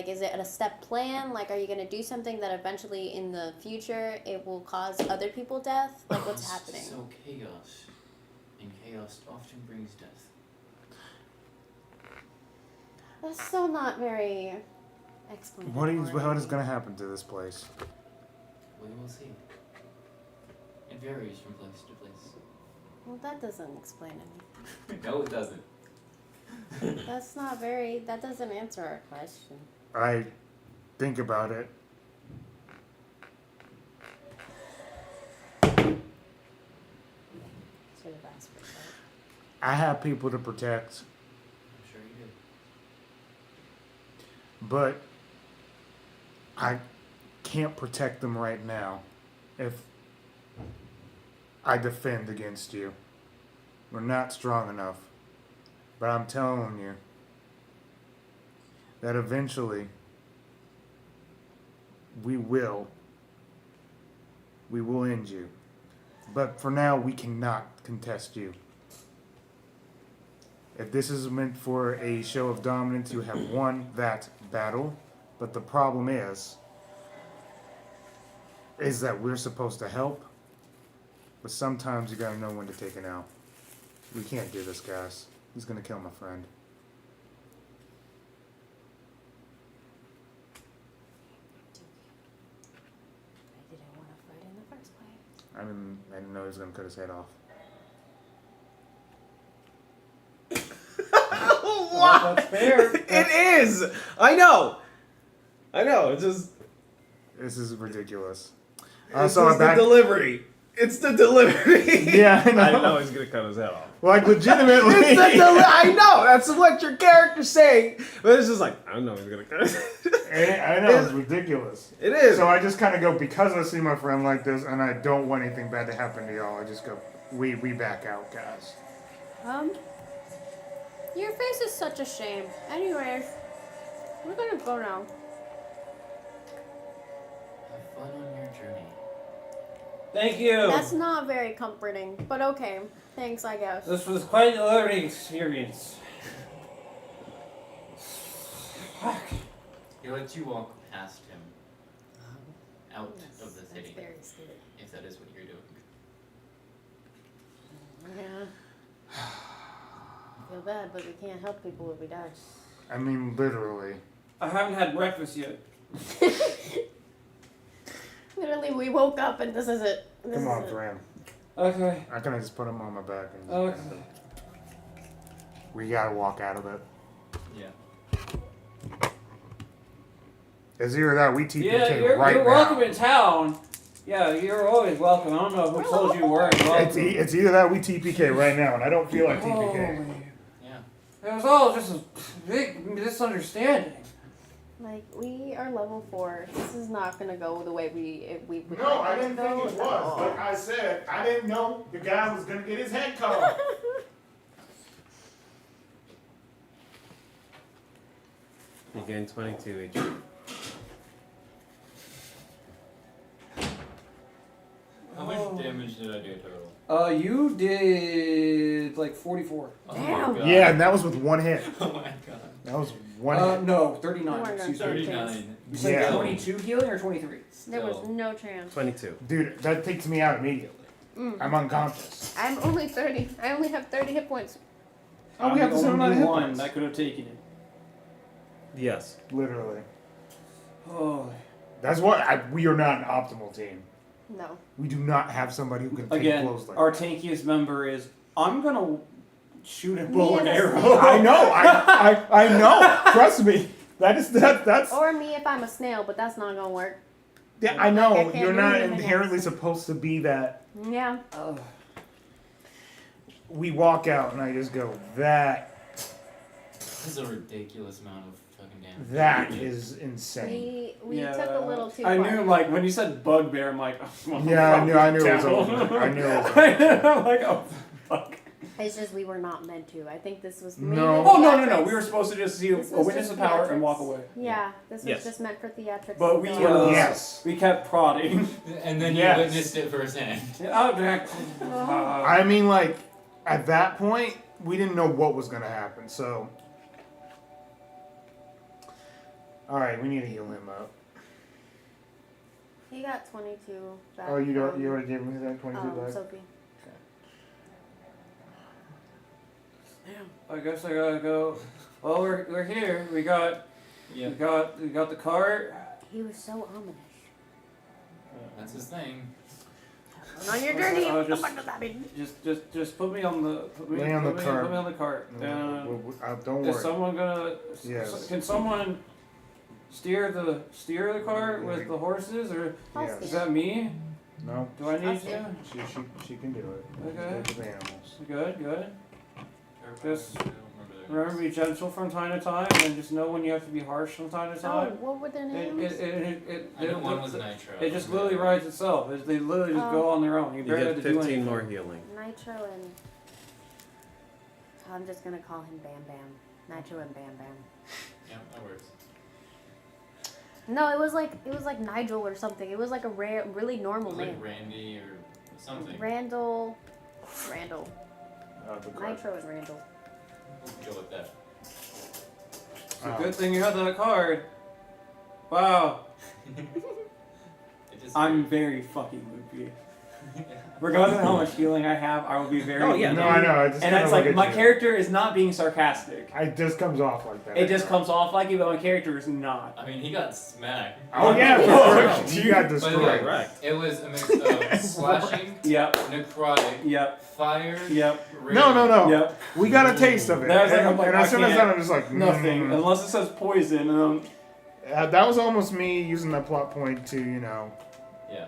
is it a step plan? Like, are you gonna do something that eventually in the future it will cause other people death? Like, what's happening? So chaos. And chaos often brings death. That's still not very explanatory. What is going to happen to this place? We will see. It varies from place to place. Well, that doesn't explain anything. No, it doesn't. That's not very. That doesn't answer our question. I think about it. Should have asked for that. I have people to protect, I'm sure you do. but I can't protect them right now if I defend against you. We're not strong enough. But I'm telling you, that eventually we will end you. But for now, we cannot contest you. If this is meant for a show of dominance, you have won that battle. But the problem is that we're supposed to help. But sometimes you gotta know when to take it out. We can't do this, guys. He's gonna kill my friend. I didn't want to fight in the first place. I didn't know he was gonna cut his head off. Well, that's fair. It is. I know. It's just. This is ridiculous. It's So just the delivery. It's the delivery. Yeah, I know. I know he's gonna cut his head off. Like, legitimately. I know. That's what your character's saying. But it's just like, I know he's gonna cut his head. I know, it's ridiculous. It is. So I just kind of go, because I see my friend like this, and I don't want anything bad to happen to y'all, I just go, we back out, guys. Your face is such a shame. Anyways, we're gonna go now. Have fun on your journey. Thank you. That's not very comforting, but okay. Thanks, I guess. This was quite a learning experience. Fuck. He lets you walk past him out Yes, of the that's city, very scary. if that is what you're doing. Yeah. I feel bad, but we can't help people if we die. I mean, literally. I haven't had breakfast yet. Literally, we woke up and this is it. This Come is on, it. friend. Okay. I can just put him on my back. And Okay. we gotta walk out of it. Yeah. It's either that we TPK Yeah, you're right now. welcome in town. Yeah, you're always welcome. I don't know who told you weren't welcome. It's either that we TPK right now, and I don't feel like TPK. Holy. Yeah. It was all just a big misunderstanding. Like, we are level 4. This is not gonna go the way we would No, like I it to didn't think go it at was. all. Like I said, I didn't know the guy was gonna get his head cut off. You gain 22 HP. How much damage did I do total? You did like 44. Oh Damn. my god. Yeah, and that was with one hit. Oh my god. That was one hit. No, You 39. weren't gonna Excuse me. say 39. You said Yeah. 22 healing or 23? There was Still. no chance. 22. Dude, that takes me out immediately. I'm unconscious. I'm only 30. I only have 30 hit points. Oh, we have the same amount of hit one points. that could have taken it. Yes. Literally. Oh. That's why we are not an optimal team. No. We do not have somebody who can take Again, blows like our that. tankiest member is, I'm gonna shoot a Me bow and and a arrow. snail. I know. I know. Trust me. That's. Or me if I'm a snail, but that's not gonna work. Yeah, I Like, know. I can't You're do not anything inherently against supposed to be that. Yeah. Ugh. We walk out and I just go, that This is a ridiculous amount of fucking damage. that is insane. We Yeah. took a little too I far. knew, like, when you said bugbear, I'm like, oh, Yeah, I knew it was down. over. I knew it was over. I'm like, oh, fuck. It's just we were not meant to. I think this was No. Oh, no. We were supposed to just see This a was witness just of power theatrics. and walk away. Yeah, this was Yes. just meant for theatrics. But we, So- Yes. we kept prodding. And then Yes. you witnessed it firsthand. I mean, like, at that point, we didn't know what was going to happen, so. Alright, we need to heal him up. He got 22 back. Oh, you from, already gave me that 22 back? Sophie. I guess I gotta go. Well, we're here. We got the cart. He was so ominous. That's his thing. On your journey. Just put me on the Lay on the cart. Put me on the cart. Don't Is worry. someone gonna? Yes. Can someone steer the cart with the horses, or I'll Yes. is steer. that me? No, Do I need I'll steer. to? she can do it. Okay. With the animals. Good. Just I don't remember to be gentle from time to time, and just know when you have to be harsh from time to Oh, time. what were their It, names? I know one was Nitro. It just literally rides itself. They literally just go on their own. You You barely have get to do 15 anything. more healing. Nitro and... I'm just gonna call him Bam Bam. Nitro and Bam Bam. Yeah, that works. No, it was like Nigel or something. It was like a rare, really It normal was like name. Randy or something. Randall. The card. Nitro and Randall. We'll go with that. It's a good thing you have that card. Wow. It just I'm very fucking loopy. Regardless of how much healing I have, I will be very. Oh, yeah, No, loopy. I know. I just And kinda it's look like at my you. character is not being sarcastic. It just comes off like that. It just comes off like it, but my character is not. I mean, he got smacked. Oh yeah, for sure. You got By the destroyed. way, Correct. it was a mix of slashing, Yep. necrotic, Yep. fire, Yep. No. Yep. We got a taste of it. There's like, and, I'm like, and I as soon as can't- that, I'm just like Nothing. Unless it says poison, and That was almost me using that plot point to, Yeah.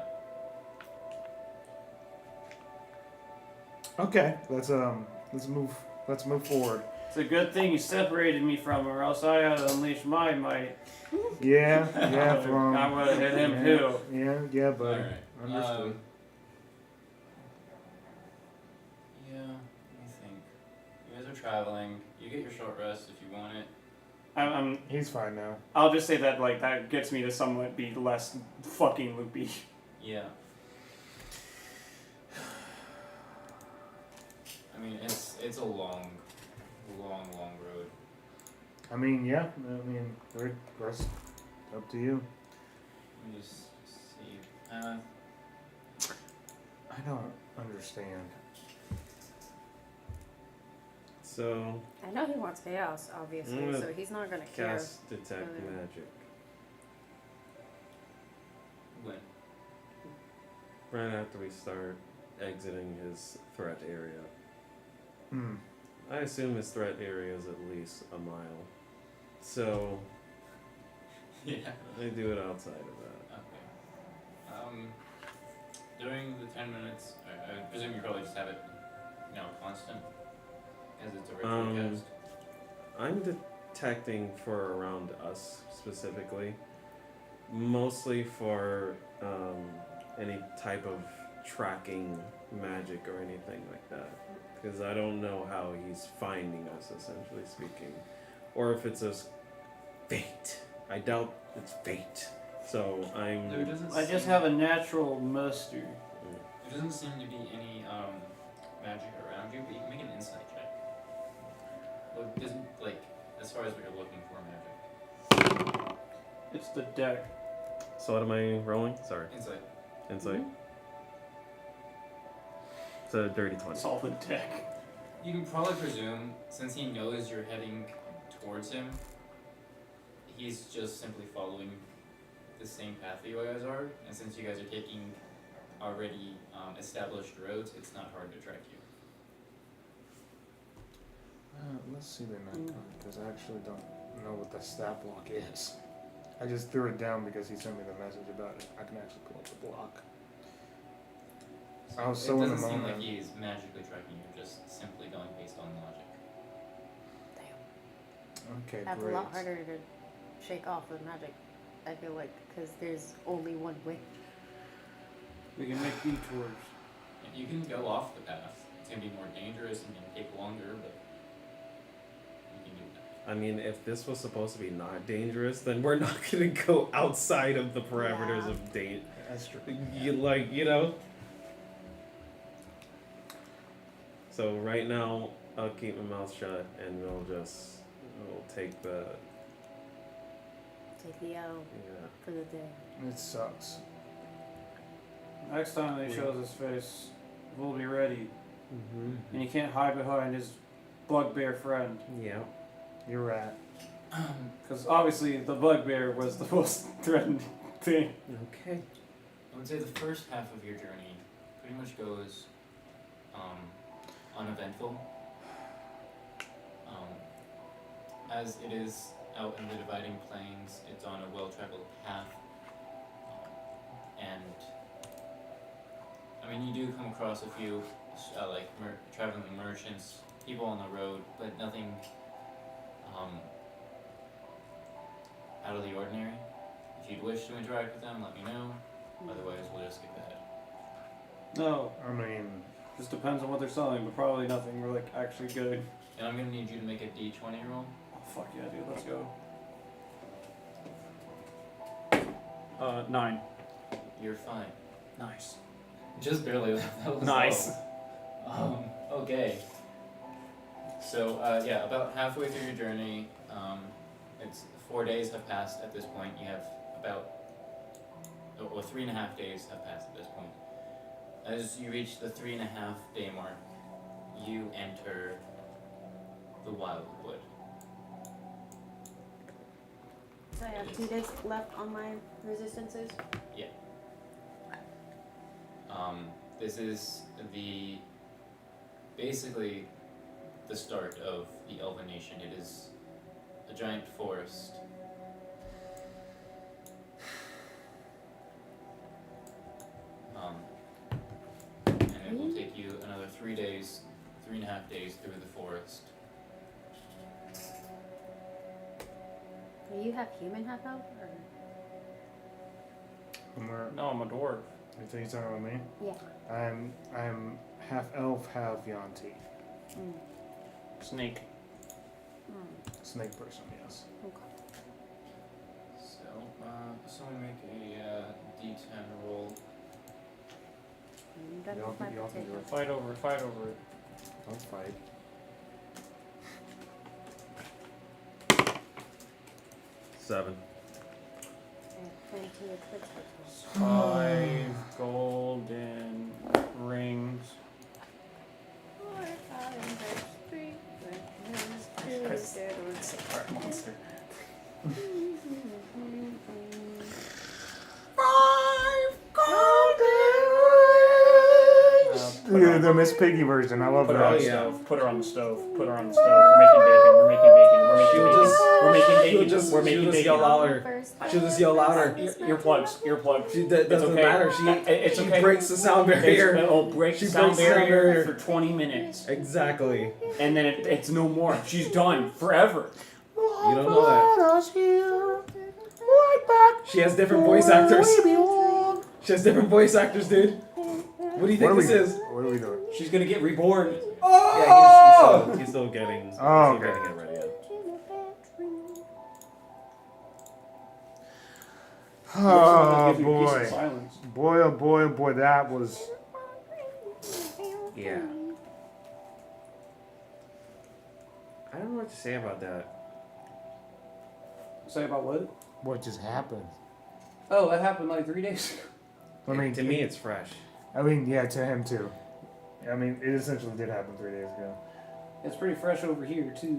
Okay, let's move forward. it's a good thing you separated me from her, or else I had to unleash my might. Yeah, I would have hit him too. Yeah, buddy. Alright. Understood. Yeah, let me think. You guys are traveling. You get your short rest if you want it. He's fine now. I'll just say that like that gets me to somewhat be less fucking loopy. Yeah. I mean, it's a long road. I mean, yeah. I mean, rest up to you. Let me just see. I don't understand. So, I know he wants chaos, obviously, I'm gonna so he's not gonna care. cast Detect whether- Magic. When? Right after we start exiting his threat area. Hmm. I assume his threat area is at least a mile. So, Yeah. I do it outside of that. Okay. During the 10 minutes, I presume you probably just have it, constant, as it's a ritual cast. I'm detecting for around us specifically, mostly for any type of tracking magic or anything like that, because I don't know how he's finding us, essentially speaking, or if it's a fate. I doubt it's fate. So There doesn't I just seem- have a natural muster. There doesn't seem to be any magic around you, but you can make an insight check. Well, it isn't as far as what you're looking for magic. It's the deck. So what am I rolling? Sorry, Insight. insight. It's a dirty 20. It's all the deck. You can probably presume, since he knows you're heading towards him, he's just simply following the same path that you guys are, and since you guys are taking already established roads, it's not hard to track you. Let's see the night because I actually don't know what the stat block is. I just threw it down because he sent me the message about it. I can actually pull up the block. I was so it in the doesn't seem moment. like he's magically tracking you, just simply going based on logic. Okay, That's great. a lot harder to shake off with magic, I feel like, because there's only one way. We can make detours. And you can go off the path. It's gonna be more dangerous and gonna take longer, but you can do that. I mean, if this was supposed to be not dangerous, then we're not gonna go outside of the parameters Yeah. of date. That's true. So right now, I'll keep my mouth shut, and we'll take the Take the L for the day. It sucks. Next time they shows his face, we'll be ready. Mm-hmm. And he can't hide behind his bugbear friend. Yeah. You're right. Because obviously the bugbear was the most threatening thing. Okay. I would say the first half of your journey pretty much goes uneventful. As it is out in the dividing plains, it's on a well-traveled path. And I mean, you do come across a few traveling merchants, people on the road, but nothing out of the ordinary. If you'd wish to interact with them, let me know. Otherwise, we'll just skip ahead. No, I mean, just depends on what they're selling, but probably nothing. We're like actually good. And I'm gonna need you to make a D20 roll. Oh fuck yeah, dude, let's go. 9. You're fine. Nice. Just barely. That was Nice. low. Okay. So yeah, about halfway through your journey, it's 4 days have passed at this point. You have about 3.5 days have passed at this point. As you reach the 3.5 day mark, you enter the wildwood. So I have 2 days left on my resistances. This is basically the start of the Elven Nation. It is a giant forest. And it will take you another 3 days, 3.5 days through the forest. Do you have human half elf? Or? No, I'm a dwarf. You think you're talking about me? Yeah. I'm half elf, half Yanti. Mm. Snake. Snake person, yes. Okay. So, someone make a D10 roll. I'm done Y'all with my can do potato. it. Fight over it. Don't fight. 7. I have plenty of potatoes. 5 golden rings. Monster. Yeah, the Miss Piggy version. I love Put her on that. the yeah. stove. Put her on the stove. Put her on the stove. We're making bacon. We're making bacon. We're making She'll bacon. just- We're making she'll bacon. just- We're she'll making just bacon. yell louder. She'll just yell louder. Earplugs. Earplugs. That It's doesn't okay. matter. She okay. breaks the sound barrier. It'll break She the sound breaks the sound barrier barrier. for 20 minutes. Exactly. And then it's no more. She's done forever. You don't know that. She has different voice actors. She has different voice actors, dude. What do you think this is? What are we doing? She's gonna get reborn. Yeah, he's still getting. He's Oh, still okay. getting it ready. Yeah. Oh Give you peace and boy. silence. Boy, oh boy, oh boy, that was. Yeah. I don't know what to say about that. Say about what? What just happened? Oh, that happened like 3 days ago. I mean, To me, it's fresh. I mean, yeah, to him too. I mean, it essentially did happen 3 days ago. It's pretty fresh over here too.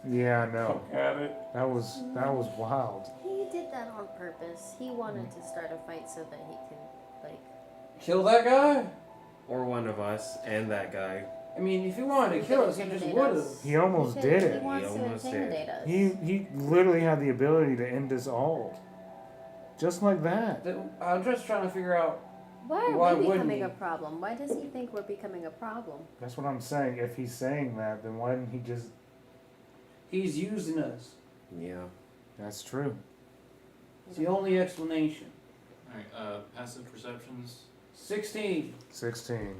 Yeah, I know. Poke at it. That was wild. He did that on purpose. He wanted to start a fight so that he could, like. Kill that guy? Or one of us and that guy. I mean, if he wanted to kill us, he just would have. He almost did He it. wants to almost did. intimidate us. He literally had the ability to end us all. Just like that. I'm just trying to figure out. Why Why are we wouldn't becoming he? a problem? Why does he think we're becoming a problem? That's what I'm saying. If he's saying that, then why didn't he just... He's using us. Yeah. That's true. It's the only explanation. Alright, passive perceptions. 16. 16.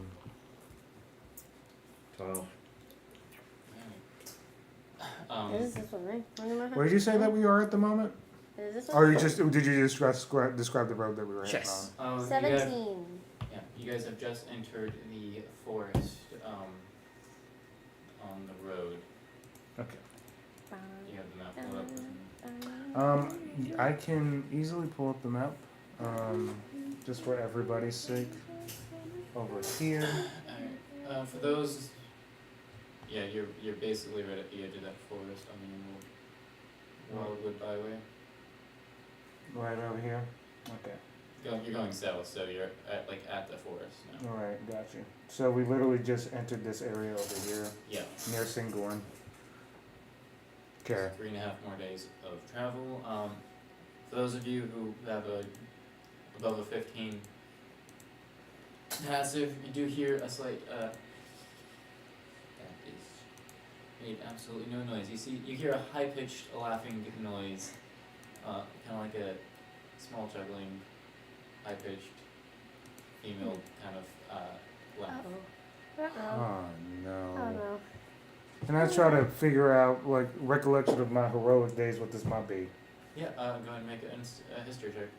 12. Is this one right? Where did you say that we are at the moment? Is this Or one? did you just describe the road that we were heading Yes. on? You guys, 17. yeah, you guys have just entered the forest on the road. Okay. You have the map pulled up. I can easily pull up the map, just for everybody's sake. Over here. Alright, for those, yeah, you're basically right at the edge of that forest on the Wildwood Byway. Right over here. Okay. You're going south, so you're at the forest now. All right, got you. So we literally just entered this area over here Yeah. near Singorn. Okay. 3.5 more days of travel. For those of you who have above a 15 passive, you do hear a slight that is made absolutely no noise. You hear a high-pitched laughing noise, kind of like a small chuckling, high-pitched female kind of laugh. Oh no. Oh no. And I try to figure out, like, recollection of my heroic days, what this might be. Yeah, go ahead and make a history check.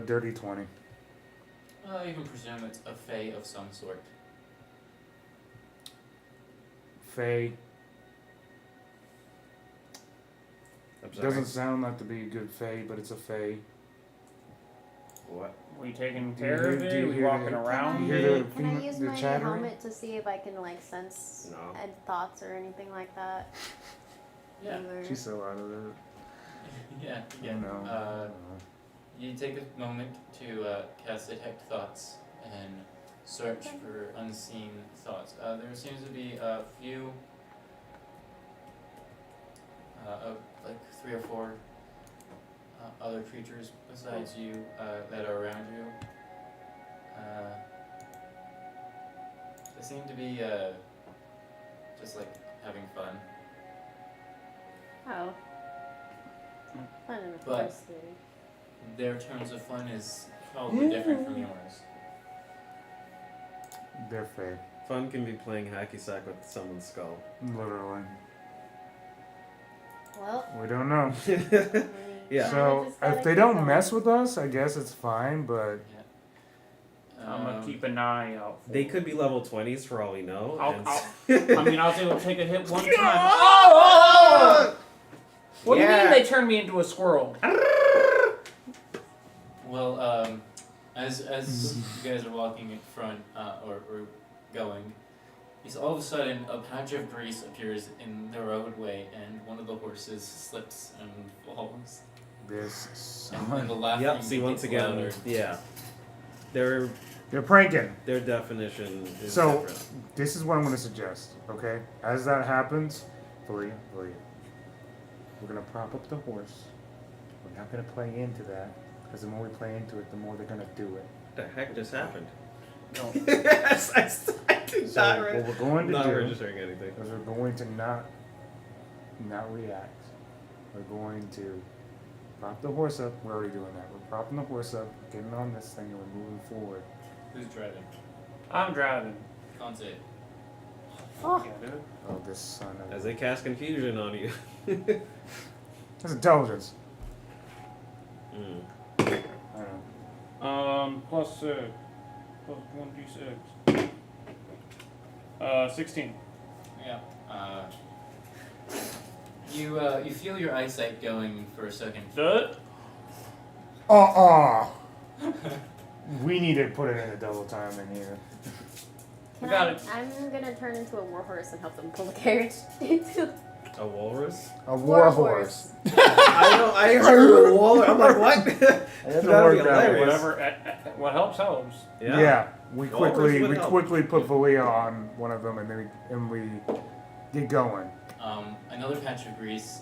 Dirty 20. You can presume it's a fae of some sort. Fae. I'm sorry. Doesn't sound like to be a good fae, but it's a fae. What? We taking Do you care hear- of do it? you We hear walking the- around you it? hear Can I use the my chattering? helmet to see if I can like sense No. thoughts or anything like that? Yeah. Or- She's so out of it. Yeah. I know. You take a moment to cast detect thoughts and search for unseen thoughts. There seems to be a few, like 3 or 4 other creatures besides you that are around you. They seem to be just like having fun. Oh. Fun and of But- course scary. Their terms of fun is probably different from yours. They're fae. Fun can be playing hacky sack with someone's skull. Literally. Well, We don't know. Yeah. So if they don't mess with us, I guess it's fine, but I'm gonna keep an eye out. For They it. could be level 20s for all we know. and- I mean, I was able to take a hit one time. Oh! What do you mean they turned me into a squirrel? Well, as you guys are walking in front, or going, all of a sudden a patch of grease appears in the roadway, and one of the horses slips and falls. this And the laughing Yep, see, once gets again, louder. yeah. Their they're pranking. definition is So- different. This is what I'm gonna suggest, okay? As that happens, Valia, we're gonna prop up the horse. We're not gonna play into that, because the more we play into it, the more they're gonna do it. What the heck just happened? No. Yes, I did So what we're going to not do registering anything. is we're going to not react. We're going to prop the horse up. We're already doing that. We're propping the horse up, getting on this thing, and we're moving forward. Who's driving? I'm driving. Can't say. Oh. Yeah, dude. Oh, this son of... As they cast confusion on you. That's intelligence. Mm. I know. Plus 6. Plus 1d6. 16. Yeah. You feel your eyesight going for a second. That? We need to put it in a double time in here. We got it. I'm gonna turn into a warhorse and help them pull the carriage. A walrus? A war Warhorse. horse. I heard a walrus. I'm like, what? It doesn't That'd be work that way. hilarious. Whatever. What helps helps. Yeah. We Walrus quickly would help. put Valia on one of them, and then we get going. Another patch of grease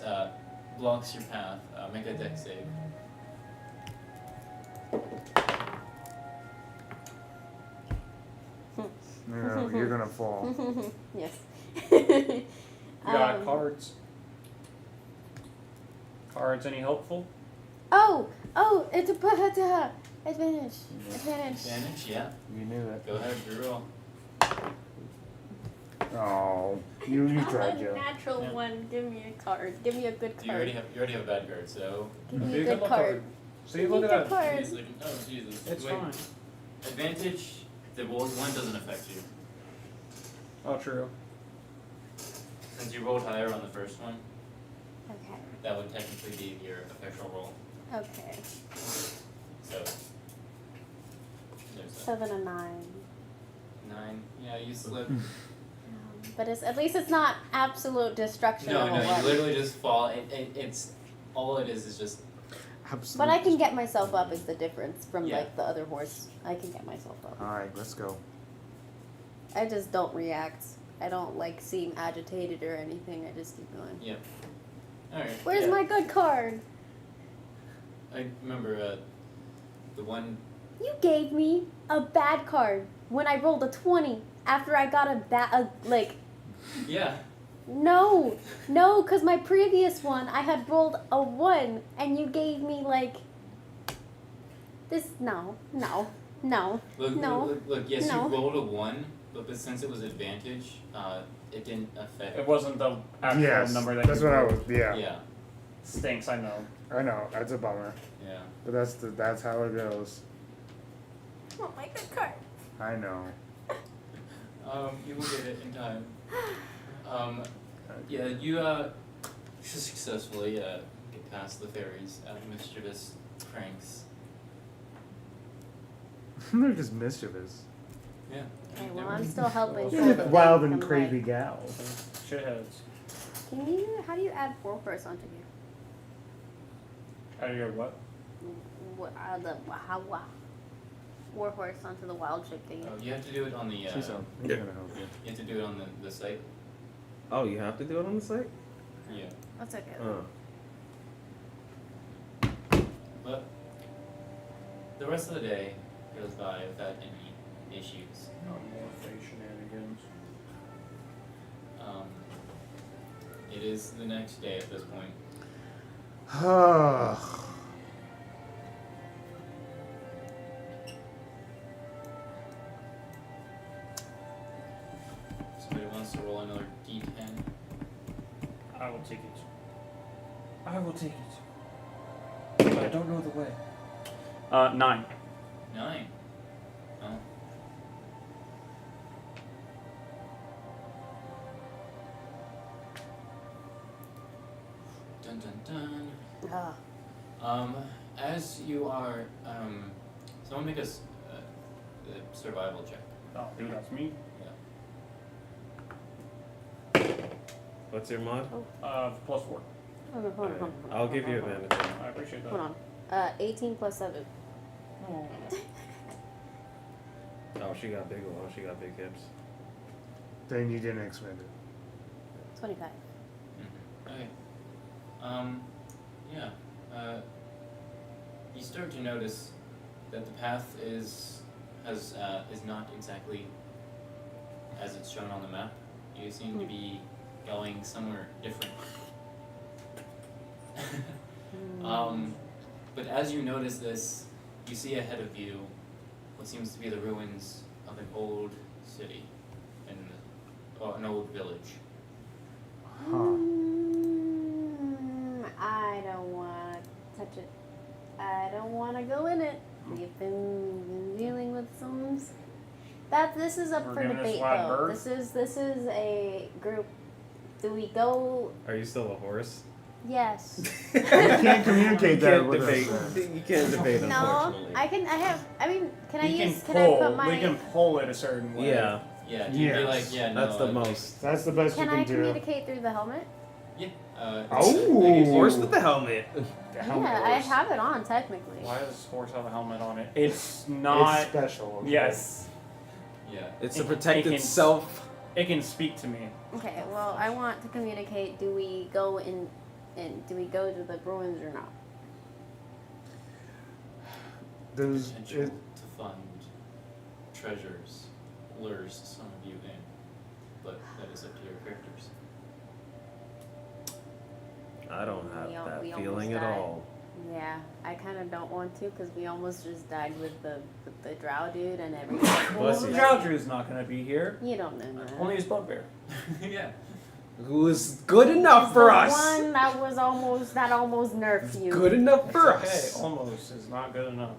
blocks your path. Make a dex save. No, you're gonna fall. Yes. You got Um, cards. Cards any helpful? Oh, it's a advantage. Advantage. Advantage, yeah. You knew it. Go ahead, reroll. Oh, you tried, A Joe. natural Yeah. one. Give me a card. Give me a good You already card. have a bad card, so. Give me Big a good luck card. See, Give look me at a that. good card. He's like, oh Jesus. It's Wait. fine. Advantage. The one doesn't affect you, Oh, true. since you rolled higher on the first one. Okay. That would technically be your effectual roll. Okay. So. There's 7 and 9. 9. Yeah, you slip. But at least it's not absolute destruction No, of a you one. literally just fall. It's all it is just. But I can get myself up is the difference from Yeah. like the other horse. I can get myself up. Alright, let's go. I just don't react. I don't like seem agitated or anything. I just keep going. Yep. All right. Where's my good card? I remember the one. You gave me a bad card when I rolled a 20 after I got like Yeah. no, because my previous one I had rolled a 1 and you gave me like this. No. Look. No. Look. Yes, No. you rolled a 1, but since it was advantage, it didn't affect. It wasn't the actual Yes, number that that's you what I rolled. was. Yeah. Yeah. Stinks, I know. I know, that's a bummer. Yeah. But that's how it goes. Oh my good card. I know. You will get it in time. Yeah, you successfully get past the fairies, mischievous pranks. They're just mischievous. Yeah. Okay, well, I'm still helping. They're Sylvan make Wild them, and crazy like- gals. Shitheads. How do you add Warhorse onto here? How do you go what? Warhorse onto the wild chick thing. Oh, you have to do it on the. She's on. He's gonna help you. You have to do it on the site. Oh, you have to do it on the site? Yeah. That's okay. But the rest of the day goes by without any issues. No more fake shenanigans. It is the next day at this point. Somebody wants to roll another D10. I will take it. I will take it. But I don't know the way. 9. 9. Oh. Dun dun dun. As you are, someone make us a survival check. Oh, dude, that's me. What's your mod? +4. Hold on. I'll give you advantage. I appreciate that. Hold on. 18 plus 7. Oh. Oh, she got big. Oh, she got big hips. Then you didn't expend it. 25. Okay. Yeah. You start to notice that the path is not exactly as it's shown on the map. You seem to be going somewhere different. But as you notice this, you see ahead of you what seems to be the ruins of an old city, or an old village. Huh. I don't want to touch it. I don't want to go in it. We've been dealing with some. This is up We're for giving this debate wide though. berth? This is a group. Do we go? Are you still a horse? Yes. You can't communicate You that can't with debate. us. You can't debate, No, unfortunately. can I We use? can Can I pull. put my? We can pull it a certain way. Yeah, Yeah, you'd be Yes. like, yeah, no. that's the most. That's the best Can you I can do. communicate through the helmet? Yeah. Oh. Horse with the helmet. The helmet Yeah, I horse. have it on technically. Why does horse have a helmet on it? It's not. It's special. Okay? Yes. Yeah. It's It to protect can- itself. It can speak to me. Okay, well, I want to communicate. Do we go in? Do we go to the ruins or not? There's Potential it, to find treasures lures some of you in, but that is up to your characters. I don't have We that almost feeling at died. all. Yeah, I kind of don't want to because we almost just died with the drow dude and everything. Well, Bless the you. Droudry is not going to be here. You don't know that. Only his bugbear. Yeah. Who is good enough for the us? one that was almost nerfed you. Good enough for Okay, us. almost is not good enough.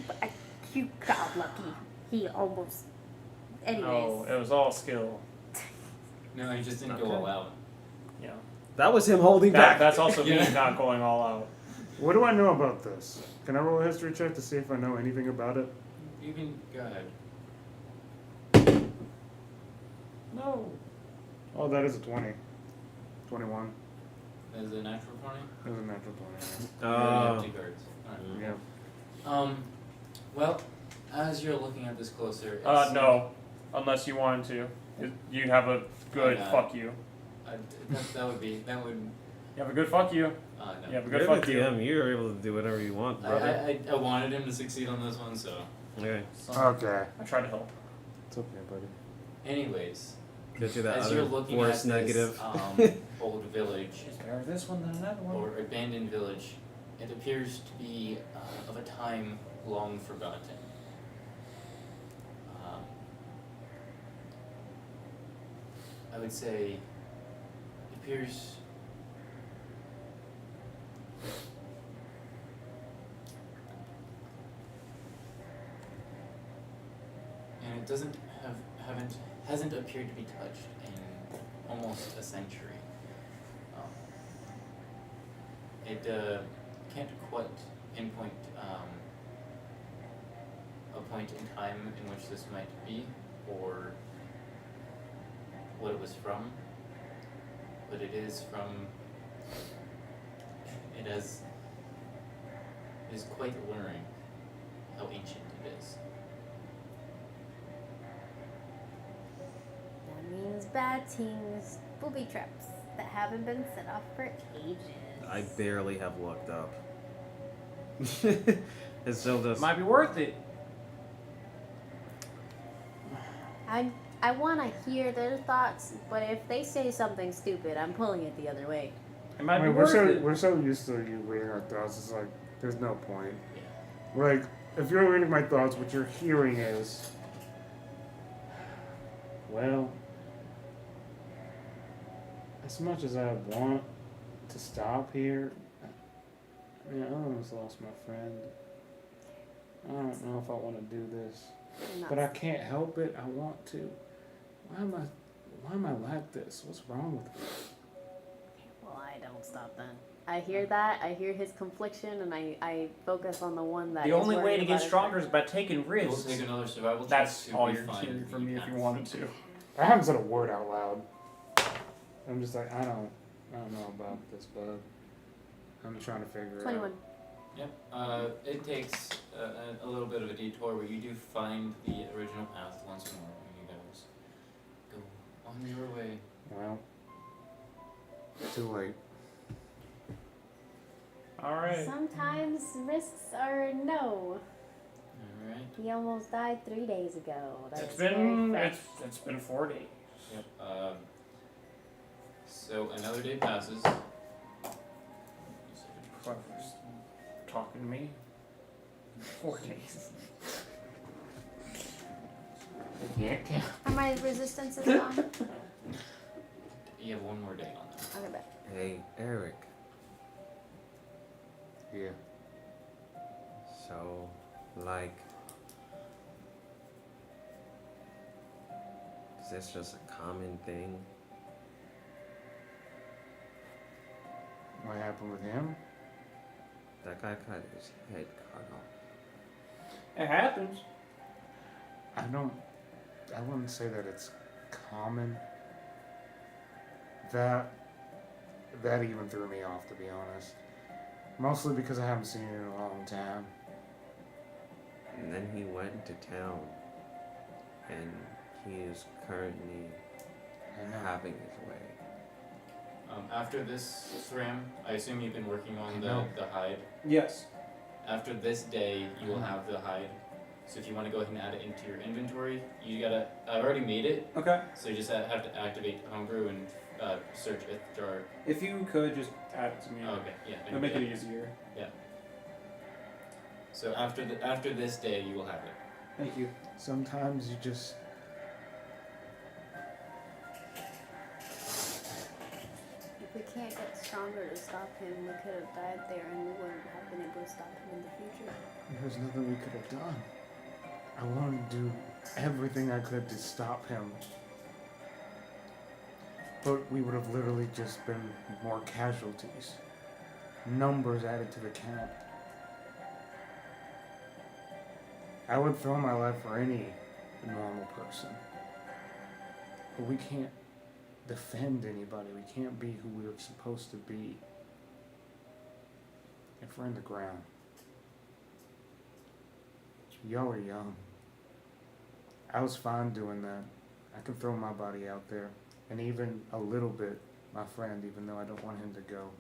But you got lucky. He almost. Anyways. No, it was all skill. No, he just didn't go Okay. all out. Yeah. That was him holding back. That's also me Yeah. not going all out. what do I know about this? Can I roll a history check to see if I know anything about it? You can go ahead. No. Oh, that is a 20. 21. That is a natural 20. That was a natural 20. You already Oh. have 2 cards. Alright. Yeah. Well, as you're looking at this closer, it's, No. Unless you wanted to. You have a good Oh, no. fuck you. that would. You have a good fuck you. No. You have a You're good the fuck you. DM. You're able to do whatever you want, brother. I wanted him to succeed on this one, so. Okay. Okay. I try to help. It's okay, buddy. Anyways, Get you that as you're other looking force at negative. this old village, She's better this one than another one. or abandoned village, it appears to be of a time long forgotten. I would say it appears hasn't appeared to be touched in almost a century. It can't quite pinpoint a point in time in which this might be, or what it was from, but it is from. It is quite alluring how ancient it is. That means bad things, booby traps that haven't been set off for ages. I barely have looked up. It's still just. Might be worth it. I want to hear their thoughts, but if they say something stupid, I'm pulling it the other way. It might I be mean, worth it. we're so used to you reading our thoughts. It's like there's no point. Yeah. Like if you're reading my thoughts, what you're hearing is, well, as much as I want to stop here, I mean, I almost lost my friend. I don't know if I want to do this, but I can't help it. I want to. Why am I like this? What's wrong with me? Well, I don't stop then. I hear that. I hear his confliction, and I focus on the one that. The is only way worried to about get his stronger friend. is by taking We'll risks. take another survival check That's to all you're refine hearing from me the if you path. wanted to. I haven't said a word out loud. I'm just like I don't know about this, bud. I'm trying to figure it 21. out. Yep. It takes a little bit of a detour, but you do find the original path once more, and you guys go on your way. Well, too late. Alright. Sometimes risks are no. All right. He almost died 3 days ago. That's It's very been fresh. it's been 4 days. Yep. So another day passes. Whoever's talking to me. 4 days. Yeah. Are my resistances gone? You have one more day on them. Okay, bet. Hey, Eric. Yeah. So, like, is this just a common thing? What happened with him? That guy got his head cut off. It happens. I wouldn't say that it's common. That even threw me off, to be honest. Mostly because I haven't seen you in a long time. And then he went to town. And he is currently I know. having his way. After this, Thram, I assume you've been working on the hide. Yes. After this day, you will have the hide. So if you want to go ahead and add it into your inventory, you gotta. I've already made it, Okay. so you just have to activate homebrew and search it jar. If you could just add it to me. Okay, yeah. It'll make it easier. So after this day, you will have it. Thank you. Sometimes you just. If we can't get stronger to stop him, we could have died there and we wouldn't have been able to stop him in the future. There's nothing we could have done. I wanted to do everything I could to stop him. But we would have literally just been more casualties. Numbers added to the count. I would throw my life for any normal person. But we can't defend anybody. We can't be who we were supposed to be if we're in the ground. Y'all are young. I was fine doing that. I can throw my body out there. And even a little bit, my friend, even though I don't want him to go.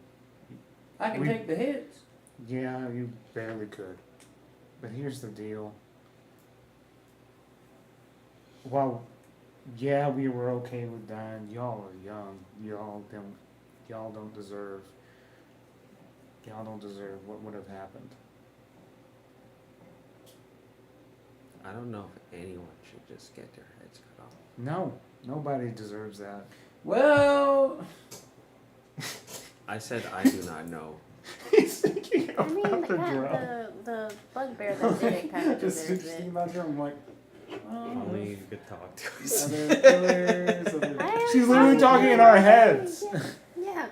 I can We- take the hits. Yeah, you barely could. But here's the deal. While, yeah, we were okay with dying, y'all are young. Y'all don't deserve what would have happened. I don't know if anyone should just get their heads cut off. No, nobody deserves that. Well, I said I do not know. He's thinking I mean, about the drum. the bugbear that did it kind of just deserves it. thinking about her, I'm like, Only you could talk to us. Other pillars, other- I She's am literally talking in our heads. Yeah.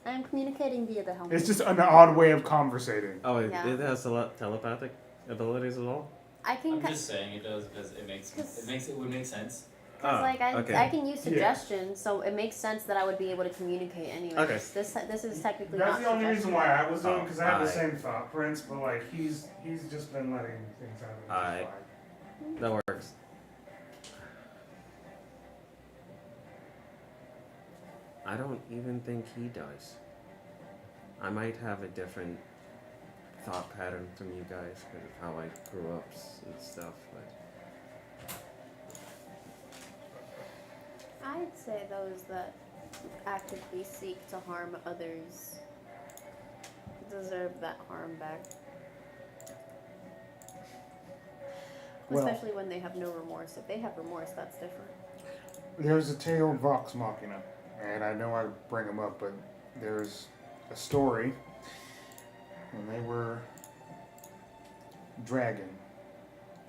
I'm communicating via the helmet. It's just an odd way of conversating. Oh, it, Yeah. it has telepathic abilities as well? I can I'm ca- just saying it does because it would make sense. Cause like I okay. can use suggestions, so it makes sense that I would be able to communicate anyways. Okay. This is technically That's not the only reason suggestion. why I was doing, because I had the Alright. same thought prints, but like he's just been letting things happen. Alright. That works. I don't even think he does. I might have a different thought pattern from you guys because of how I grew up and stuff, but I'd say those that actively seek to harm others deserve that harm back. Well- Especially when they have no remorse. If they have remorse, that's different. There's a tale of Vox Machina, and I know I bring them up, but there's a story when they were dragon,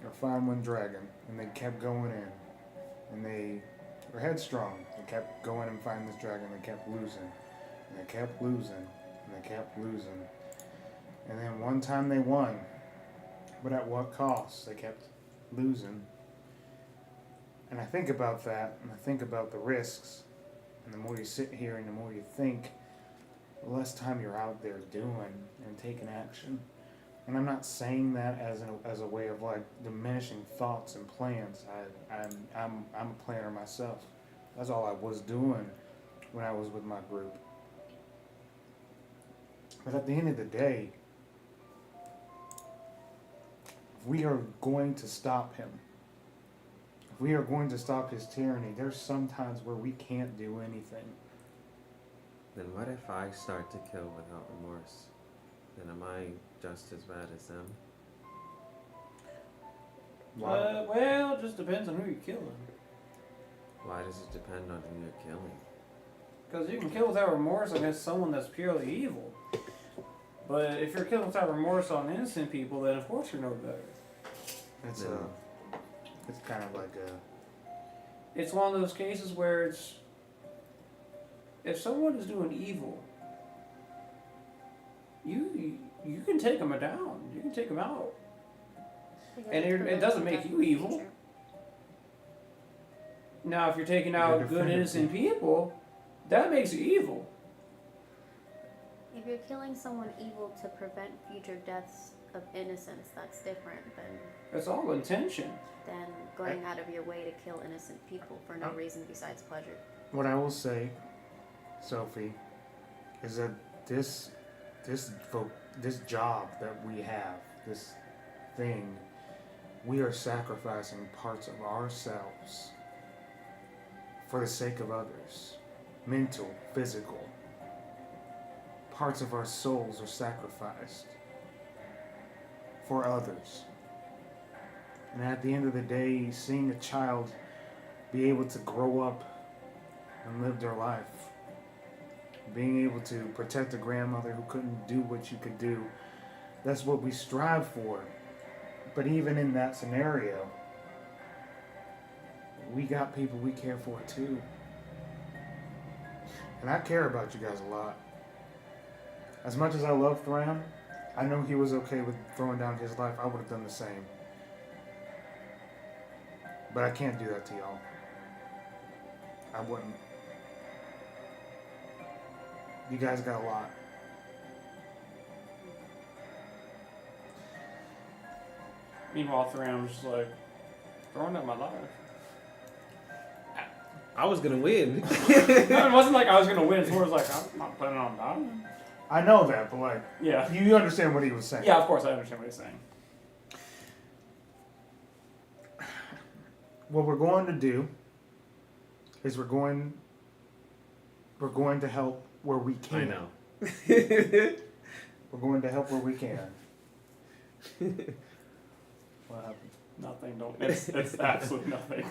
or fine one dragon, and they kept going in, and they were headstrong. They kept going and finding this dragon. They kept losing, and they kept losing, and they kept losing, and then one time they won, but at what cost? They kept losing. And I think about that, and I think about the risks, and the more you sit here and the more you think, the less time you're out there doing and taking action. And I'm not saying that as a way of like diminishing thoughts and plans. I'm a planner myself. That's all I was doing when I was with my group. But at the end of the day, if we are going to stop him, if we are going to stop his tyranny, there's some times where we can't do anything. then what if I start to kill without remorse? Then am I just as bad as them? Well, it just depends on who you're killing. Why does it depend on who you're killing? Because you can kill without remorse against someone that's purely evil. But if you're killing without remorse on innocent people, then of course you're no better. It's No. it's kind of like a It's one of those cases where it's if someone is doing evil, you can take them down. You can take them out. Because And it's it preventing doesn't make death in you the evil. future. Now, if you're taking You're out good defending innocent people, that makes you evil. If you're killing someone evil to prevent future deaths of innocence, that's different It's all intention. than going out of your way to kill innocent people for no reason besides pleasure. what I will say, Sophie, is that this job that we have, this thing, we are sacrificing parts of ourselves for the sake of others. Mental, physical. Parts of our souls are sacrificed for others. And at the end of the day, seeing a child be able to grow up and live their life, being able to protect a grandmother who couldn't do what you could do, that's what we strive for. But even in that scenario, we got people we care for too. And I care about you guys a lot. As much as I love Thram, I know he was okay with throwing down his life. I would have done the same. But I can't do that to y'all. I wouldn't. You guys got a lot. Meanwhile, Thram's just like, throwing down my life. I was gonna win. No, it wasn't like I was going to win. It's more like, I'm not planning on dying. I know that, but like, Yeah. you understand what he was saying. Yeah, of course, I understand what he's saying. What we're going to do is we're going to help where we can. I know. We're going to help where we can. What happened? Nothing, don't. It's absolutely nothing.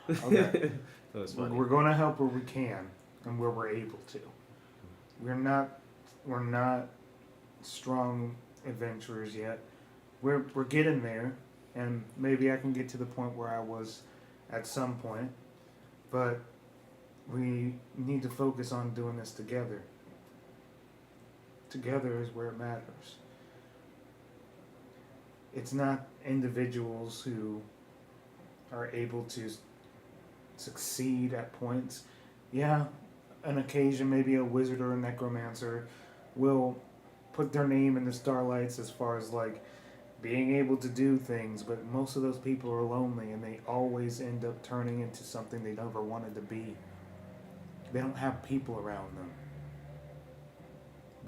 Okay. That was funny. We're going to help where we can and where we're able to. We're not strong adventurers yet. We're getting there, And maybe I can get to the point where I was at some point. But we need to focus on doing this together. Together is where it matters. It's not individuals who are able to succeed at points. Yeah, an occasion, maybe a wizard or a necromancer will put their name in the starlights as far as like being able to do things, but most of those people are lonely and they always end up turning into something they never wanted to be. They don't have people around them.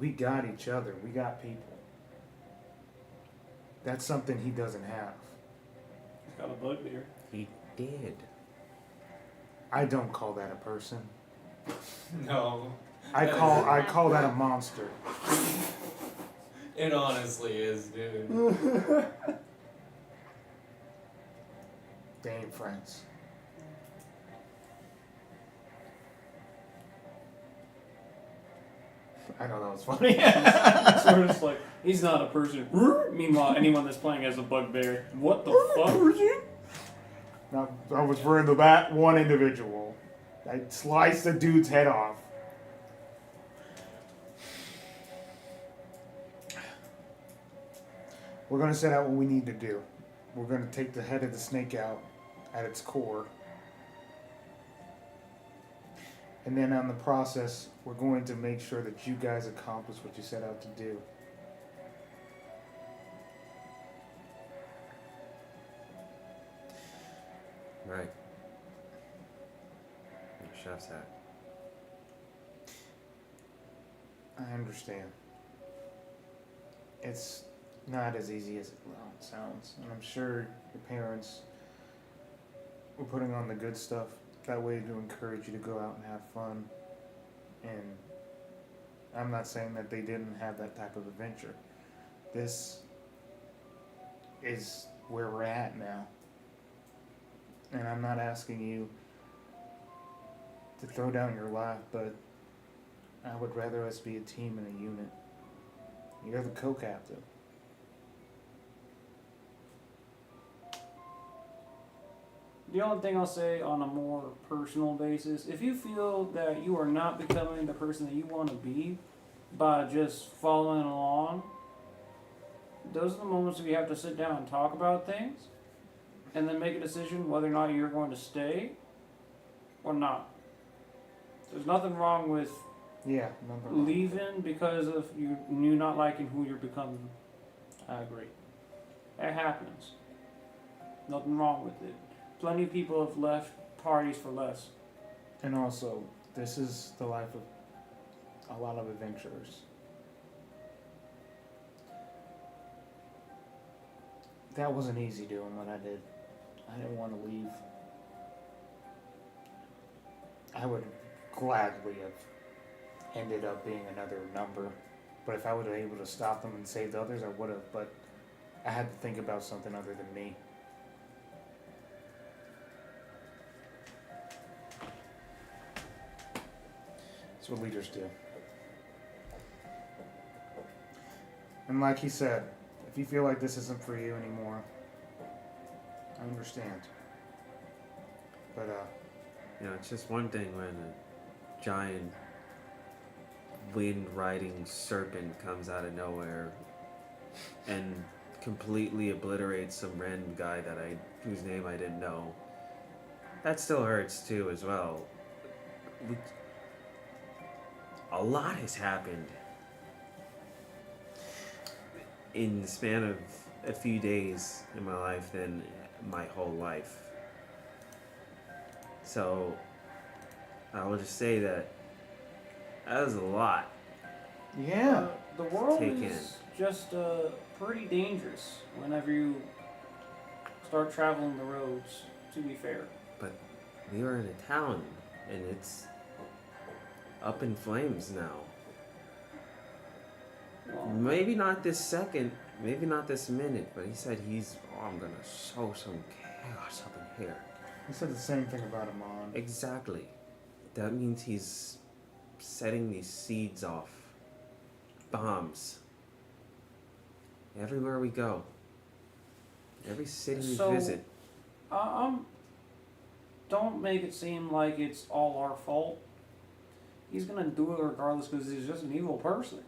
We got each other. We got people. That's something he doesn't have. He's got a bugbear. He did. I don't call that a person. No. I call that a monster. It honestly is, dude. They ain't friends. I know that was funny. Sort of just like, he's not a person. Meanwhile, anyone that's playing as a bugbear, what the fuck? Now, I was referring to that one individual. I sliced the dude's head off. We're going to set out what we need to do. We're going to take the head of the snake out at its core. And then on the process, we're going to make sure that you guys accomplish what you set out to do. Right. Chef's hat. I understand. It's not as easy as it sounds. And I'm sure your parents were putting on the good stuff that way to encourage you to go out and have fun. And I'm not saying that they didn't have that type of adventure. This is where we're at now. And I'm not asking you to throw down your life, but I would rather us be a team and a unit. You're the co-captain. The only thing I'll say on a more personal basis, if you feel that you are not becoming the person that you want to be by just following along, those are the moments where you have to sit down and talk about things and then make a decision whether or not you're going to stay or not. There's nothing wrong with Yeah, number one. leaving because of you not liking who you're becoming. I agree. It happens. Nothing wrong with it. Plenty of people have left parties for less. And also, this is the life of a lot of adventurers. That wasn't easy doing what I did. I didn't want to leave. I would gladly have ended up being another number. But if I would have been able to stop them and save the others, I would have. But I had to think about something other than me. That's what leaders do. And like he said, if you feel like this isn't for you anymore, I understand. But You know, it's just one thing when a giant wind-riding serpent comes out of nowhere and completely obliterates some random guy whose name I didn't know. That still hurts too, as well. A lot has happened in the span of a few days in my life than my whole life. So I will just say that was a lot. yeah. The world Take is just pretty dangerous whenever you start traveling the roads, to be fair. But we are in a town, and it's up in flames now. Well, Maybe not this second, maybe not this minute, but he said I'm gonna sow some chaos up in here. He said the same thing about Emon. Exactly. That means he's setting these seeds off. Bombs. Everywhere we go. Every city we So- visit. Don't make it seem like it's all our fault. He's gonna do it regardless because he's just an evil person.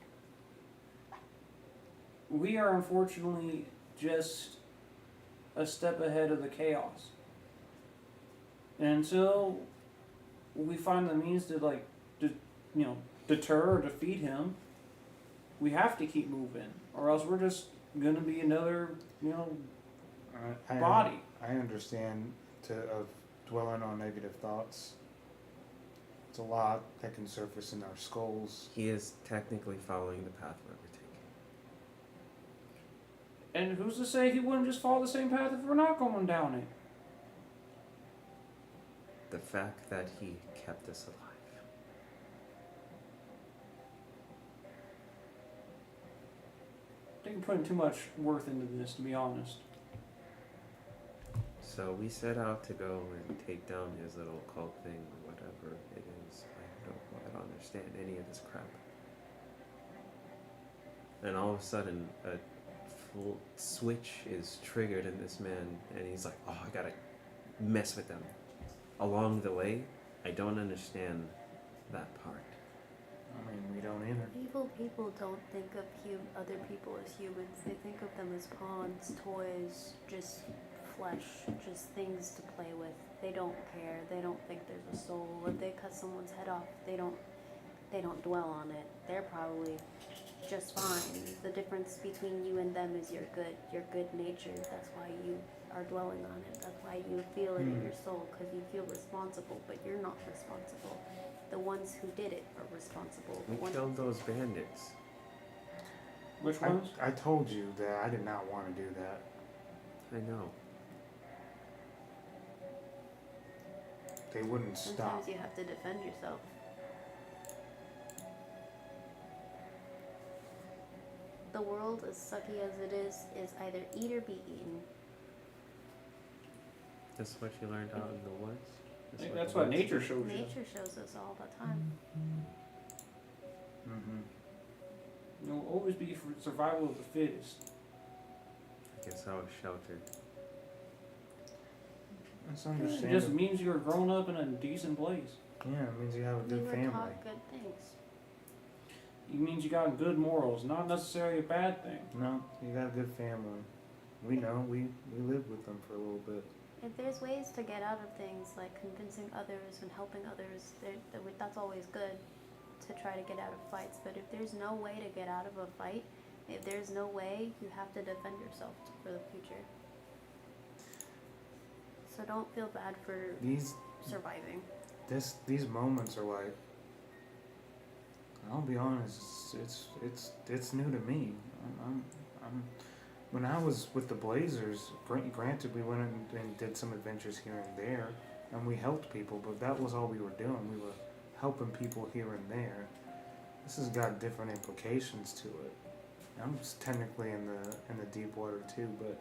We are unfortunately just a step ahead of the chaos. And until we find the means to deter or defeat him, we have to keep moving, or else we're just gonna be another body. I understand of dwelling on negative thoughts. It's a lot that can surface in our skulls. He is technically following the path we're taking. And who's to say he wouldn't just follow the same path if we're not going down it? The fact that he kept us alive. I think putting too much worth into this, to be honest. So we set out to go and take down his little cult thing or whatever it is. I don't understand any of this crap. And all of a sudden, a full switch is triggered in this man, and he's like, "Oh, I gotta mess with them." Along the way, I don't understand that part. I mean, we don't either. Evil people don't think of other people as humans. They think of them as pawns, toys, just flesh, just things to play with. They don't care. They don't think there's a soul. If they cut someone's head off, they don't dwell on it. They're probably just fine. The difference between you and them is your good nature. That's why you are dwelling on it. That's why you feel it in your soul, because you feel responsible, but you're not responsible. The ones who did it are responsible. We killed those bandits. Which ones? I told you that I did not want to do that. I know. They wouldn't stop. Sometimes you have to defend yourself. The world, as sucky as it is either eat or be eaten. This is what you learned out in the woods? I think that's what nature shows you. Nature shows us all the time. Mm-hmm. You'll always be for survival of the fittest. I guess I was sheltered. That's It understandable. just means you're grown up in a decent place. Yeah, it means you have a We good were family. taught good things. It means you got good morals, not necessarily a bad thing. No, you got a good family. We know. We lived with them for a little bit. If there's ways to get out of things, like convincing others and helping others, that's always good to try to get out of fights. But if there's no way to get out of a fight, if there's no way, you have to defend yourself for the future. So don't feel bad for These moments are like, I'll be honest, it's new to me. I'm when I was with the Blazers, granted we went and did some adventures here and there, and we helped people, but that was all we were doing. We were helping people here and there. This has got different implications to it. I'm technically in the deep water too, but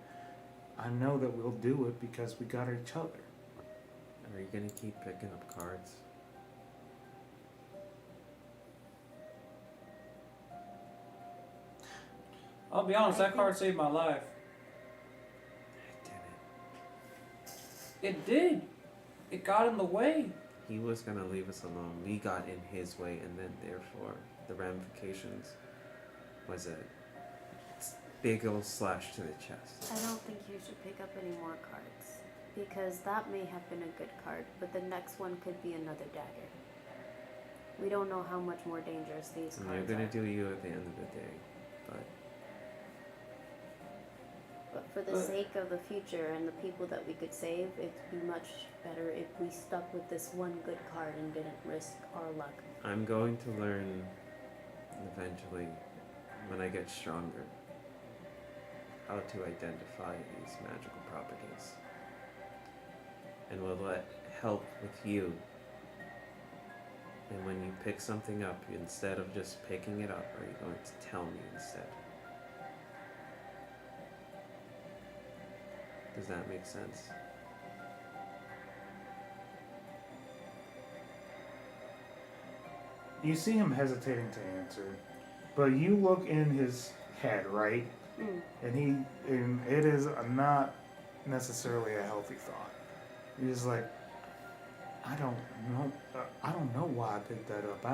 I know that we'll do it because we got each other. Are you gonna keep picking up cards? I'll be honest, that card saved my life. Damn it. It did. It got in the way. He was gonna leave us alone. We got in his way, and then therefore the ramifications was a big old slash to the chest. I don't think you should pick up any more cards, because that may have been a good card, but the next one could be another dagger. We don't know how much more dangerous these And cards you're gonna are. do you at the end of the day, but But for the sake of the future and the people that we could save, it'd be much better if we stuck with this one good card and didn't risk our luck. I'm going to learn eventually, when I get stronger, how to identify these magical properties. And will that help with you? And when you pick something up, instead of just picking it up, are you going to tell me instead? Does that make sense? You see him hesitating to answer, but you look in his head, right? Mm. And it is not necessarily a healthy thought. You're just like, I don't know. I don't know why I picked that up. I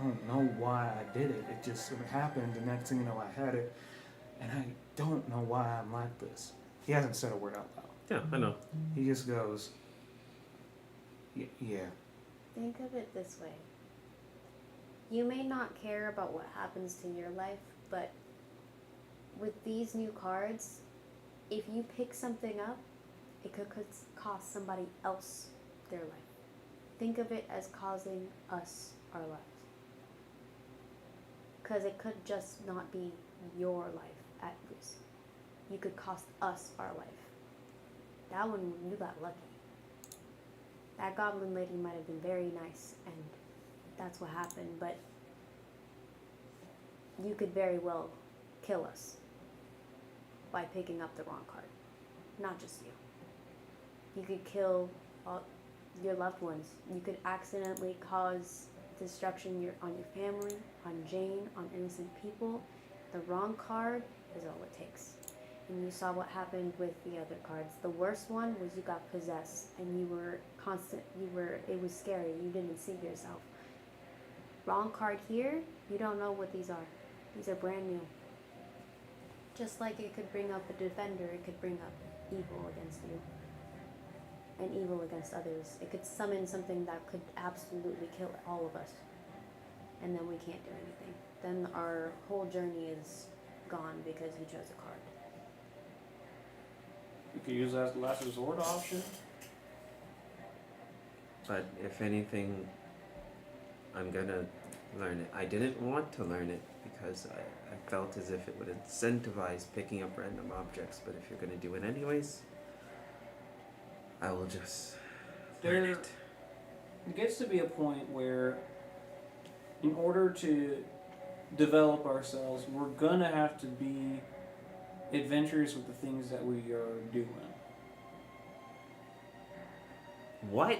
don't know why I did it. It just sort of happened. The next thing you know, I had it, and I don't know why I'm like this. He hasn't said a word out loud. Yeah, I know. He just goes, yeah. Think of it this way. You may not care about what happens to your life, but with these new cards, if you pick something up, it could cost somebody else their life. Think of it as causing us our lives. Because it could just not be your life at risk. You could cost us our life. That one, you got lucky. That goblin lady might have been very nice, and that's what happened, but you could very well kill us by picking up the wrong card. Not just you. You could kill all your loved ones. You could accidentally cause destruction on your family, on Jane, on innocent people. The wrong card is all it takes. And you saw what happened with the other cards. The worst one was you got possessed and it was scary. You didn't see yourself. Wrong card here, you don't know what these are. These are brand new. Just like it could bring up a defender, it could bring up evil against you. And evil against others. It could summon something that could absolutely kill all of us. And then we can't do anything. Then our whole journey is gone because you chose a card. You could use that as the last resort option. But if anything, I'm gonna learn it. I didn't want to learn it because I felt as if it would incentivize picking up random objects. But if you're gonna do it anyways, I will just learn it. It gets to be a point where, in order to develop ourselves, we're gonna have to be adventurous with the things that we are doing. What?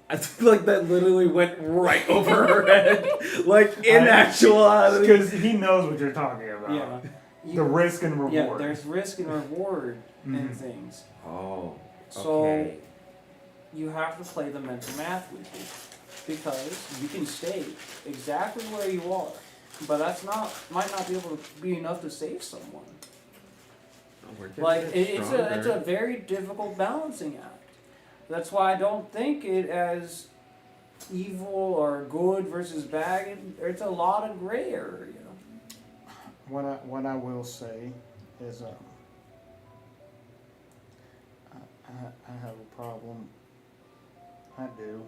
I feel like that literally went right over her head. Like, in actuality. Because he knows what you're talking about. Yeah. The risk and reward. Yeah, there's risk and reward in Mhm. things. Oh, So okay. you have to play the mental math with it. Because you can stay exactly where you are. But might not be able to be enough to save someone. We're getting Like it it's a stronger. very difficult balancing act. That's why I don't think it as evil or good versus bad. It's a lot of gray area. What I will say is I have a problem. I do.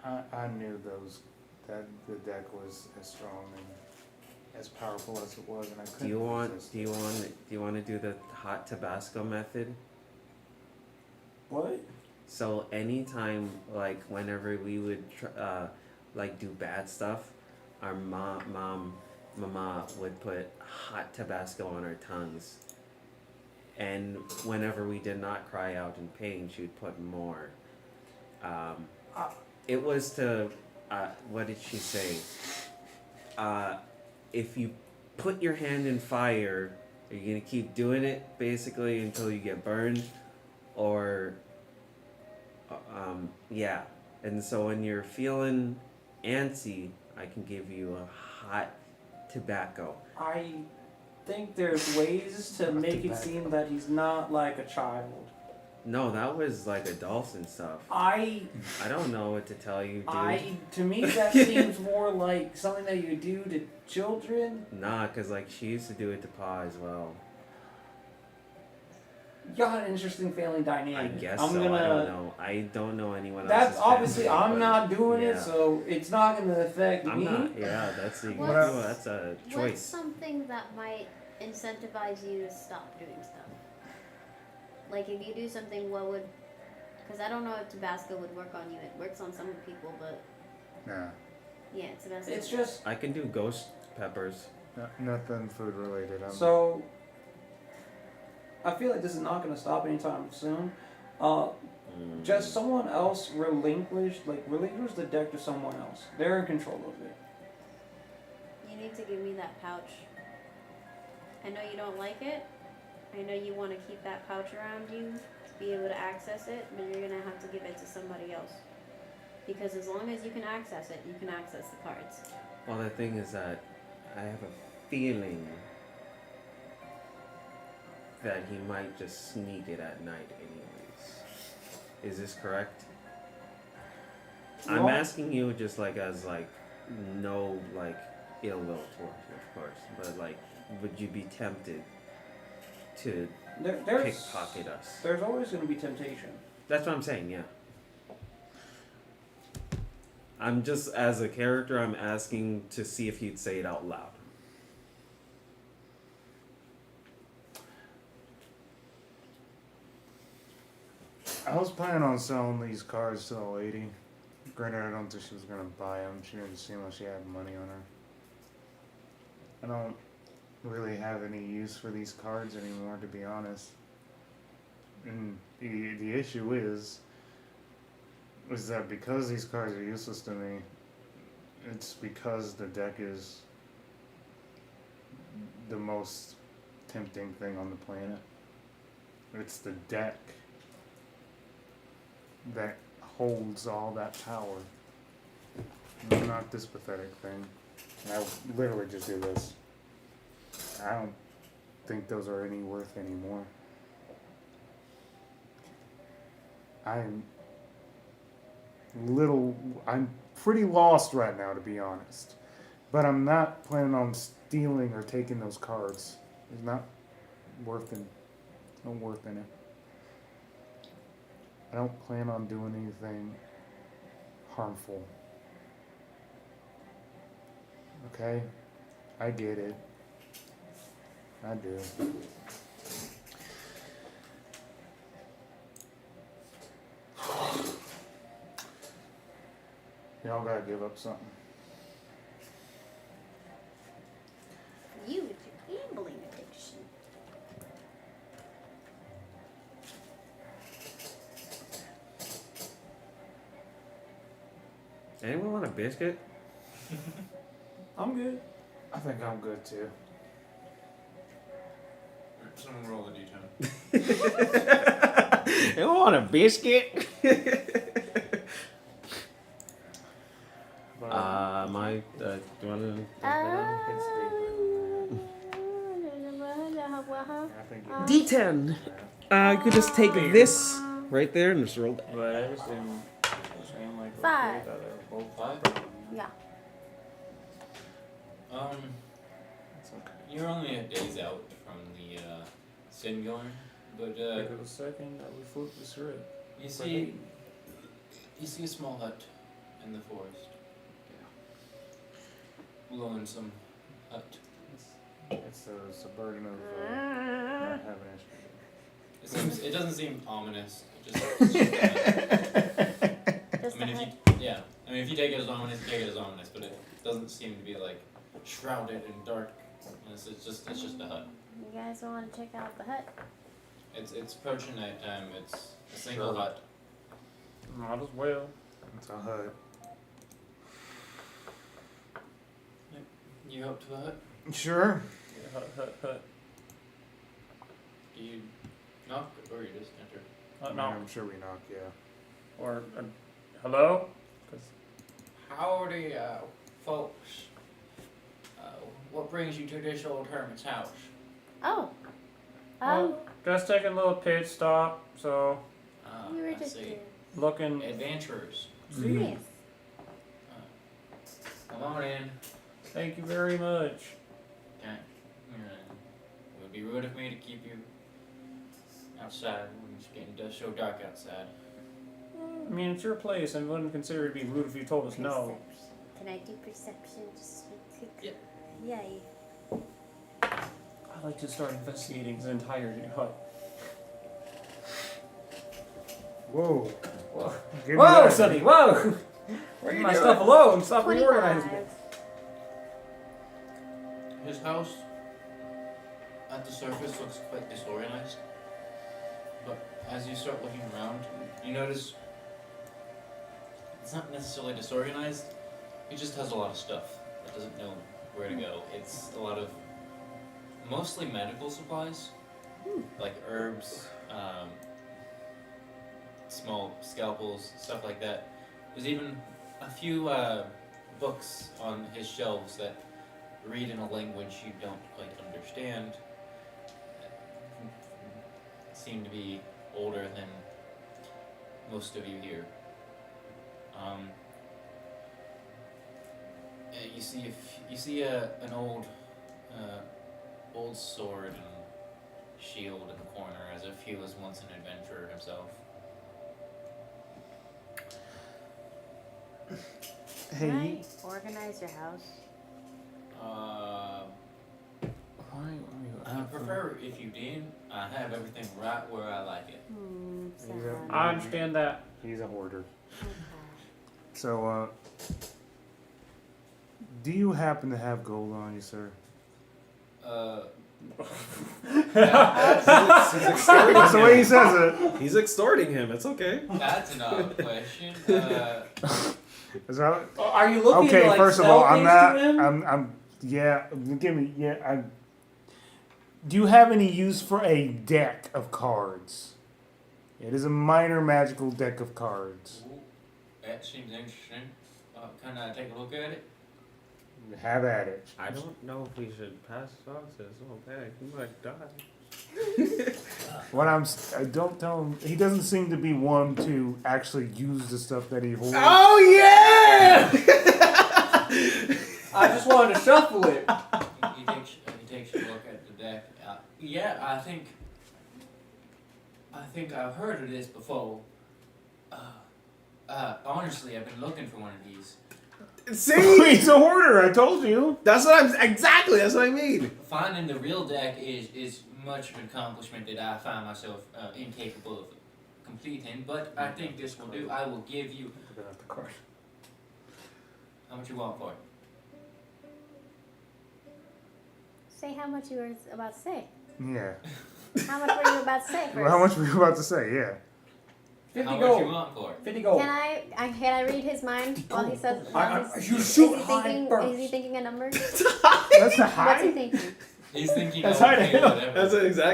I knew that the deck was as strong and as powerful as it was, and I couldn't Do you resist. want to do the hot Tabasco method? What? So anytime, like whenever we would like do bad stuff, our mama would put hot Tabasco on our tongues, and whenever we did not cry out in pain, she would put more. It was to what did she say? If you put your hand in fire, are you gonna keep doing it basically until you get burned, or yeah. And so when you're feeling antsy, I can give you a hot tobacco. I think there's ways to make it seem that he's not like a child. No, that was like adults and stuff. I don't know what to tell you, dude. to me that seems more like something that you do to children. Nah, cause like she used to do it to Pa as well. You got an interesting family dynamic. I guess I'm so. gonna, I don't know. I don't know anyone else. That's obviously I'm not doing yeah. it, so it's not gonna affect I'm me. not. Yeah, that's the. What's- That's a What's choice. something that might incentivize you to stop doing stuff? Like if you do something, what would? Because I don't know if Tabasco would work on you. It works on some people, but Nah, yeah, Tabasco. It's just I can do ghost peppers. nothing food related. so. I feel like this is not gonna stop anytime soon. Just someone else relinquish the deck to someone else. They're in control of it. You need to give me that pouch. I know you don't like it. I know you want to keep that pouch around you to be able to access it, but you're gonna have to give it to somebody else. Because as long as you can access it, you can access the cards. Well, the thing is that I have a feeling that he might just sneak it at night anyways. Is this correct? I'm Well- asking you just like as like no like ill will towards you, of course, but like would you be tempted to There's pickpocket us? there's always going to be temptation. That's what I'm saying, yeah. I'm just as a character I'm asking to see if he'd say it out loud. I was planning on selling these cards to the lady. Granted, I don't think she was gonna buy them. She didn't seem like she had money on her. I don't really have any use for these cards anymore, to be honest. And the issue is that because these cards are useless to me, it's because the deck is the most tempting thing on the planet. It's the deck that holds all that power. Not this pathetic thing. I literally just do this. I don't think those are any worth anymore. I'm pretty lost right now, to be honest. But I'm not planning on stealing or taking those cards. It's not worth it. No worth in it. I don't plan on doing anything harmful. Okay? I get it. I do. Y'all gotta give up something. You with your gambling addiction. Anyone want a biscuit? I'm good. I think I'm good too. Someone roll a d10. Anyone want a biscuit? Do you want to? I think D10. You could just take this right there and just roll that. But I just didn't saying like Five. okay, that they're both 5? Yeah. It's okay. You're only a days out from the sin going, but Like it was second that we flipped this red. you see a small hut in the forest. Blowing some hut. it's the burden of not having an It doesn't seem ominous. It's just Just I mean, a if you take it as ominous, take it as ominous, but it doesn't seem to be like shrouded in dark. It's just a hut. You guys want to check out the hut? It's approaching nighttime. It's a single hut. Not as well. It's a hut. You up to the hut? Sure. Yeah, hut. Do you knock or you just enter? No. I'm sure we knock, yeah. Or hello? 'Cause Howdy, folks. What brings you to this old hermit's house? Oh. well, just taking a little pit stop. So You were I just see. looking. Adventurers. Yes. Come on in. Thank you very much. Okay. It would be rude of me to keep you outside when it's getting so dark outside. I mean, it's your place, and wouldn't consider it to be rude if you told us no. Perception. Can I do perception? Just Yeah. Yay. I'd like to start investigating the entire hut. Whoa. Whoa, Give me whoa, that. Sonny, whoa! Leave my stuff alone. Stop 25. reorganizing it. His house, at the surface, looks quite disorganized. But as you start looking around, you notice it's not necessarily disorganized. He just has a lot of stuff that doesn't know where to go. It's a lot of mostly medical supplies, like herbs, small scalpels, stuff like that. There's even a few books on his shelves that read in a language you don't quite understand. Seem to be older than most of you here. You see an old sword and shield in the corner, as if he was once an adventurer himself. Can I organize your house? I prefer if you did. I have everything right where I like it. Sad. I understand that. He's a hoarder. Okay. So, do you happen to have gold on you, sir? That's the way he says it. He's extorting him. It's okay. That's an odd question. Is that Are you looking okay? to, like, First of sell all, I'm things not. to him? I'm. Yeah. Give me. Yeah. Do you have any use for a deck of cards? It is a minor magical deck of cards. Ooh, that seems interesting. Can I take a look at it? Have at it. I don't know if we should pass off this. Okay, he might die. Don't tell him. He doesn't seem to be one to actually use the stuff that he holds. Oh yeah! I just wanted to shuffle it. He takes a look at the deck. Yeah, I think I've heard of this before. Honestly, I've been looking for one of these. See, He's a hoarder. I told you. that's what I mean. Finding the real deck is much of an accomplishment that I find myself incapable of completing. But I think this will do. I will give you. How much you want for it? Say how much you were about to say. Yeah. How much were you about to say first? Well, how much were you about to say? Yeah. 50 How gold. much you want for it? 50 gold. Can I read his mind while he says? You Is shoot he high thinking? first. Is he thinking a number? That's the What's he high. thinking? He's thinking That's I'll how I pay know. whatever.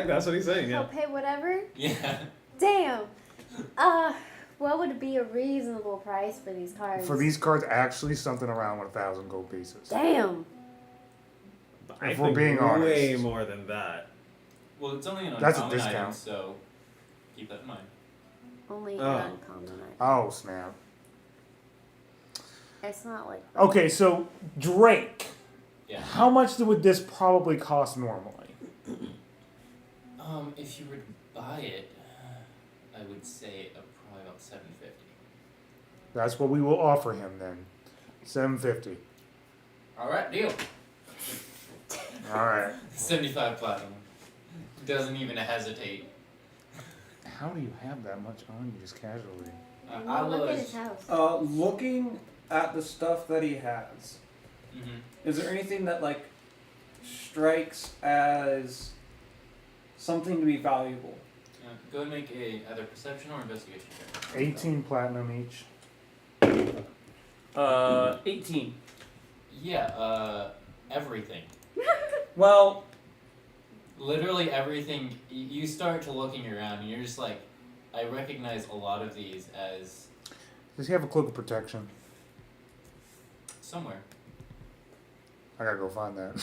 That's what he's saying. I'll pay whatever. Yeah. Damn. What would be a reasonable price for these cards? For these cards, actually, something around 1,000 gold pieces. Damn. If we're being way honest. more than that. Well, it's only an That's a uncommon item, discount. so keep that in mind. Only Oh. an uncommon item. Oh snap. It's not like. Okay, so Drake. Yeah. How much would this probably cost normally? If you were to buy it, I would say probably about $750. That's what we will offer him then. 750. All right, deal. All right. 75 platinum. Doesn't even hesitate. How do you have that much on you just casually? I Look at was. his house. Looking at the stuff that he has, Mm-hmm. is there anything that, like, strikes as something to be valuable? Go and make either perception or investigation check. 18 platinum each. 18. Yeah. Everything. Well, Literally everything. You start to looking around, and you're just like, I recognize a lot of these as Does he have a cloak of protection? somewhere. I gotta go find that.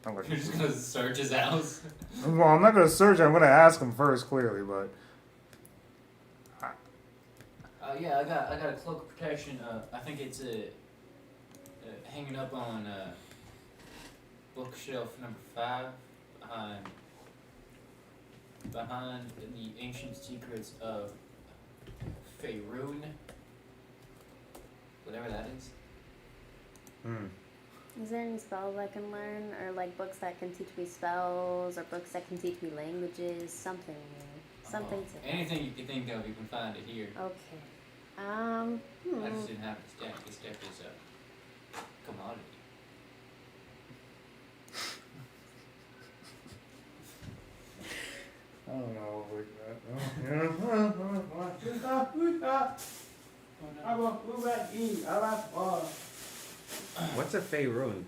I'm You're just gonna search his house. well, I'm not gonna search. I'm gonna ask him first, clearly, but Yeah, I got a cloak of protection. I think it's hanging up on bookshelf number 5 behind the ancient secrets of Faerun. Whatever that is. Is there any spells I can learn, or like books that can teach me spells, or books that can teach me languages? Something. Something to. Anything you can think of, you can find it here. Okay. I just didn't have this deck. This deck is a commodity. I don't know What's a Faerun?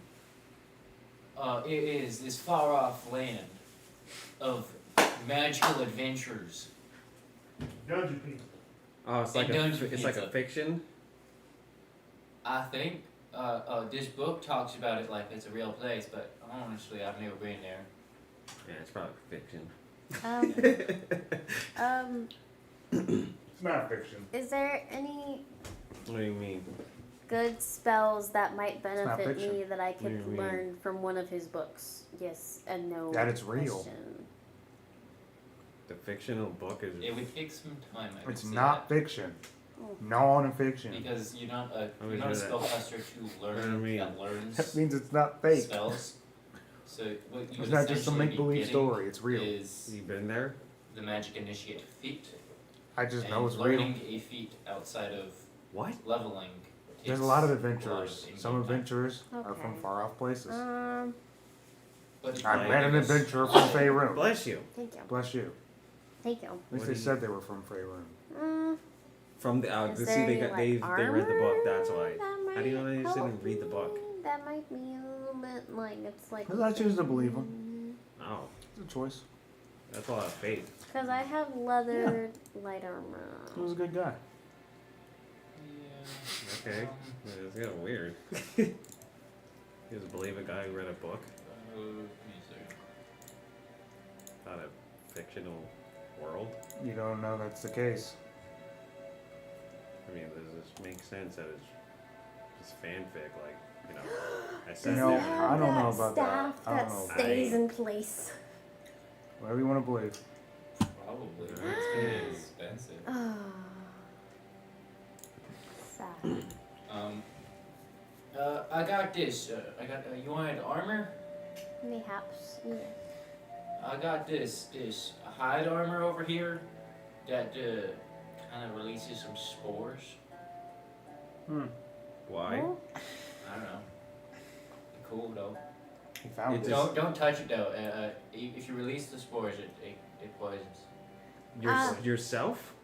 It is this far off land of magical adventures. Dungeon people. Oh, it's And like dungeon it's like a pizza. fiction. I think this book talks about it like it's a real place, but honestly, I've never been there. Yeah, it's probably fiction. It's not fiction. Is there any What do you mean? good spells that might not benefit fiction. me that I What do you could mean? learn from one of his books? Yes and no. That it's real. question. The fictional book is. It would take some time. I would It's say not that, fiction. Oh. Non-fiction. because you're not a would you're not a do that. spellcaster to learn What do you mean? that learns That means it's not fake. spells. So what you It's would not just some essentially be make-believe getting story. It's real. is You been there? the magic initiate feat. I just and know it's real. learning a feat outside of What? leveling. There's a takes lot of a adventurers. in-game Some time. adventurers are Okay. from far off places. But if I you met an focus- adventurer from Faerun. Bless you. Thank you. Bless you. Thank you. At least What they do you- said they were from Faerun. From the Is see there they any, got like, they read the book. That's armor why. that How do you know might they just help didn't read the book? me? That might be a little bit like it's like. Because I choose to believe them. Oh, It's a choice. that's a lot of faith. Because I have leather light armor. He was a good guy. Yeah. Okay, it's kind of weird. You just believe a guy who read a book Give me a second. about a fictional world? You don't know that's the case. I mean, does this make sense that it's just fanfic? Like, you know, I Does said You know, it there. have I don't know that about that. staff I that don't know. stays in place? Whatever you want to believe. Probably. It's Alright. gonna be expensive. Oh. Sad. I got this. I got. You wanted armor? Mayhaps. Yeah. I got this hide armor over here that kind of releases some spores. Why? Well, I don't know. Cool though. He found It it. just- Don't touch it though. If you release the spores, it poisons. Yourself?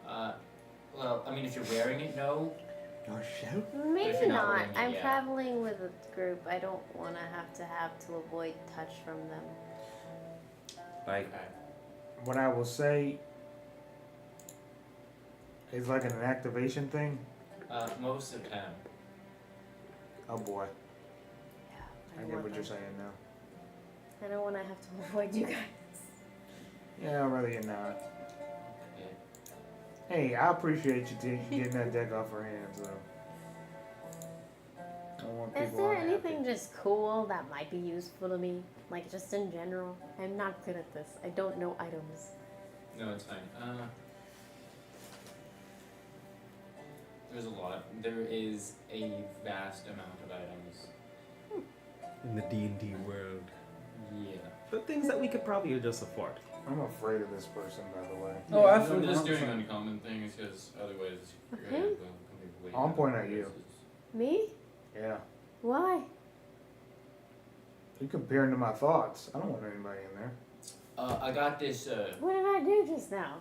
Well, I mean, if you're wearing it, no. Yourself? If maybe you're not not. wearing it, I'm yeah. traveling with a group. I don't want to have to avoid touch from them. Like, Okay. What I will say is like an activation thing. Most of the time. Oh boy. Yeah. I don't get want what you're that. saying now. I don't want to have to avoid you guys. Yeah, I'd rather you not. Yeah. Hey, I appreciate you getting that deck off our hands, though. I don't want Is people there unhappy. anything just cool that might be useful to me? Like just in general? I'm not good at this. I don't know items. No, it's fine. There's a lot. There is a vast amount of items. in the D&D world. Yeah. But things that we could probably just afford. I'm afraid of this person, by the way. Oh, I'm absolutely. just doing 100%. uncommon things because otherwise you're Okay. gonna be way I'm pointing at you. Me? Yeah. Why? You're comparing to my thoughts. I don't want anybody in there. I got this. What did I do just now?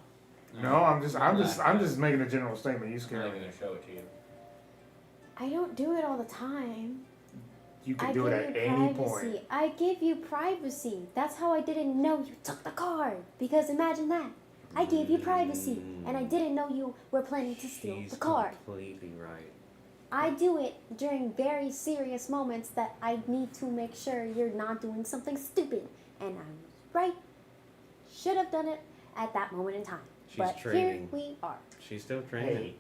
No, I'm just making a general statement. You I'm scare not me. gonna show it to you. I don't do it all the time. You I can do it give at you any privacy. point. I give you privacy. That's how I didn't know you took the card. Because imagine that. I gave you privacy, and I didn't know you were planning to steal She's the card. completely right. I do it during very serious moments that I need to make sure you're not doing something stupid. And I'm right. Should have done it at that moment in time. She's but training. here we are. She's still training. Hey,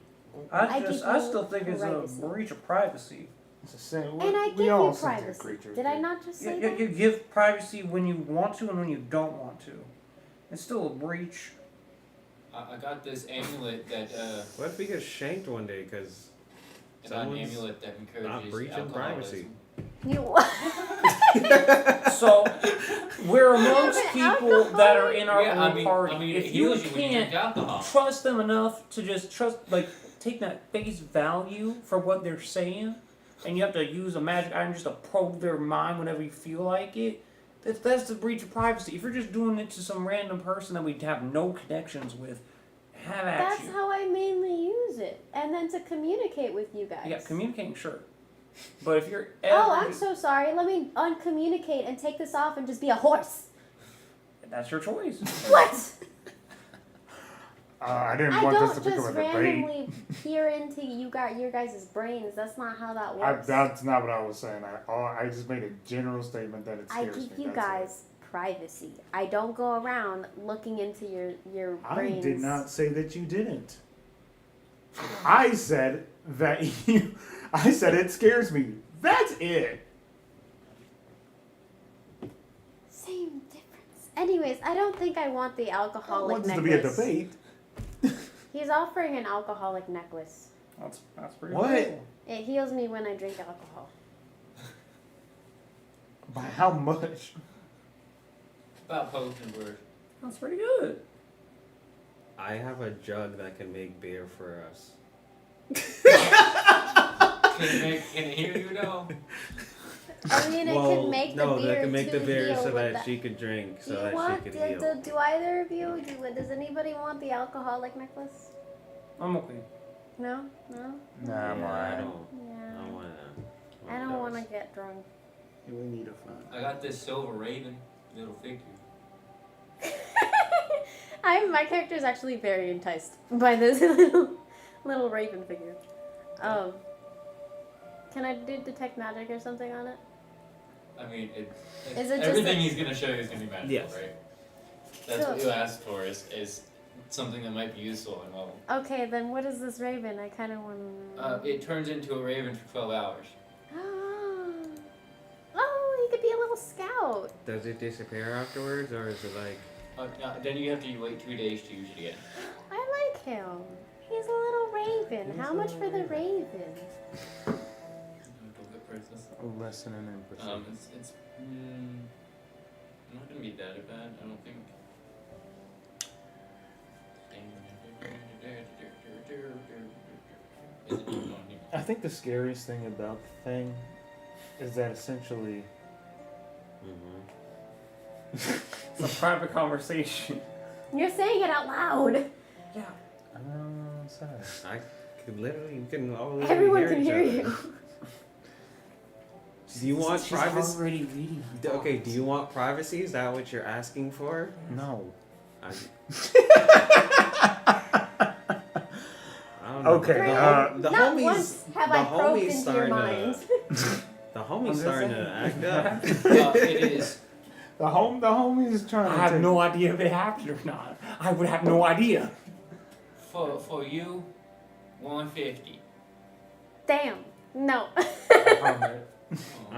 I give I you still think it's a privacy. breach of privacy. it's the same. And I we give all you sentient privacy. creatures. Did I dude. not just You, say you, that? you give privacy when you want to and when you don't want to. It's still a breach. I got this amulet that What if we get shanked one day because I got an Someone's amulet that encourages not breaching alcoholism. privacy? You. So we're amongst people that are in our Yeah, own party. I mean, if it you heals you when you can't drink alcohol. trust them enough to just take that face value for what they're saying, and you have to use a magic item just to probe their mind whenever you feel like it. That's the breach of privacy. If you're just doing it to some random person that we have no connections with, have at That's you. how I mainly use it. And then to communicate with you guys. Yeah, communicating, sure. But if you're Oh, I'm so sorry. Let me uncommunicate and take this off and just be a horse. That's your choice. What? I didn't I want this don't to become just a debate. randomly peer into your guys' brains. That's not how that works. That's not what I was saying. I just made a general statement that it I scares give me. you That's guys privacy. I don't go around looking into your it. I brains. did not say that you didn't. I said that you. I said it scares me. That's it. Same difference. Anyways, I don't think I want the I don't alcoholic want this to necklace. be a debate. He's offering an alcoholic necklace. That's pretty What? cool. It heals me when I drink alcohol. By how much? About potion worth. That's pretty good. I have a jug that can make beer for us. Can it hear you though? I mean, it can make the beer that can make to the beer heal so with that the- she could drink, Do so you that want? she could heal. Do either of you? Does anybody want the alcoholic necklace? I'm okay. No, no. Nah, Yeah, I'm I alright. don't. Yeah. I wanna. I don't want to get drunk. We need a fun. I got this silver raven little figure. My character is actually very enticed by this little raven figure. Can I do detect magic or something on it? I mean, Is it just everything a- he's gonna show you is gonna be magical, Yes. right? That's So- what you asked for is something that might be useful and well. Okay, then what is this raven? I kind of want. It turns into a raven for 12 hours. Oh, he could be a little scout. Does it disappear afterwards, or is it like? Then you have to wait 2 days to use it again. I like him. He's a little raven. How much for the raven? Don't get priceless. Lesson in empathy. It's not gonna be that bad, I don't think. Is it even on here? I think the scariest thing about the thing is that essentially. Mm-hmm. It's a private conversation. You're saying it out loud. Yeah. Sorry. I could literally, you can all Everyone can each hear other. you. Do you want She's privacy? already reading. Okay, do you want privacy? Is that what you're asking for? No. I don't know. Okay, The Not homies, once have the I probed homies into your starting mind. the homie's starting to act up. It is. The homie is trying I to. have take- no idea if it happened or not. I would have no idea. For you, 150. Damn. No. I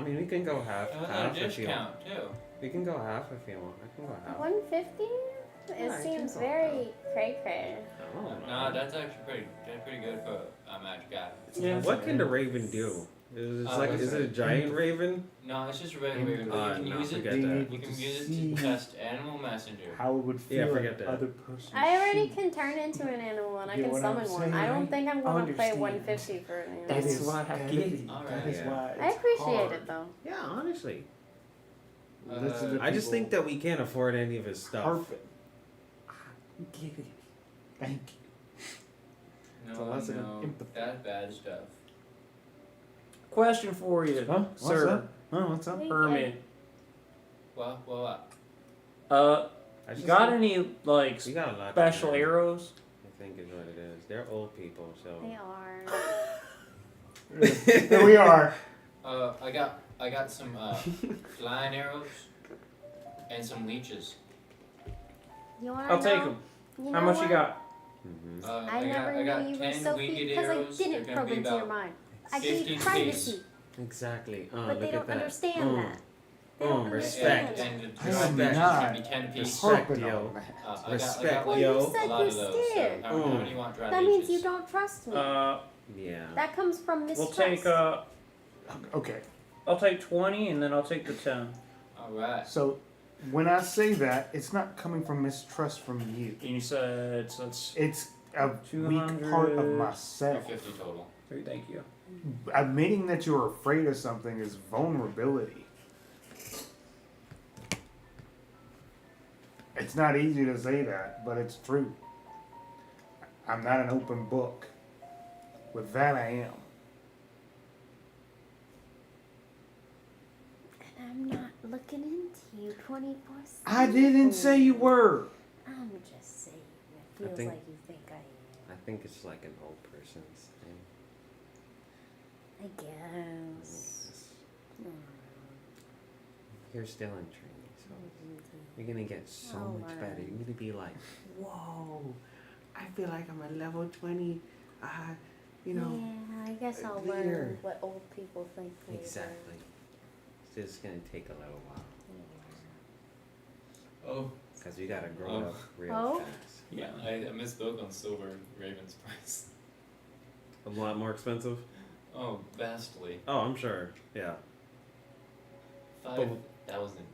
mean, we can go half A if you want. discount too. We can go half if you want. I can go half. 150? Yeah, I It seems can go very cray-cray. I don't know. Nah, that's actually pretty good for a magic guy. Yeah. What can the raven do? Is it is it a that's giant raven? No, it's just a regular raven, but you can No, use it. forget Being that. able You can to use it see to test animal messenger. how it would Yeah, feel forget if that. other person. I already shoot. can turn into an animal and I Get can what I'm summon one. saying, I don't right? think I'm going to pay Understand. 150 for an That animal. That's is why I gotta get be- it. Alright, That is yeah. why. I it's appreciate hard. it though. Yeah, honestly. Listen to I just people think that we can't afford any of his stuff. Perfect. Get it. Thank you. It's a lesson in empathy. That's bad stuff. Question for you, Huh? What's sir. up? Huh? What's up? Hermit. Well. I just Got think any like we got a lot. special to learn, arrows? I think is what it is. They're old people, so. They are. Here we are. I got some flying arrows and some leeches. You want to I'll know? take them. You How know much what? you got? Mm-hmm. I never got knew you were 10 so winged because I arrows. didn't They're gonna probe be into your about mind. I 15 gave privacy, apiece. Exactly. but Look they at don't that. understand that. They Mm, don't understand respect. that. And the I dry am batches not can be 10 apiece. Respect, Harping yo. on that. I Respect, got Well, like you yo. said a lot you're of those. scared. So how many you want dry That leeches? means you don't trust me. Yeah. That comes from We'll mistrust. take Okay. I'll take 20 and then I'll take the 10. Alright. So when I say that, it's not coming from mistrust from you. And you said so it's It's a weak part of 200. myself. 250 total. 3. Thank you. Admitting that you're afraid of something is vulnerability. It's not easy to say that, but it's true. I'm not an open book. With that, I am. And I'm not looking into you 24/7. I didn't say you were. I'm just saying. It I feels think- like you think I am. I think it's like an old person's thing. I guess. You're still in training, so you're gonna get so I'll much better. learn. You're gonna be like, whoa, I feel like I'm a level 20, you know. Yeah, I guess I'll leader. learn what old people think later. Exactly. It's just gonna take a little while. Oh, Because you gotta grow Oh. up real Oh. fast. yeah, I misspoke on Silver Raven's price. A lot more expensive? Oh, vastly. Oh, I'm sure. Yeah. 5,000.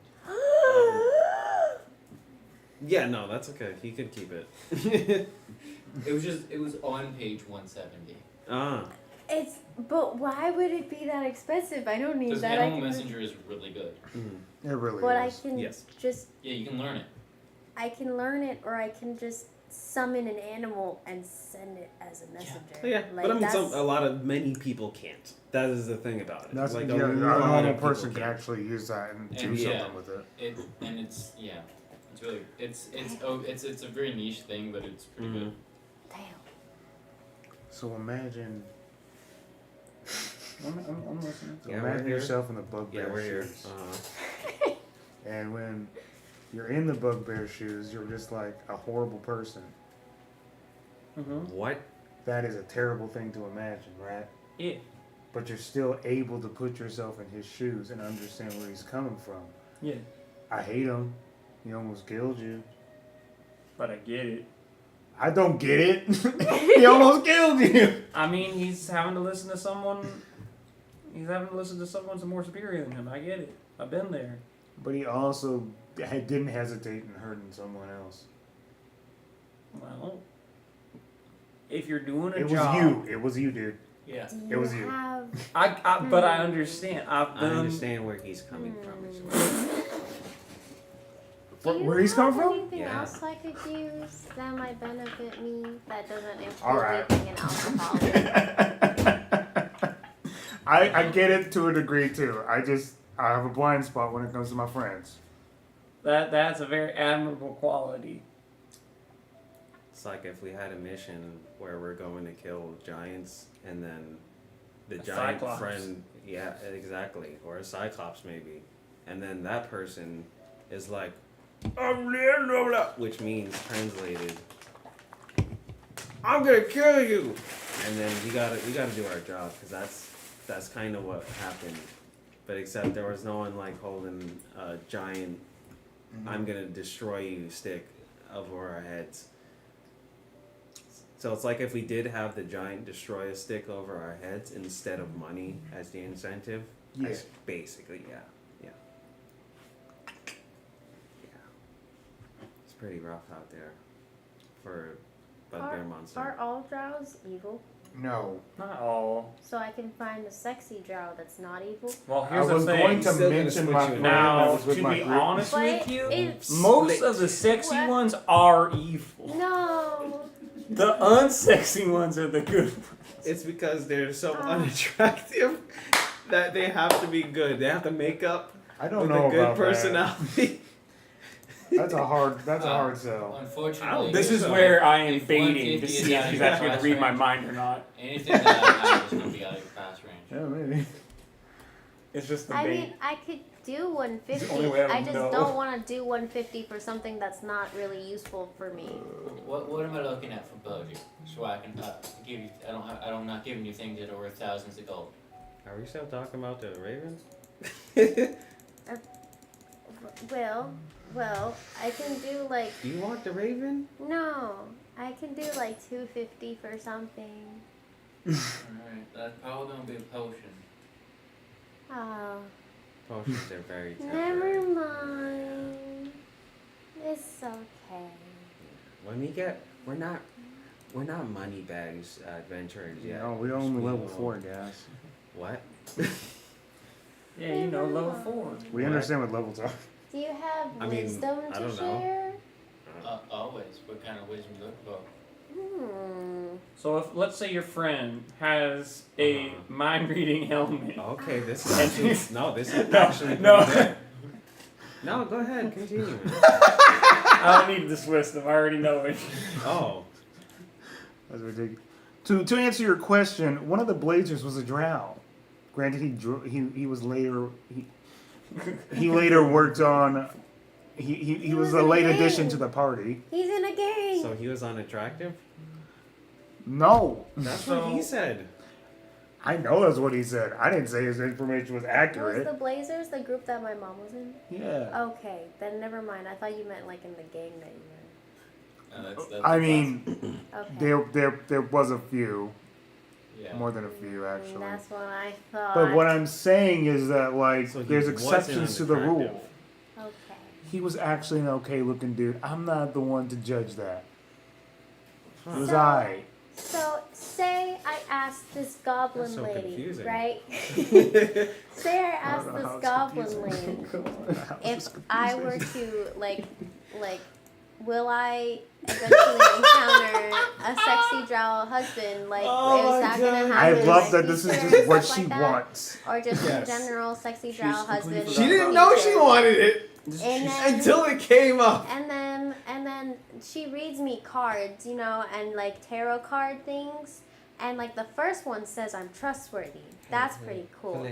Yeah, no, that's okay. He could keep it. It was on page 170. Ah. But why would it be that expensive? I don't need Because that. I Animal can Messenger is really good. Mm. It really But I is. can Yes. just Yeah, you can learn it. I can learn it, or I can just summon an animal and send it as a messenger. Yeah, like, but I mean, that's, many people can't. That is the thing about it. That's like yeah, a a lot normal of people person can can't. actually use that and do And yeah. something with it. It's really it's a very niche thing, but it's pretty good. damn. So imagine, I'm listening. so Yeah, we're imagine here. yourself in the bugbear Yeah, we're here. shoes. Uh, And when you're in the bugbear shoes, you're just like a horrible person. Mm-hmm. what? That is a terrible thing to imagine, right? Yeah. But you're still able to put yourself in his shoes and understand where he's coming from. Yeah. I hate him. He almost killed you. But I get it. I don't get it. He almost killed you. I mean, he's having to listen to someone. He's having to listen to someone more superior than him. I get it. I've been there. But he also didn't hesitate in hurting someone else. Well, if you're doing a It was job, you. It was you, dude. Yeah. Do It was you. have But I understand. I've I done. understand where he's coming from as well. Do you Where he's have coming from? anything Yeah. else I could use that might benefit me that doesn't include Alright. being an alcoholic? I get it to a degree too. I have a blind spot when it comes to my friends. That's a very admirable quality. It's like if we had a mission where we're going to kill giants and then the A giant Cyclops. friend, yeah, exactly, or a Cyclops maybe, and then that person is like, which means translated, I'm gonna kill you, and then we gotta do our job because that's kind of what happened, but except there was no one like holding a giant, I'm gonna destroy you stick over our heads. So it's like if we did have the giant destroy a stick over our heads instead of money as the incentive. Yeah. Basically, yeah. It's pretty rough out there for bugbear monster. Are all drows evil? No. Not all. So I can find a sexy drow that's not evil? Well, I here's was the thing. going to Still gonna mention switch my you friend in. that Now, was with to my be group. honest But with you, it's most of the sexy What? ones are evil. no. The unsexy ones are the good ones. It's because they're so Ah. unattractive that they have to be good. They have to make up I don't with know a good about personality. that. That's a hard sell. Unfortunately, This is so. where I am If baiting 150 to is see if out he's of actually going class to read my range. mind or not. anything that I have is gonna be out of your pass range. Yeah, maybe. It's just the I bait. mean, I could do It's the only way 150. I I would just know. don't want to do 150 for something that's not really useful for me. What am I looking at for budget? So I can give you. I'm not giving you things that are worth thousands of gold. Are we still talking about the Ravens? Well, I can do like Do you want the Raven? no. I can do like 250 for something. Alright, that's probably gonna be a potion. Oh, Potions are very never temporary. mind. It's okay. When we get, we're not money bags adventurers yet. No, we only level will- 4, guys. What? Yeah, you know, level 4. We What? understand what levels are. Do you have I mean, wisdom I to don't know. share? Always. What kind of wisdom you looking for? So if, let's say your friend has a Uh-huh. mind reading helmet. Okay, this is And actually, she's- no, this is No, actually no. pretty good. No, go ahead. Continue. Man. I don't need this wisdom. I already know it. Oh. That's ridiculous. To answer your question, one of the Blazers was a drow. Granted, he was later he later worked on. He was a in a late gang. addition to the party. He's in a gang. So he was unattractive? No, That's what he said. I know that's what he said. I didn't say his information was Was accurate. the Blazers the group that my mom was in? Yeah. Okay, then never mind. I thought you meant like in the gang that you That's I mean, were in. Okay. there was a few, yeah. more than a few actually. That's what I thought. But what I'm saying is that like So he there's wasn't exceptions to the unattractive. rule. Okay. He was actually an okay looking dude. I'm not the one to judge that. It was So- I. So, say I asked this goblin That's so lady, confusing. right? Say I asked don't know how this it's goblin lady if I were to like, will I eventually encounter a sexy drow husband? Like, Oh is my that gonna God. happen? I in love my that this is future just and what stuff she like that? wants. Or just Yes. in general, sexy She's drow completely husband. forgot She didn't know she wanted it And then, until it came up. and then she reads me cards, you know, and like tarot card things. And like the first one says I'm trustworthy. That's pretty cool.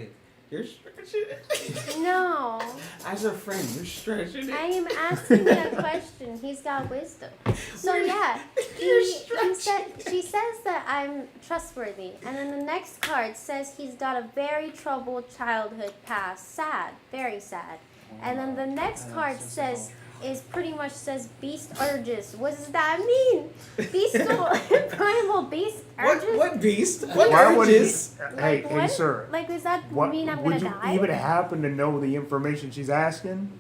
You're stretching it. No, As a friend, you're stretching I it. am asking a question. He's got wisdom. So yeah, she says that I'm trustworthy, and then the next card says he's got a very troubled childhood past, sad, very sad. And then the next card pretty much says beast urges. What does that mean? Primal beast urges. What beast? What Why would he? urges? Hey, Like, hey, what? sir. Like, does that What mean I'm would gonna you die? even happen to know the information she's asking?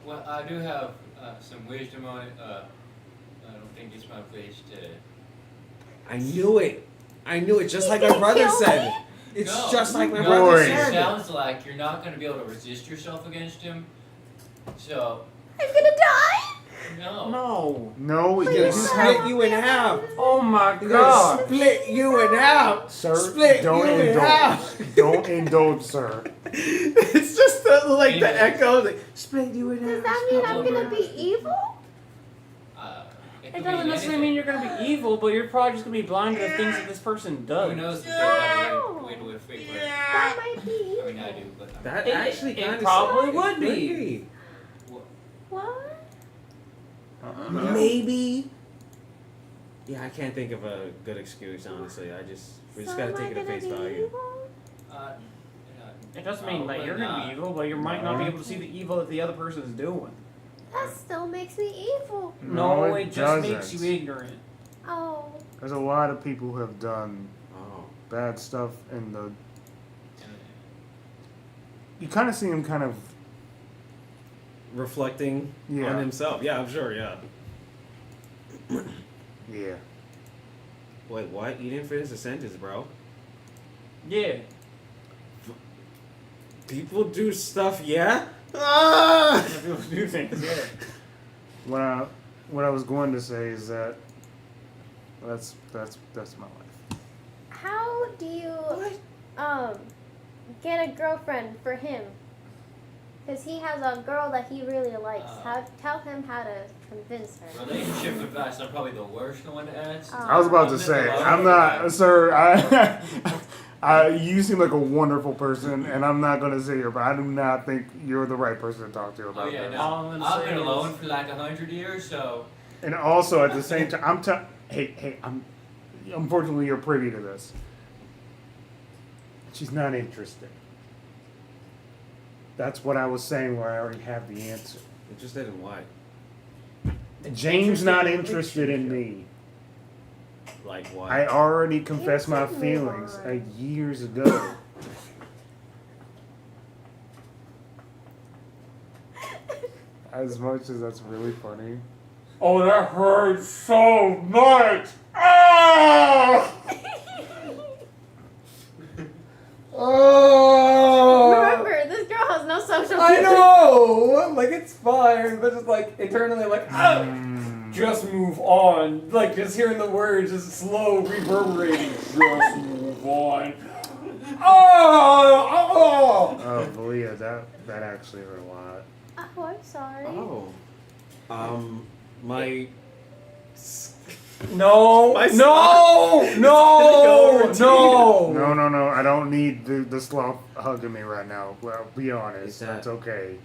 Well, I do have some wisdom on it. I don't think it's my place to. I knew it. I knew it, just He's like my gonna brother kill said. me? It's No, just like my no, brother Boring. It said. sounds like you're not going to be able to resist yourself against him. So, I'm gonna die. no. No. No, He's you gonna just split have, you in half. Oh my He's god. gonna split you in half. sir. Split Don't you in indulge. half. Don't indulge, sir. It's just like the Yeah. echo. Like, split you in half. Does that mean I'm gonna be evil? It It could doesn't mean necessarily mean anything. you're gonna be evil, but you're probably just gonna be blind to the things that this person does. Who knows if they have a way to affect it. That might be. I mean, I do, but I'm That It- actually it kind of probably would be. What? Maybe. Yeah, I can't think of a good excuse. Honestly, we just So gotta am take I it at gonna face be value. evil? It doesn't mean that you're gonna be evil, but you might not be able to see the evil that the other person is doing. That still makes me evil. No, it just doesn't. makes you ignorant. Oh. There's a lot of people who have done Oh. bad stuff in the. You kind of see him kind of. Reflecting Yeah. on himself. Yeah, I'm sure. Yeah. Yeah. Wait, what? You didn't finish the sentence, bro. Yeah. People do stuff. Yeah. Ah! People do things, yeah. What I was going to say is that. That's my life. How do you get a girlfriend for him? Because he has a girl that he really likes. Tell him how to convince her. Relationship advice, I'm probably the worst one to ask. I was about to say, I'm not, sir. You seem like a wonderful person, and I'm not gonna say here, but I do not think you're the right person to talk to Oh about yeah, that. All no. I'm I've been saying alone is- for like 100 years, so And also at the same time, I'm unfortunately you're privy to this. She's not interested. That's what I was saying where I already have the answer. Interested in what? James not interested in me. Like what? I already confessed my Move feelings on. years ago. As much as that's really funny. Oh, that hurts so much. Ah! Oh! Remember, this girl has no social I skills. know. Like it's fine, but just like internally, I'm like just move on. Like just hearing the words, just slow reverberating. Just move on. Oh! Oh, Valia, that actually hurt a lot. Oh, I'm sorry. Oh. My. No, My no, go over no, No, no, no. I don't need the sloth hugging me right now. Well, be honest. Is that- That's okay.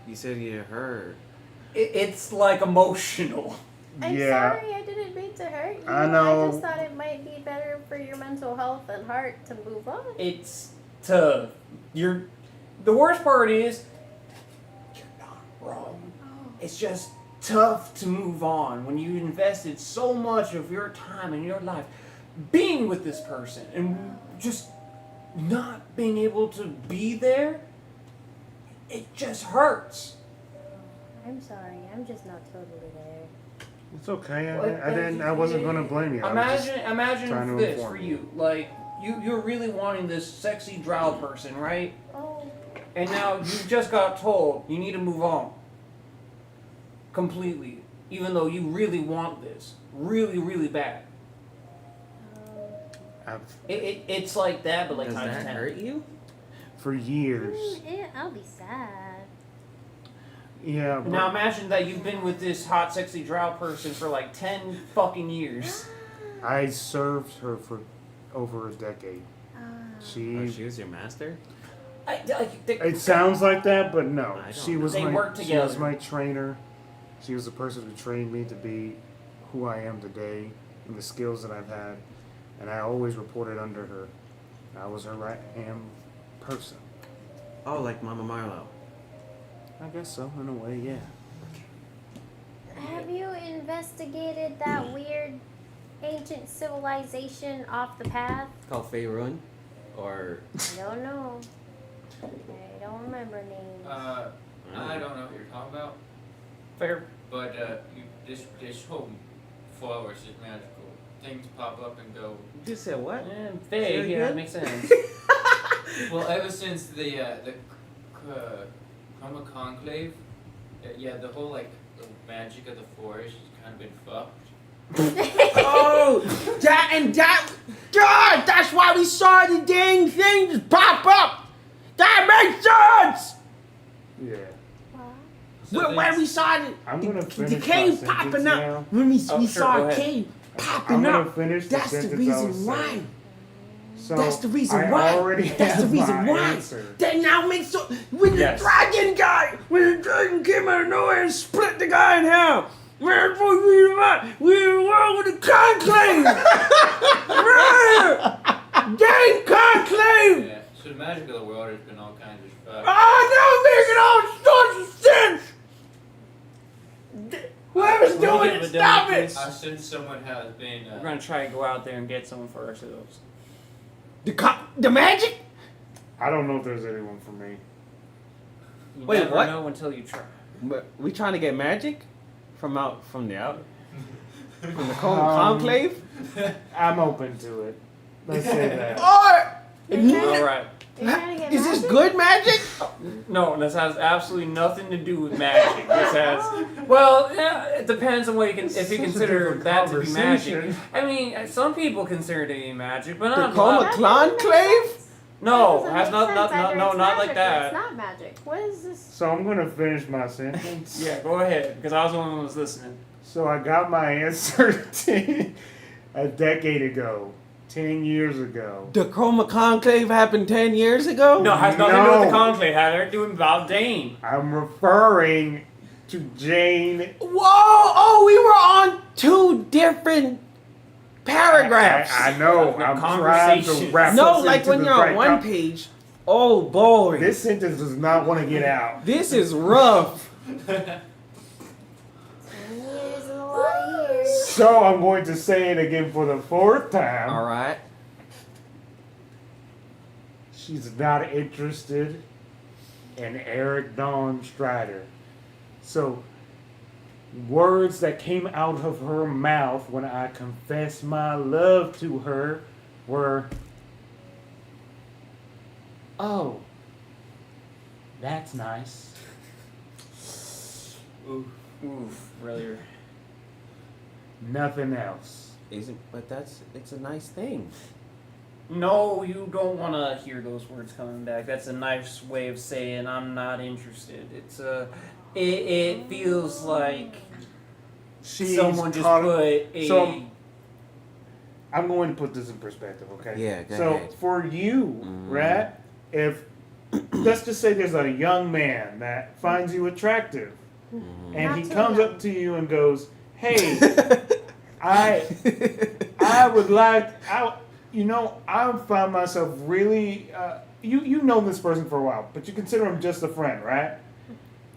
You said you hurt. It's like emotional. I'm Yeah. sorry, I didn't mean to hurt you. I know. I just thought it might be better for your mental health and heart to move on. It's tough. The worst part is you're not wrong. It's just tough to move on when you invested so much of your time and your life being with this person and just not being able to be there. It just hurts. I'm sorry, I'm just not totally there. It's okay. Well, I wasn't gonna blame you. I was just trying Imagine to this inform for you. you. Like you're really wanting this sexy drow person, right? Oh, And now you just got told you need to move on. Completely. Even though you really want this. Really, really bad. I've, It's like that, but like Does times that 10. hurt you? for years. I'll be sad. Yeah. But Now imagine that you've been with this hot, sexy drow person for like 10 fucking years. I served her for over a decade. Oh, She. she was your master? It sounds like that, but no. I don't She know. was They my. work She was together. my trainer. She was the person who trained me to be who I am today and the skills that I've had, and I always reported under her. I was her right hand person. Oh, like Mama Marlowe. I guess so, in a way, yeah. Have you investigated that weird ancient civilization off the path? Called Faerun? Or. I don't know. I don't remember names. I don't know what you're talking about, Fair. but this whole forest is magical. Things pop up and go. You said what? Vague, Very yeah, good. that makes sense. Well, ever since the Chroma Conclave, yeah, the whole like the magic of the forest has kind of been fucked. Oh, God, that's why we saw the dang thing just pop up. That makes sense. Yeah. So When we saw I'm gonna the finish my cave sentence popping up, now. when we Oh, sure, saw go a ahead. cave I'm popping gonna up, finish the that's the sentence I was reason why. saying. So That's the reason I why. already That's the have reason my why. answer. That now makes so when Yes. the dragon came out of nowhere and split the guy in half. We were with the conclave. Dang conclave! yeah, so the magic of the world has been all kinds of fucked. Oh, now making all sorts of sense. Whoever's We'll doing give it, a stop donut, it. I sense someone has been. We're gonna try to go out there and get someone for ourselves. The magic? I don't know if there's anyone for me. You Wait, never what? know until you try. But we trying to get magic? From the out? From the conclave? I'm open to it. Let's say that. All right. You're trying to get Is this magic? good magic? No, this has absolutely nothing to do with magic. This has, well, yeah, it depends on what you can, if you Such a consider different that to be magic. conversation. I mean, some people consider it to be magic, but The not. Chroma That Conclave? doesn't make sense. No, That has doesn't not, make not, sense. not, Either no, it's not like magic or It's that. not magic. What is this? So I'm gonna finish my sentence. Yeah, go ahead, because I was the one who was listening. So I got my answer a decade ago, 10 years ago. The Chroma Conclave happened 10 years ago? No, it has nothing to do with the No. conclave. It had everything to do with Valdane. I'm referring to Jane. Whoa! Oh, we were on two different paragraphs. I know. The I'm trying to conversation. wrap No, us like into when the you're on right one com- page. Oh boy. This sentence does not want to get out. This is rough. 10 years is a lot of years. So I'm going to say it again for the fourth time. Alright. She's not interested in Eric Dawn Strider. So, words that came out of her mouth when I confessed my love to her were, "Oh, that's nice." Oof, really. Nothing else. But it's a nice thing. No, you don't want to hear those words coming back. That's a nice way of saying I'm not interested. It's it feels like She's someone just caught- put a. so- I'm going to put this in perspective, okay? Yeah, go So ahead. for you, Rat, if let's just say there's a young man that finds you attractive, and Not he too comes young. up to you and goes, "Hey, I would like I found myself really you know this person for a while, but you consider him just a friend, right?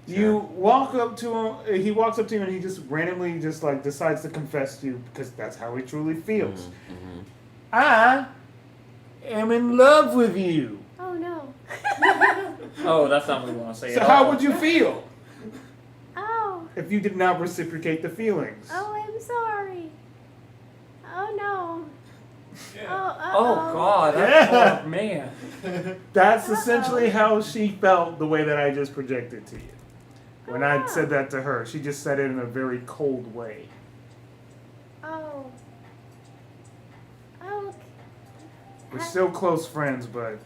You walk up to him, he walks up to you and he just randomly just like decides to confess to you because that's how he truly feels. I am in love with you. Oh no. Oh, that's not what we want to say. So at how all. would you feel Oh. if you did not reciprocate the feelings? Oh, I'm sorry. Oh no. Yeah. Oh, Oh God! That's, Yeah. oh man. That's essentially how she felt the way that I just projected to you. When I said that to her, she just said it in a very cold way. Oh. Oh. We're still close friends, but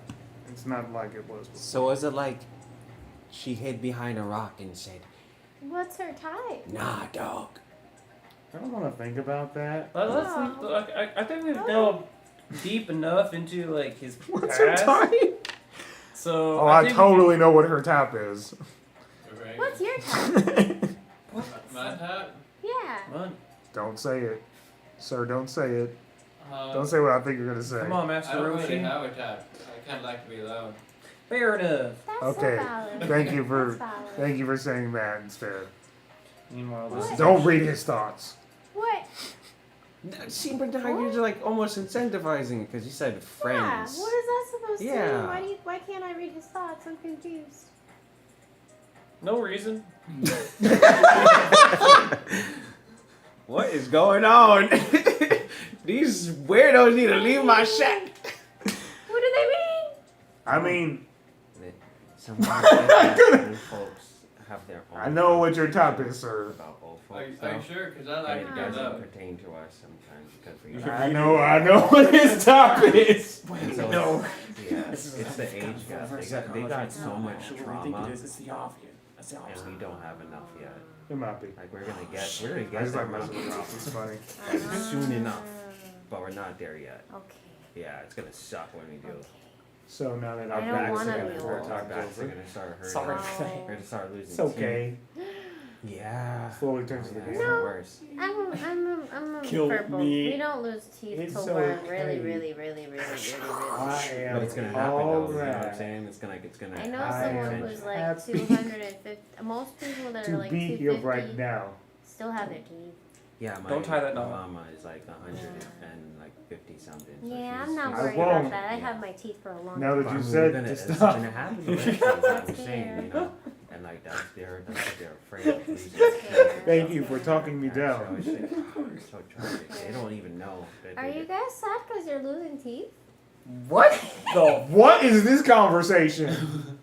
it's not like it was before. So was it like she hid behind a rock and said, What's her type? "Nah, dog." I don't want to think about that. Let's Oh. think, I think we've delved deep enough into like his What's her past. type? So Oh, I think we totally know what her type is. Right. What's your type? My type? Yeah. Come on, Don't say it. Sir, don't say it. Um, Don't say what I think you're going to say. come on, I Master don't really Roshi. have a type. I kind of like to be alone. Fair enough. That's Okay. so valid. Thank you for That's valid. thank you for saying that instead. Meanwhile, What? this is Don't read his thoughts. What? See, but now you're just like almost incentivizing it because you said Yeah. friends. What is that supposed to Yeah. mean? Why can't I read his thoughts? I'm confused. no reason. What is going on? These weirdos need to leave my shack. What do they mean? I mean, Sometimes old folks have their own. I know what your type is, sir. About old Are folks. you though. sure? Because I And like it to be doesn't alone. pertain to us sometimes because we I know what his type is. And so No. Yeah, it's the age gap. They got so much trauma, It's the obvious. That's the and we don't have enough yet. It might be. Like we're gonna get I there just like messing with you. It's funny. soon enough, but we're not there yet. Okay. Yeah, it's gonna suck when we do. Okay. So now that I our don't backs wanna are be gonna old. hurt, Our backs are over. gonna start hurting. Sorry. We're gonna start losing. It's okay. teeth. Yeah. Slowly turns to the Yeah, game. it's No. worse. I'm a Kill purple. me. We don't lose teeth It's till so we're okay. really, really. I am But it's gonna happen though. You know what I'm alright saying? It's gonna. I know I someone am who's like happy 250. Most people that are to like be here 250 right now. still have their teeth. Yeah, my, Don't tie that my knot. mama is like 150 something. So Yeah, she's, I'm not she's- worried won't. about that. I have my teeth for a long Now time. that I you mean, said it's to gonna stop. happen eventually. That's what I'm saying, you know. And like that's they're afraid of losing. Thank you for talking me down. So it's so tragic. They don't even know. That Are they- you guys sad because you're losing teeth? What? The What is this conversation?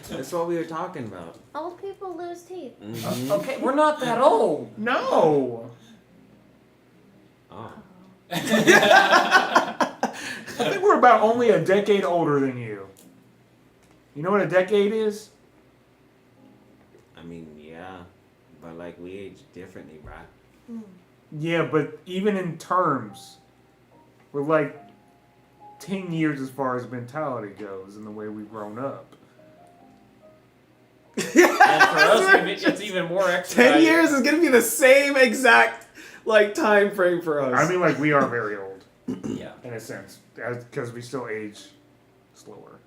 That's what we were talking about. Old people lose teeth. Mhm. Okay, we're not that old. No. Oh. I think we're about only a decade older than you. You know what a decade is? I mean, yeah, but like we age differently, right? Yeah, but even in terms, we're like 10 years as far as mentality goes and the way we've grown up. And for us, it's even more expedited. 10 years is gonna be the same exact like time frame for us. I mean, like, we are very old, Yeah. in a sense, because we still age slower.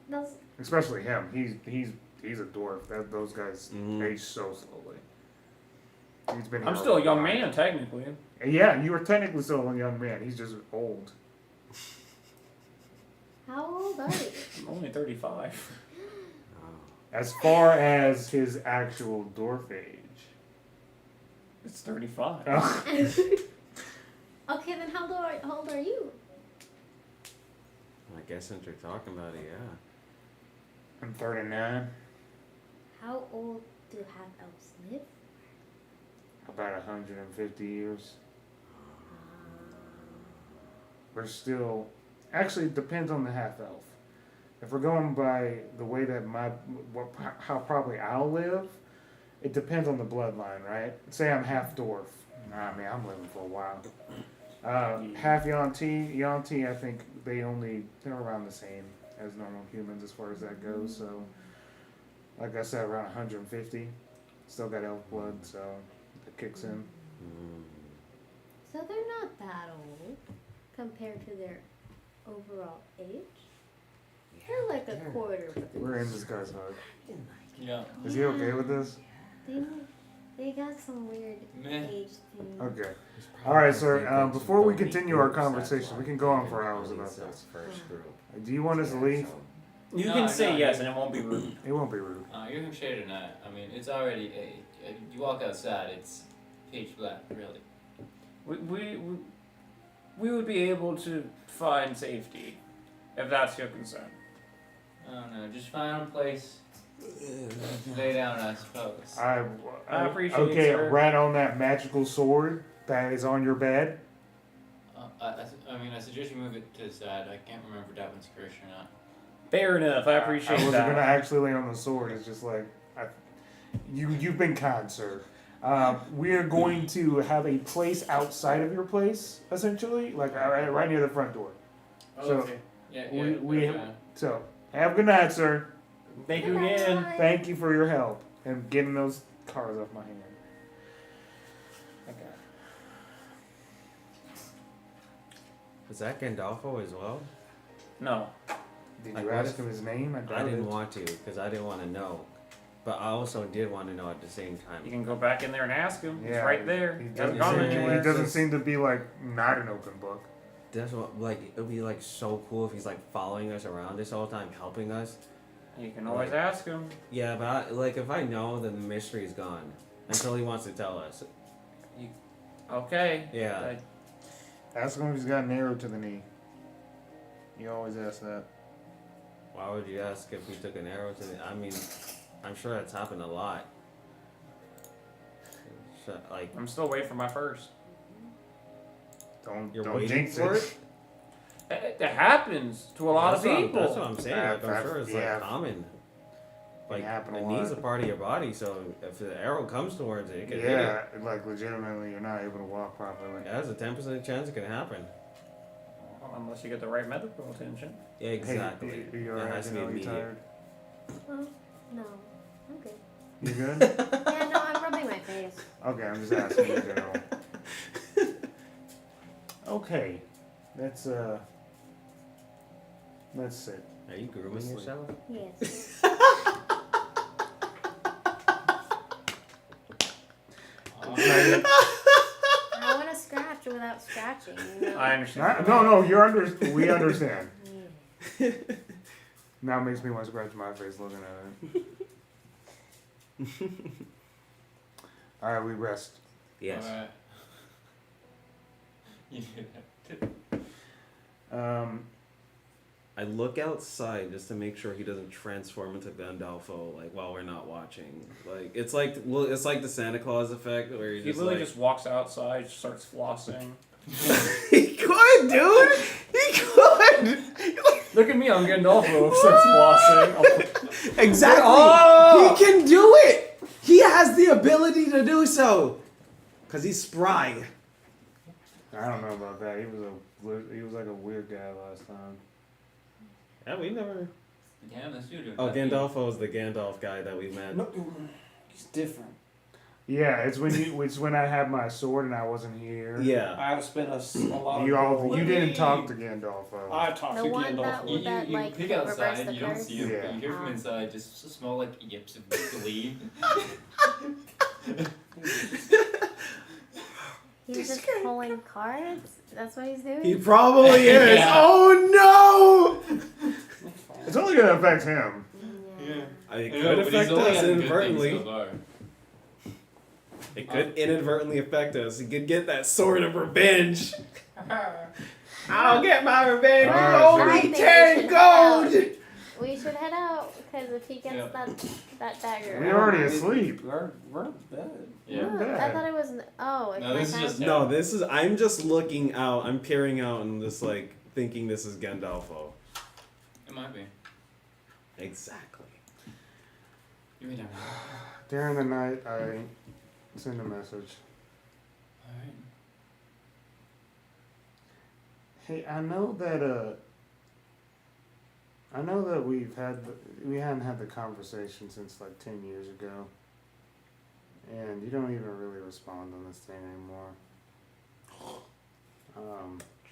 Those, Especially him. He's a dwarf. Those guys Mhm. age so slowly. He's been I'm here still a young while. man, technically. And yeah, you were technically still a young man. He's just old. how old are you? I'm only 35. As far as his actual dwarf age. It's 35. Oh. Okay, then how old are you? I guess since we're talking about it, yeah. I'm 39. How old do half elves live? About 150 years. we're still. Actually, it depends on the half elf. If we're going by the way that how probably I'll live, it depends on the bloodline, right? Say I'm half dwarf. Nah, man, I'm living for a while. Half Yuan-Ti, I think they're around the same as normal humans as far as that goes. So, like I said, around 150. Still got elf blood, so it kicks in. So they're not that old compared to their overall age. They're like a quarter. We're in this guy's heart. Yeah. Is he okay with this? They got some weird Meh. age thing. Okay. All right, sir. Before we continue our conversation, we can go on for hours about this. First group. Do you want us to leave? You No, can say no, yes, you- and it won't be rude. It won't be rude. You can shade or not. I mean, it's already you walk outside, it's pitch black, really. We would be able to find safety, if that's your concern. I don't know, just find a place, lay down, I suppose. I appreciate it, Okay, sir. right on that magical sword that is on your bed. I mean, I suggest you move it to the side. I can't remember if that one's cursed or not. Fair enough. I appreciate I wasn't that. gonna actually lay on the sword. It's just like you've been kind, sir. We are going to have a place outside of your place, essentially, like right near the front door. Oh, So, okay. Yeah, we that's have, fine. so have a good night, sir. Thank you again. Thank you for your help and getting those cars off my hand. Okay. Was that Gandalfo as well? No. Did Like, you what ask if- him his name? I doubt didn't it. want to because I didn't want to know, but I also did want to know at the same time. You can go back in there and ask him. It's Yeah, right there. He He doesn't, hasn't gone seem- anywhere. he doesn't seem to be like not an open book. That's what, like, it would be like so cool if he's like following us around this whole time, helping us. You can always ask him. Yeah, but like if I know, then the mystery is gone until he wants to tell us. Okay. Yeah. Ask him if he's got an arrow to the knee. You always ask that. Why would you ask if we took an arrow to the? I mean, I'm sure that's happened a lot. Like I'm still waiting for my first. Don't you're don't waiting jinx for it. It happens to a lot of people. That's what I'm saying. Like, I'm I've- sure it's yeah. like common. Like happen a the knee's a lot. part of your body, so if the arrow comes towards it, it can hit Yeah, it. like legitimately, you're not able to walk properly. It has a 10% chance it can happen. Well, unless you get the right medical attention. Yeah, exactly. Hey, you That alright? has to be You immediate. tired? Oh, no. I'm good. You good? Yeah, no, I'm rubbing my face. Okay, I'm just asking in general. Okay, let's sit. Are you grooming yourself? Yes. I want to scratch without scratching, you know? I understand. No, we understand. Now it makes me want to scratch my face looking at it. All right, we rest. Yes. Alright. You do that. I look outside just to make sure he doesn't transform into Gandalfo like while we're not watching. Like it's like the Santa Claus effect where He you just literally like just walks outside, starts flossing. he could, dude. He could. Look at me, I'm Gandalfo. Starts flossing. Exactly. Oh! He can do it. He has the ability to do so. Cause he's spry. I don't know about that. He was like a weird guy last time. Yeah, we never. Yeah, let's do it. Oh, Gandalfo is the Gandalf guy that we met. No, he's different. Yeah, it's when I had my sword and I wasn't here. Yeah. I have spent a lot You of you didn't talk to Gandalfo. I talked The to one that- Gandalf. You, that, you like, peek reverse outside, the you don't curse? see him, Yeah. but you hear from inside just small like yips of glee. He's just pulling cards? That's what he's doing? He probably is. Yeah. Oh no! It's only gonna affect him. It I could know, but he's affect only us had good things inadvertently. so far. It could inadvertently affect us. He could get that sword of revenge. I'll get my revenge. Alright, Only I think we 10 should head out. gold. We should head out because if he gets that dagger. We're already asleep. We're dead. Yeah. We're dead. I thought it was. Oh, No, this is just No, this is. I'm just looking out. I'm peering out and just like thinking this is Gandalfo. It might be. Exactly. You may never know. During the night, I send a message. Alright. Hey, I know that we hadn't had the conversation since like 10 years ago, and you don't even really respond on this thing anymore.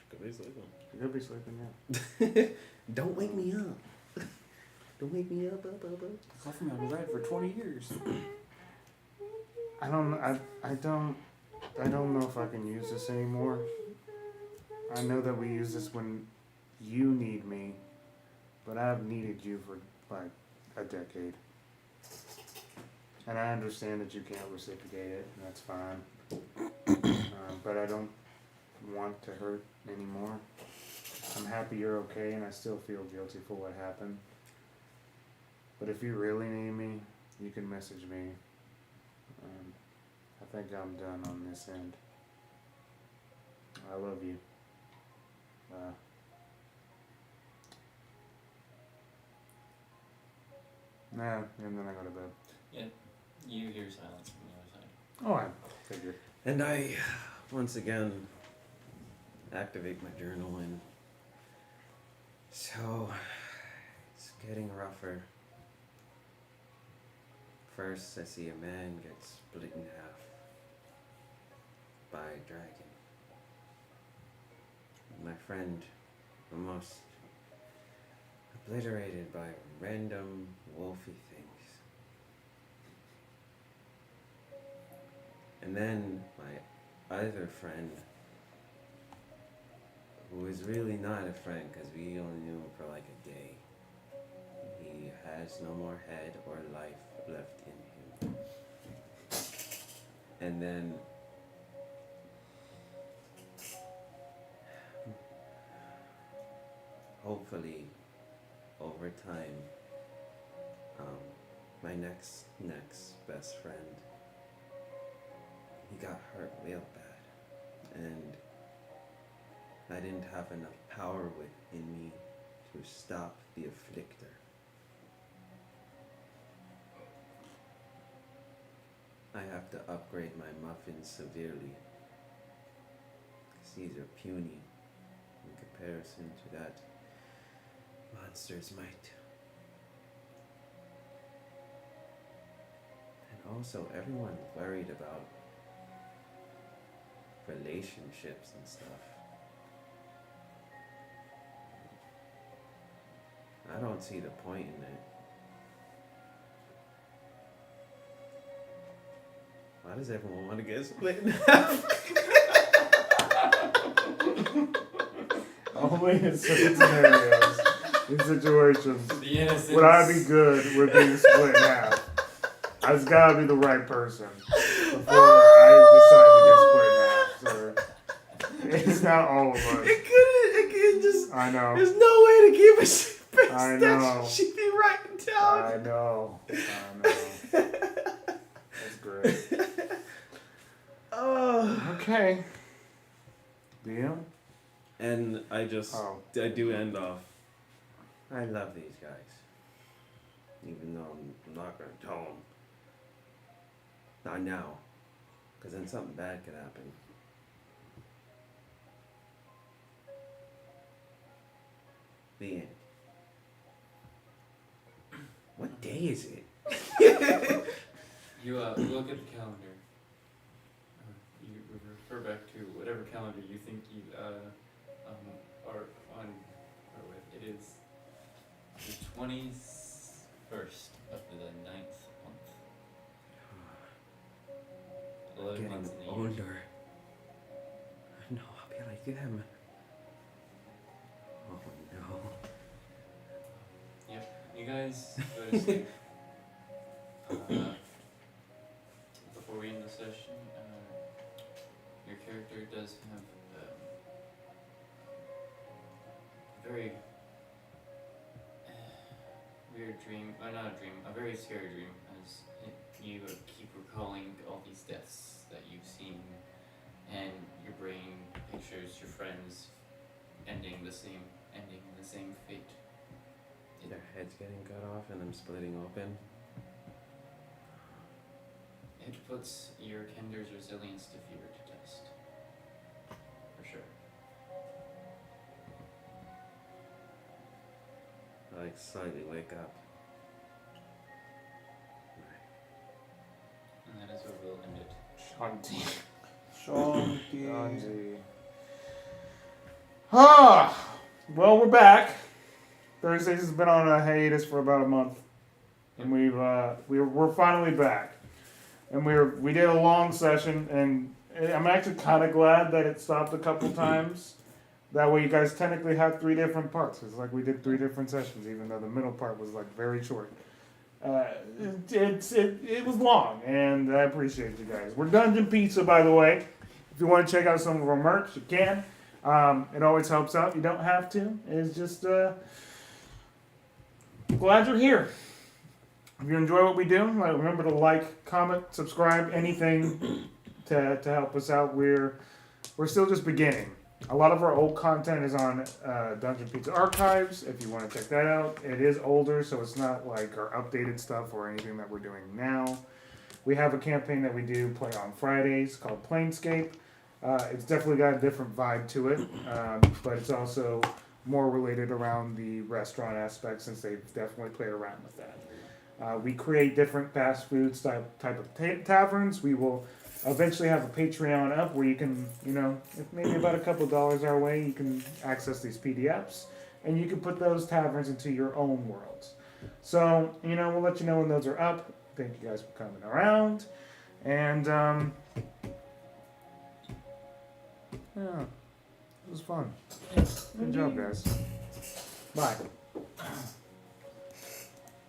Could be sleeping. You could be sleeping, yeah. Don't wake me up. Don't wake me up. Left me on red for 20 years. I don't know if I can use this anymore. I know that we use this when you need me, but I've needed you for like a decade. And I understand that you can't reciprocate it, and that's fine. But I don't want to hurt anymore. I'm happy you're okay, and I still feel guilty for what happened. But if you really need me, you can message me. I think I'm done on this end. I love you. Nah, and then I go to bed. Yeah. You hear silence from the other side. Oh, I figured. And I, once again, activate my journal and so it's getting rougher. First, I see a man get split in half by a dragon. My friend almost obliterated by random wolfy things. And then my other friend, who is really not a friend because we only knew him for like a day. He has no more head or life left in him. And then hopefully over time, my next best friend, he got hurt real bad, and I didn't have enough power within me to stop the afflictor. I have to upgrade my muffins severely, because these are puny in comparison to that monster's might. And also, everyone's worried about relationships and stuff. I don't see the point in it. Why does everyone want to get split in half? Only in certain scenarios, in situations, The innocence. would I be good with being split in half. It's gotta be the right person before I decide to get split in half, sir. It's not all of us. It couldn't just. I know. There's no way to keep a space I that know. she'd be writing down. I know. That's great. Oh. Okay. Deal? And I just, Oh. I do end off. I love these guys. Even though I'm not going to tell them. Not now. Because then something bad could happen. The end. What day is it? You look at the calendar. You refer back to whatever calendar you think you are on or with. It is the 21st of the 9th month. 11 Getting months in the year. older. No, I'll be like them. Oh no. Yep. You guys go to sleep. Before we end the session, your character does have very dream, not a dream, a very scary dream, as you keep recalling all these deaths that you've seen, and your brain pictures your friends ending the same fate. Their heads getting cut off and them splitting open. It puts your Kender's resilience to fear to test. For sure. I slightly wake up. And that is where we'll end it. Shanti. Shanti. Shanti. Ah, well, we're back. Thursdays has been on a hiatus for about a month, and we're finally back. And we did a long session, and I'm actually kind of glad that it stopped a couple times. That way, you guys technically have 3 different parts. It's like we did 3 different sessions, even though the middle part was like very short. It was long, and I appreciate you guys. We're Dungeon Pizza, by the way. If you want to check out some of our merch, you can. It always helps out. You don't have to. It's just glad you're here. If you enjoy what we do, remember to like, comment, subscribe, anything to help us out. We're still just beginning. A lot of our old content is on Dungeon Pizza Archives. If you want to check that out, it is older, so it's not like our updated stuff or anything that we're doing now. We have a campaign that we do play on Fridays called Planescape. It's definitely got a different vibe to it, but it's also more related around the restaurant aspect since they've definitely played around with that. We create different fast food type of taverns. We will eventually have a Patreon up where you can, if maybe about a couple dollars our way, you can access these PDFs and you can put those taverns into your own worlds. So, we'll let you know when those are up. Thank you guys for coming around. And, yeah, it was fun. Good job, guys. Bye.